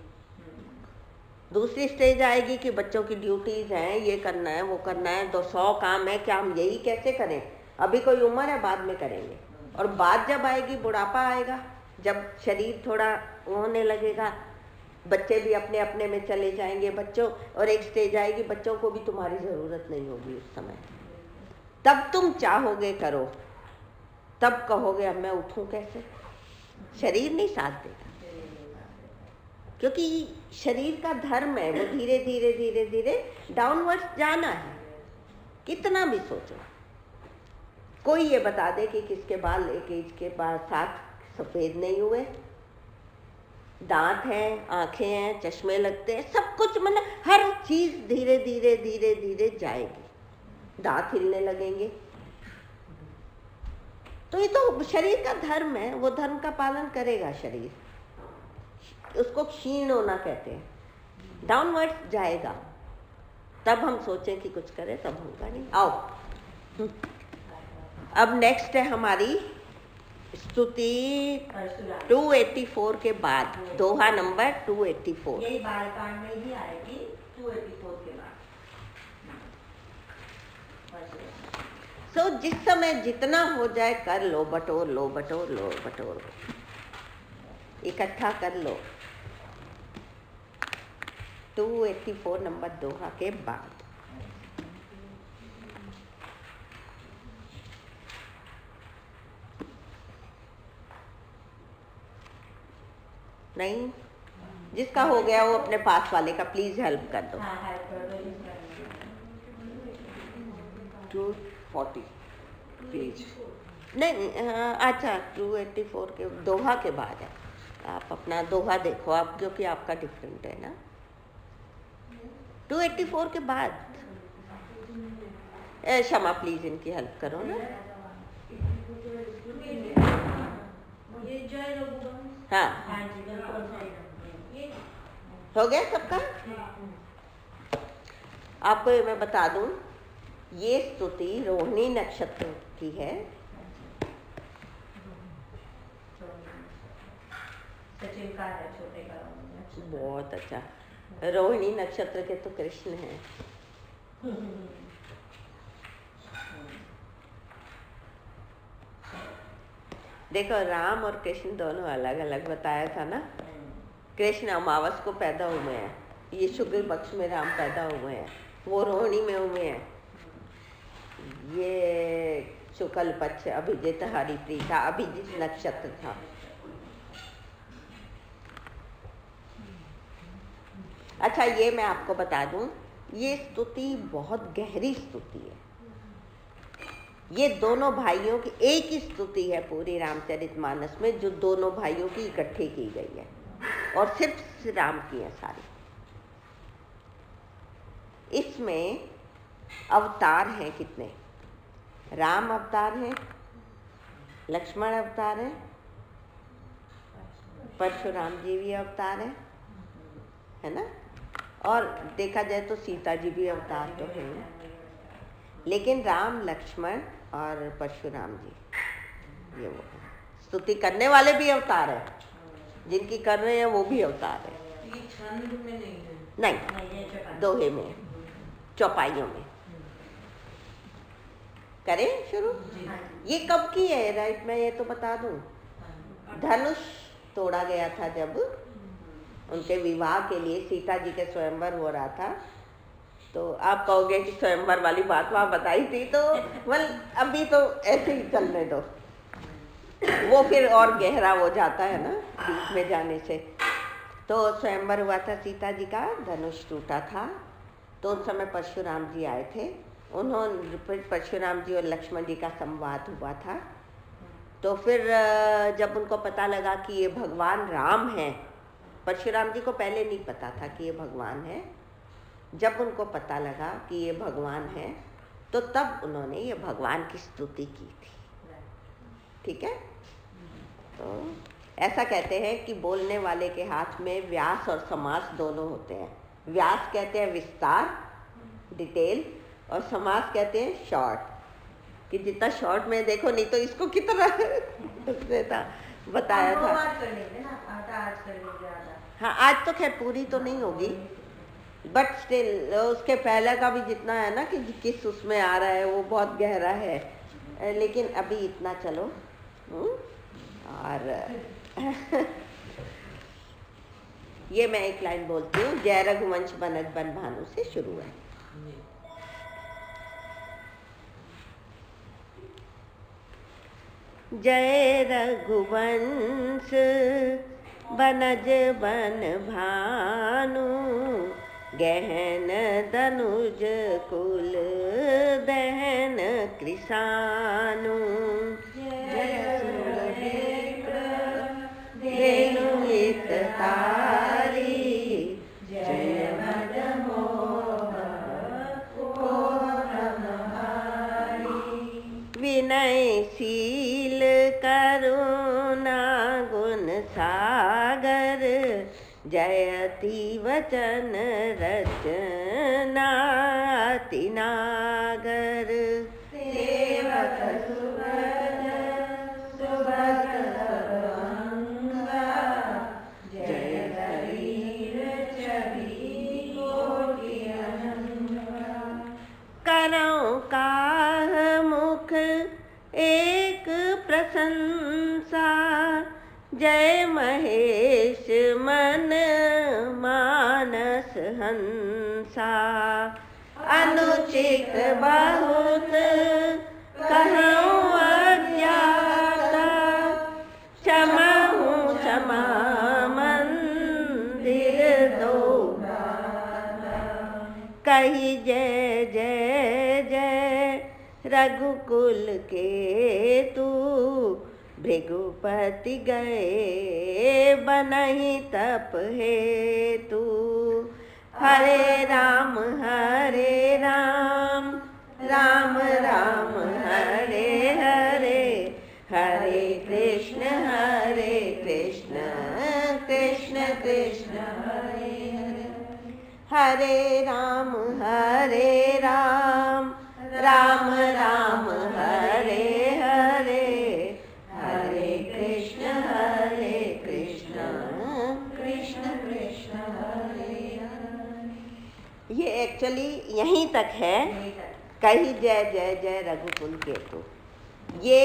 दूसरी स्टेज आएगी कि बच्चों की ड्यूटीज हैं, ये करना है वो करना है, 200 काम है, क्या हम यही कैसे करें? अभी कोई उम्र है, बाद में करेंगे। और बात जब आएगी, बुढ़ापा आएगा, जब शरीर थोड़ा होने लगेगा, बच्चे भी अपने अपने में चले जाएंगे बच्चों, और एक स्टेज आएगी बच्चों को भी तुम्हारी ज़रूरत नहीं होगी उस समय, तब तुम चाहोगे करो, तब कहोगे अब मैं उठूं कैसे? शरीर नहीं साथ देगा, क्योंकि शरीर का धर्म है, वो धीरे धीरे धीरे धीरे डाउनवर्ड्स जाना है। कितना भी सोचो, कोई ये बता दे कि किसके बाल एक एज के बाद साथ सफ़ेद नहीं हुए, दांत हैं, आंखें हैं, चश्मे लगते हैं, सब कुछ, मतलब हर चीज़ धीरे धीरे धीरे धीरे जाएगी, दांत हिलने लगेंगे। तो ये तो शरीर का धर्म है, वो धर्म का पालन करेगा शरीर, उसको क्षीण होना कहते हैं, डाउनवर्ड जाएगा। तब हम सोचें कि कुछ करें, तब होगा नहीं। आओ, अब नेक्स्ट है हमारी स्तुति 284 के बाद, दोहा नंबर 284। यही बालकांड में ही आएगी 284 के बाद। सो जिस समय जितना हो जाए कर लो, बटोर लो बटोर लो बटोर लो, इकट्ठा कर लो। 284 नंबर दोहा के बाद। नहीं, जिसका हो गया वो अपने पास वाले का प्लीज हेल्प कर दो। हाँ, हेल्प कर दो जिसका। 240 पेज। नहीं, अच्छा 284 के दोहा के बाद है। आप अपना दोहा देखो आप, क्योंकि आपका डिफरेंट है ना। 284 के बाद क्षमा प्लीज इनकी हेल्प करो ना। ये जय रघुवंश। हाँ, हाँ जी, बिल्कुल सही। ये हो गया सबका। आपको ये मैं बता दूं, ये स्तुति रोहिणी नक्षत्र की है। सचिन का है, छोटे का है। बहुत अच्छा। रोहिणी नक्षत्र के तो कृष्ण हैं। देखो, राम और कृष्ण दोनों अलग अलग बताया था ना। कृष्ण अमावस को पैदा हुए हैं, ये शुक्ल पक्ष में राम पैदा हुए हैं, वो रोहिणी में हुए हैं। ये शुक्ल पक्ष अभिजित हरिप्री था, अभिजित नक्षत्र था। अच्छा, ये मैं आपको बता दूं, ये स्तुति बहुत गहरी स्तुति है। ये दोनों भाइयों की एक ही स्तुति है पूरी रामचरितमानस में, जो दोनों भाइयों की इकट्ठी की गई है, और सिर्फ राम की है सारी। इसमें अवतार हैं कितने? राम अवतार हैं, लक्ष्मण अवतार हैं, परशुराम जी भी अवतार है ना। और देखा जाए तो सीता जी भी अवतार तो हैं, लेकिन राम, लक्ष्मण और परशुराम जी ये वो स्तुति करने वाले भी अवतार हैं, जिनकी कर रहे हैं वो भी अवतार है। ये छंद में नहीं है। नहीं, दोहे में, चौपाइयों में। करें शुरू? ये कब की है? राइट, मैं ये तो बता दूं, धनुष तोड़ा गया था जब उनके विवाह के लिए सीता जी के स्वयंवर हो रहा था। तो आप कहोगे कि स्वयंवर वाली बात वहाँ बताई थी, तो अभी तो ऐसे ही चलने दो, वो फिर और गहरा हो जाता है ना बीच में जाने से। तो स्वयंवर हुआ था सीता जी का, धनुष टूटा था, तो उस समय परशुराम जी आए थे उन्होंने फिर परशुराम जी और लक्ष्मण जी का संवाद हुआ था। तो फिर जब उनको पता लगा कि ये भगवान राम हैं, परशुराम जी को पहले नहीं पता था कि ये भगवान है। जब उनको पता लगा कि ये भगवान है तो तब उन्होंने ये भगवान की स्तुति की थी। ठीक है। तो ऐसा कहते हैं कि बोलने वाले के हाथ में व्यास और समास दोनों होते हैं। व्यास कहते हैं विस्तार, डिटेल, और समास कहते हैं शॉर्ट, कि जितना शॉर्ट में देखो, नहीं तो इसको कितना था बताया था। हाँ, आज तो खैर पूरी तो नहीं होगी, बट स्टिल उसके पहले का भी जितना है ना कि किस उसमें आ रहा है वो बहुत गहरा है, लेकिन अभी इतना चलो। और ये मैं एक लाइन बोलती हूँ, जय रघुवंश बनत बन भानु से शुरू है। जय रघुवंश बनज बन भानु, गहन दनुज कुल दहन कृसानु। धेनु हित तारी, जय मद मोह विनयशील करुणा गुण सागर, जयति वचन रचना अति नागर। सेवक सुभग अंगा, जय शरीर छवि कोटि अनंगा। करौं काह मुख एक प्रशंसा, जय महेश मन मानस हंसा। अनुचित बहुत कहूँ अज्ञाता, क्षमाहूँ क्षमा मंदिर दो। कही जय जय जय रघुकुल के तू, भृगुपति गए बनहि तप हेतु। हरे राम राम राम हरे हरे, हरे कृष्ण कृष्ण कृष्ण हरे हरे। हरे राम राम राम हरे हरे, हरे कृष्ण कृष्ण कृष्ण हरे हरे। ये एक्चुअली यहीं तक है, कही जय जय जय रघुकुल केतु। ये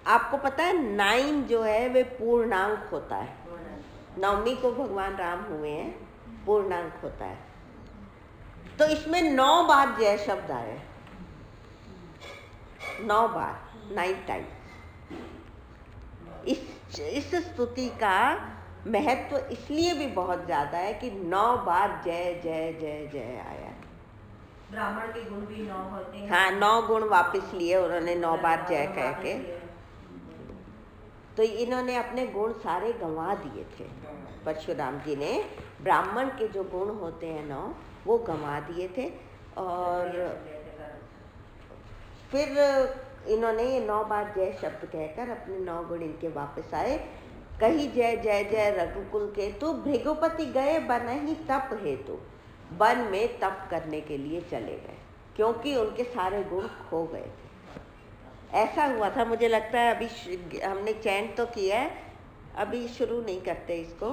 आपको पता है 9 जो है वे पूर्णांक होता है। नवमी को भगवान राम हुए हैं, पूर्णांक होता है। तो इसमें 9 बार जय शब्द आए, 9 बार, 9 टाइम। इस स्तुति का महत्व इसलिए भी बहुत ज्यादा है कि 9 बार जय जय जय जय आया। ब्राह्मण के गुण भी 9 होते हैं। हाँ, 9 गुण वापस लिए उन्होंने 9 बार जय कह के। तो इन्होंने अपने गुण सारे गंवा दिए थे। परशुराम जी ने ब्राह्मण के जो गुण होते हैं 9 वो गंवा दिए थे। और फिर इन्होंने ये 9 बार जय शब्द कहकर अपने 9 गुण इनके वापस आए। कही जय जय जय रघुकुल केतु, भृगुपति गए बनहि तप हेतु। वन में तप करने के लिए चले गए क्योंकि उनके सारे गुण खो गए थे। ऐसा हुआ था, मुझे लगता है अभी हमने चैंट तो किया है, अभी शुरू नहीं करते इसको,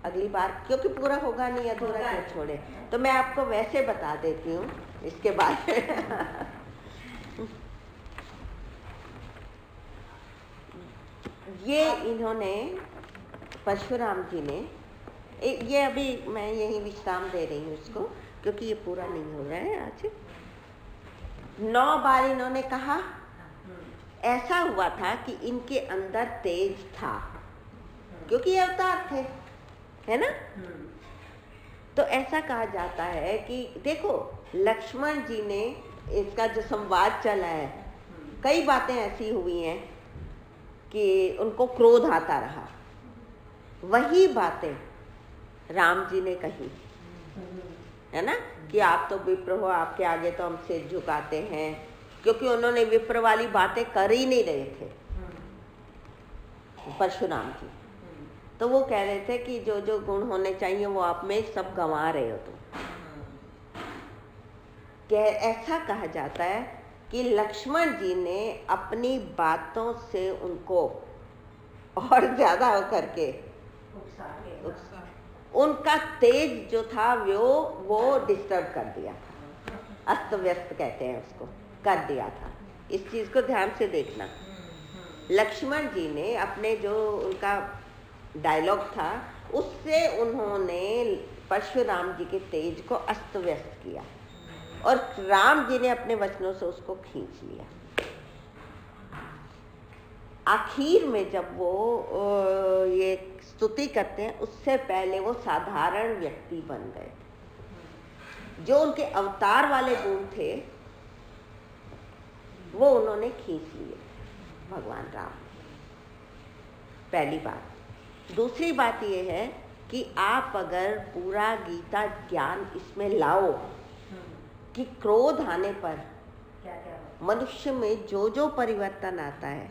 अगली बार, क्योंकि पूरा होगा नहीं, अधूरा क्यों छोड़े। तो मैं आपको वैसे बता देती हूँ इसके बाद। ये इन्होंने परशुराम जी ने ये अभी मैं यही विश्राम दे रही हूँ इसको क्योंकि ये पूरा नहीं हो रहा है आज। 9 बार इन्होंने कहा। ऐसा हुआ था कि इनके अंदर तेज था क्योंकि ये अवतार थे, है ना। तो ऐसा कहा जाता है कि देखो लक्ष्मण जी ने इसका जो संवाद चला है, कई बातें ऐसी हुई हैं कि उनको क्रोध आता रहा। वही बातें राम जी ने कही है ना, कि आप तो विप्र हो, आपके आगे तो हम सिर झुकाते हैं, क्योंकि उन्होंने विप्र वाली बातें कर ही नहीं रहे थे परशुराम जी। तो वो कह रहे थे कि जो जो गुण होने चाहिए वो आप में सब गंवा रहे हो तुम। ऐसा कहा जाता है कि लक्ष्मण जी ने अपनी बातों से उनको और ज्यादा करके उनका तेज जो था वो डिस्टर्ब कर दिया था, अस्त व्यस्त कहते हैं उसको, कर दिया था। इस चीज को ध्यान से देखना। लक्ष्मण जी ने अपने जो उनका डायलॉग था उससे उन्होंने परशुराम जी के तेज को अस्त व्यस्त किया, और राम जी ने अपने वचनों से उसको खींच लिया। आखिर में जब वो ये स्तुति करते हैं, उससे पहले वो साधारण व्यक्ति बन गए। जो उनके अवतार वाले गुण थे वो उन्होंने खींच लिए भगवान राम। पहली बात। दूसरी बात ये है कि आप अगर पूरा गीता ज्ञान इसमें लाओ कि क्रोध आने पर मनुष्य में जो जो परिवर्तन आता है,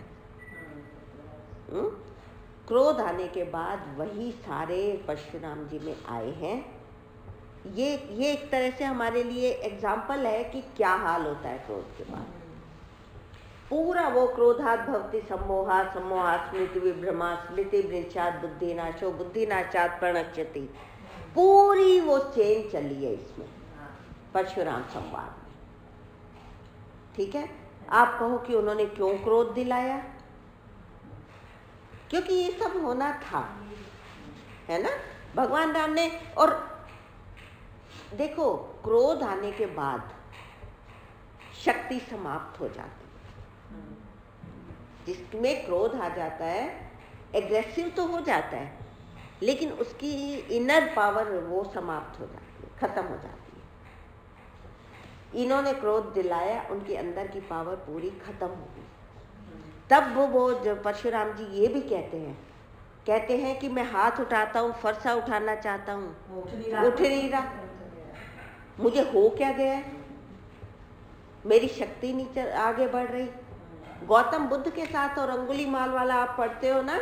क्रोध आने के बाद वही सारे परशुराम जी में आए हैं। ये एक तरह से हमारे लिए एग्जाम्पल है कि क्या हाल होता है क्रोध के बाद। पूरा वो क्रोधात् भवति सम्मोहा, सम्मोहात् स्मृति विभ्रमा, स्मृति भ्रंशात् बुद्धिनाशो, बुद्धिनाशात् प्रणश्यति। पूरी वो चेन चली है इसमें परशुराम संवाद में। ठीक है, आप कहो कि उन्होंने क्यों क्रोध दिलाया? क्योंकि ये सब होना था, है ना, भगवान राम ने। और देखो, क्रोध आने के बाद शक्ति समाप्त हो जाती है। जिसमें क्रोध आ जाता है एग्रेसिव तो हो जाता है, लेकिन उसकी इनर पावर वो समाप्त हो जाती है, खत्म हो जाती है। इन्होंने क्रोध दिलाया, उनके अंदर की पावर पूरी खत्म हो गई। तब वो जो परशुराम जी ये भी कहते हैं कि मैं हाथ उठाता हूँ, फरसा उठाना चाहता हूँ, उठ नहीं रहा। मुझे हो क्या गया, मेरी शक्ति नहीं आगे बढ़ रही। गौतम बुद्ध के साथ और अंगुलीमाल वाला आप पढ़ते हो ना,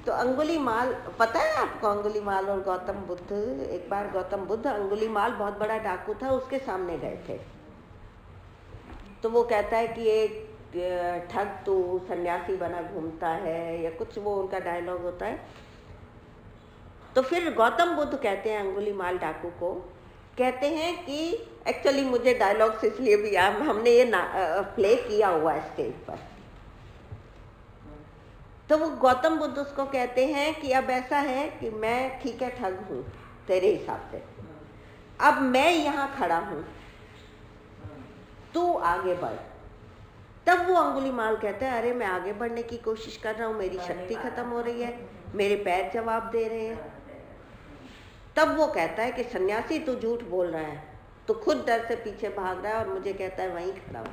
तो अंगुलीमाल, पता है आपको अंगुलीमाल और गौतम बुद्ध? एक बार गौतम बुद्ध, अंगुलीमाल बहुत बड़ा डाकू था, उसके सामने गए थे। तो वो कहता है कि ये ठग तू सन्यासी बना घूमता है, या कुछ वो उनका डायलॉग होता है। तो फिर गौतम बुद्ध कहते हैं अंगुलीमाल डाकू को, कहते हैं कि एक्चुअली मुझे डायलॉग्स इसलिए भी हमने ये प्ले किया हुआ है स्टेज पर। तो वो गौतम बुद्ध उसको कहते हैं कि अब ऐसा है कि मैं ठीक है ठग हूँ तेरे हिसाब से, अब मैं यहाँ खड़ा हूँ, तू आगे बढ़। तब वो अंगुलीमाल कहता है, अरे मैं आगे बढ़ने की कोशिश कर रहा हूँ, मेरी शक्ति खत्म हो रही है, मेरे पैर जवाब दे रहे हैं। तब वो कहता है कि सन्यासी तू झूठ बोल रहा है, तू खुद डर से पीछे भाग रहा है और मुझे कहता है वहीं खड़ा हो।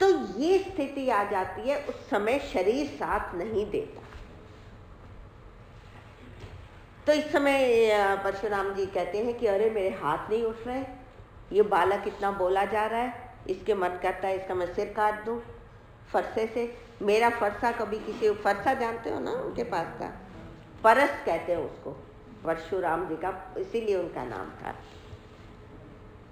तो ये स्थिति आ जाती है, उस समय शरीर साथ नहीं देता। तो इस समय परशुराम जी कहते हैं कि अरे मेरे हाथ नहीं उठ रहे, ये बालक इतना बोला जा रहा है, इसके मन करता है इसका मैं सिर काट दूं फरसे से। मेरा फरसा कभी किसी, फरसा जानते हो ना उनके पास का, परस कहते हैं उसको, परशुराम जी का इसीलिए उनका नाम था।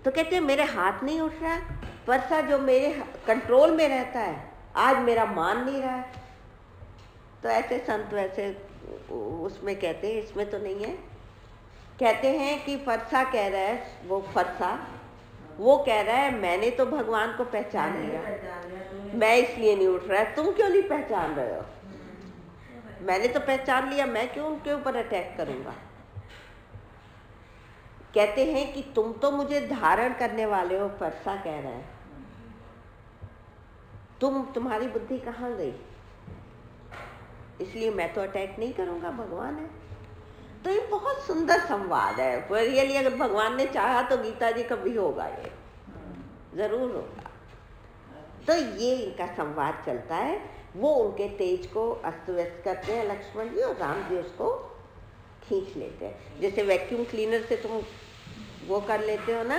तो कहते हैं मेरे हाथ नहीं उठ रहा, फरसा जो मेरे कंट्रोल में रहता है आज मेरा मान नहीं रहा है। तो ऐसे संत वैसे उसमें कहते हैं, इसमें तो नहीं है, कहते हैं कि फरसा कह रहा है, वो फरसा वो कह रहा है मैंने तो भगवान को पहचान लिया, मैं इसलिए नहीं उठ रहा है, तुम क्यों नहीं पहचान रहे हो? मैंने तो पहचान लिया, मैं क्यों उनके ऊपर अटैक करूंगा? कहते हैं कि तुम तो मुझे धारण करने वाले हो, फरसा कह रहा है, तुम्हारी बुद्धि कहाँ गई? इसलिए मैं तो अटैक नहीं करूंगा, भगवान है। तो ये बहुत सुंदर संवाद है। रियली अगर भगवान ने चाहा तो गीता जी कभी होगा, ये जरूर होगा। तो ये इनका संवाद चलता है। वो उनके तेज को अस्त व्यस्त करते हैं लक्ष्मण जी, और राम जी उसको खींच लेते हैं। जैसे वैक्यूम क्लीनर से तुम वो कर लेते हो ना,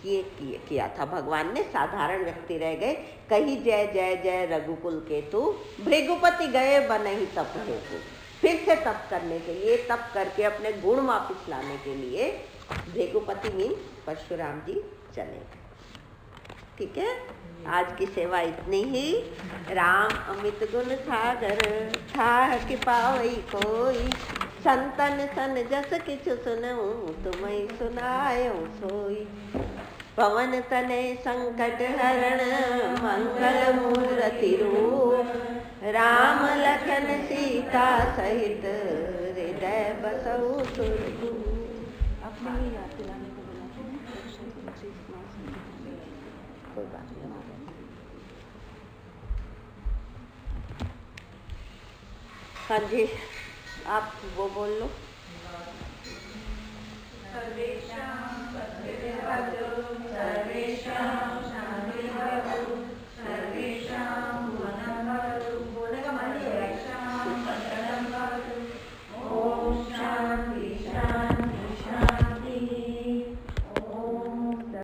ये किया था भगवान ने। साधारण व्यक्ति रह गए, कही जय जय जय रघुकुल केतु, भृगुपति गए बनहि तप हेतु। फिर से तप करने के लिए, तप करके अपने गुण वापिस लाने के लिए भृगुपति मीन परशुराम जी चले। ठीक है, आज की सेवा इतनी ही। राम अमित गुण सागर, था कि पावई कोई, संतन सन जस किछु सुनऊं, तुम्हें सुनायो सोई। पवन तने संकट हरण, मंगल मूर्ति रूप, राम लखन सीता सहित, हृदय बसऊ सुरभूप। आपने ये याद दिलाने को बोला था ना, कोई बात नहीं। हाँ जी, आप वो बोल लो। सर्वेषां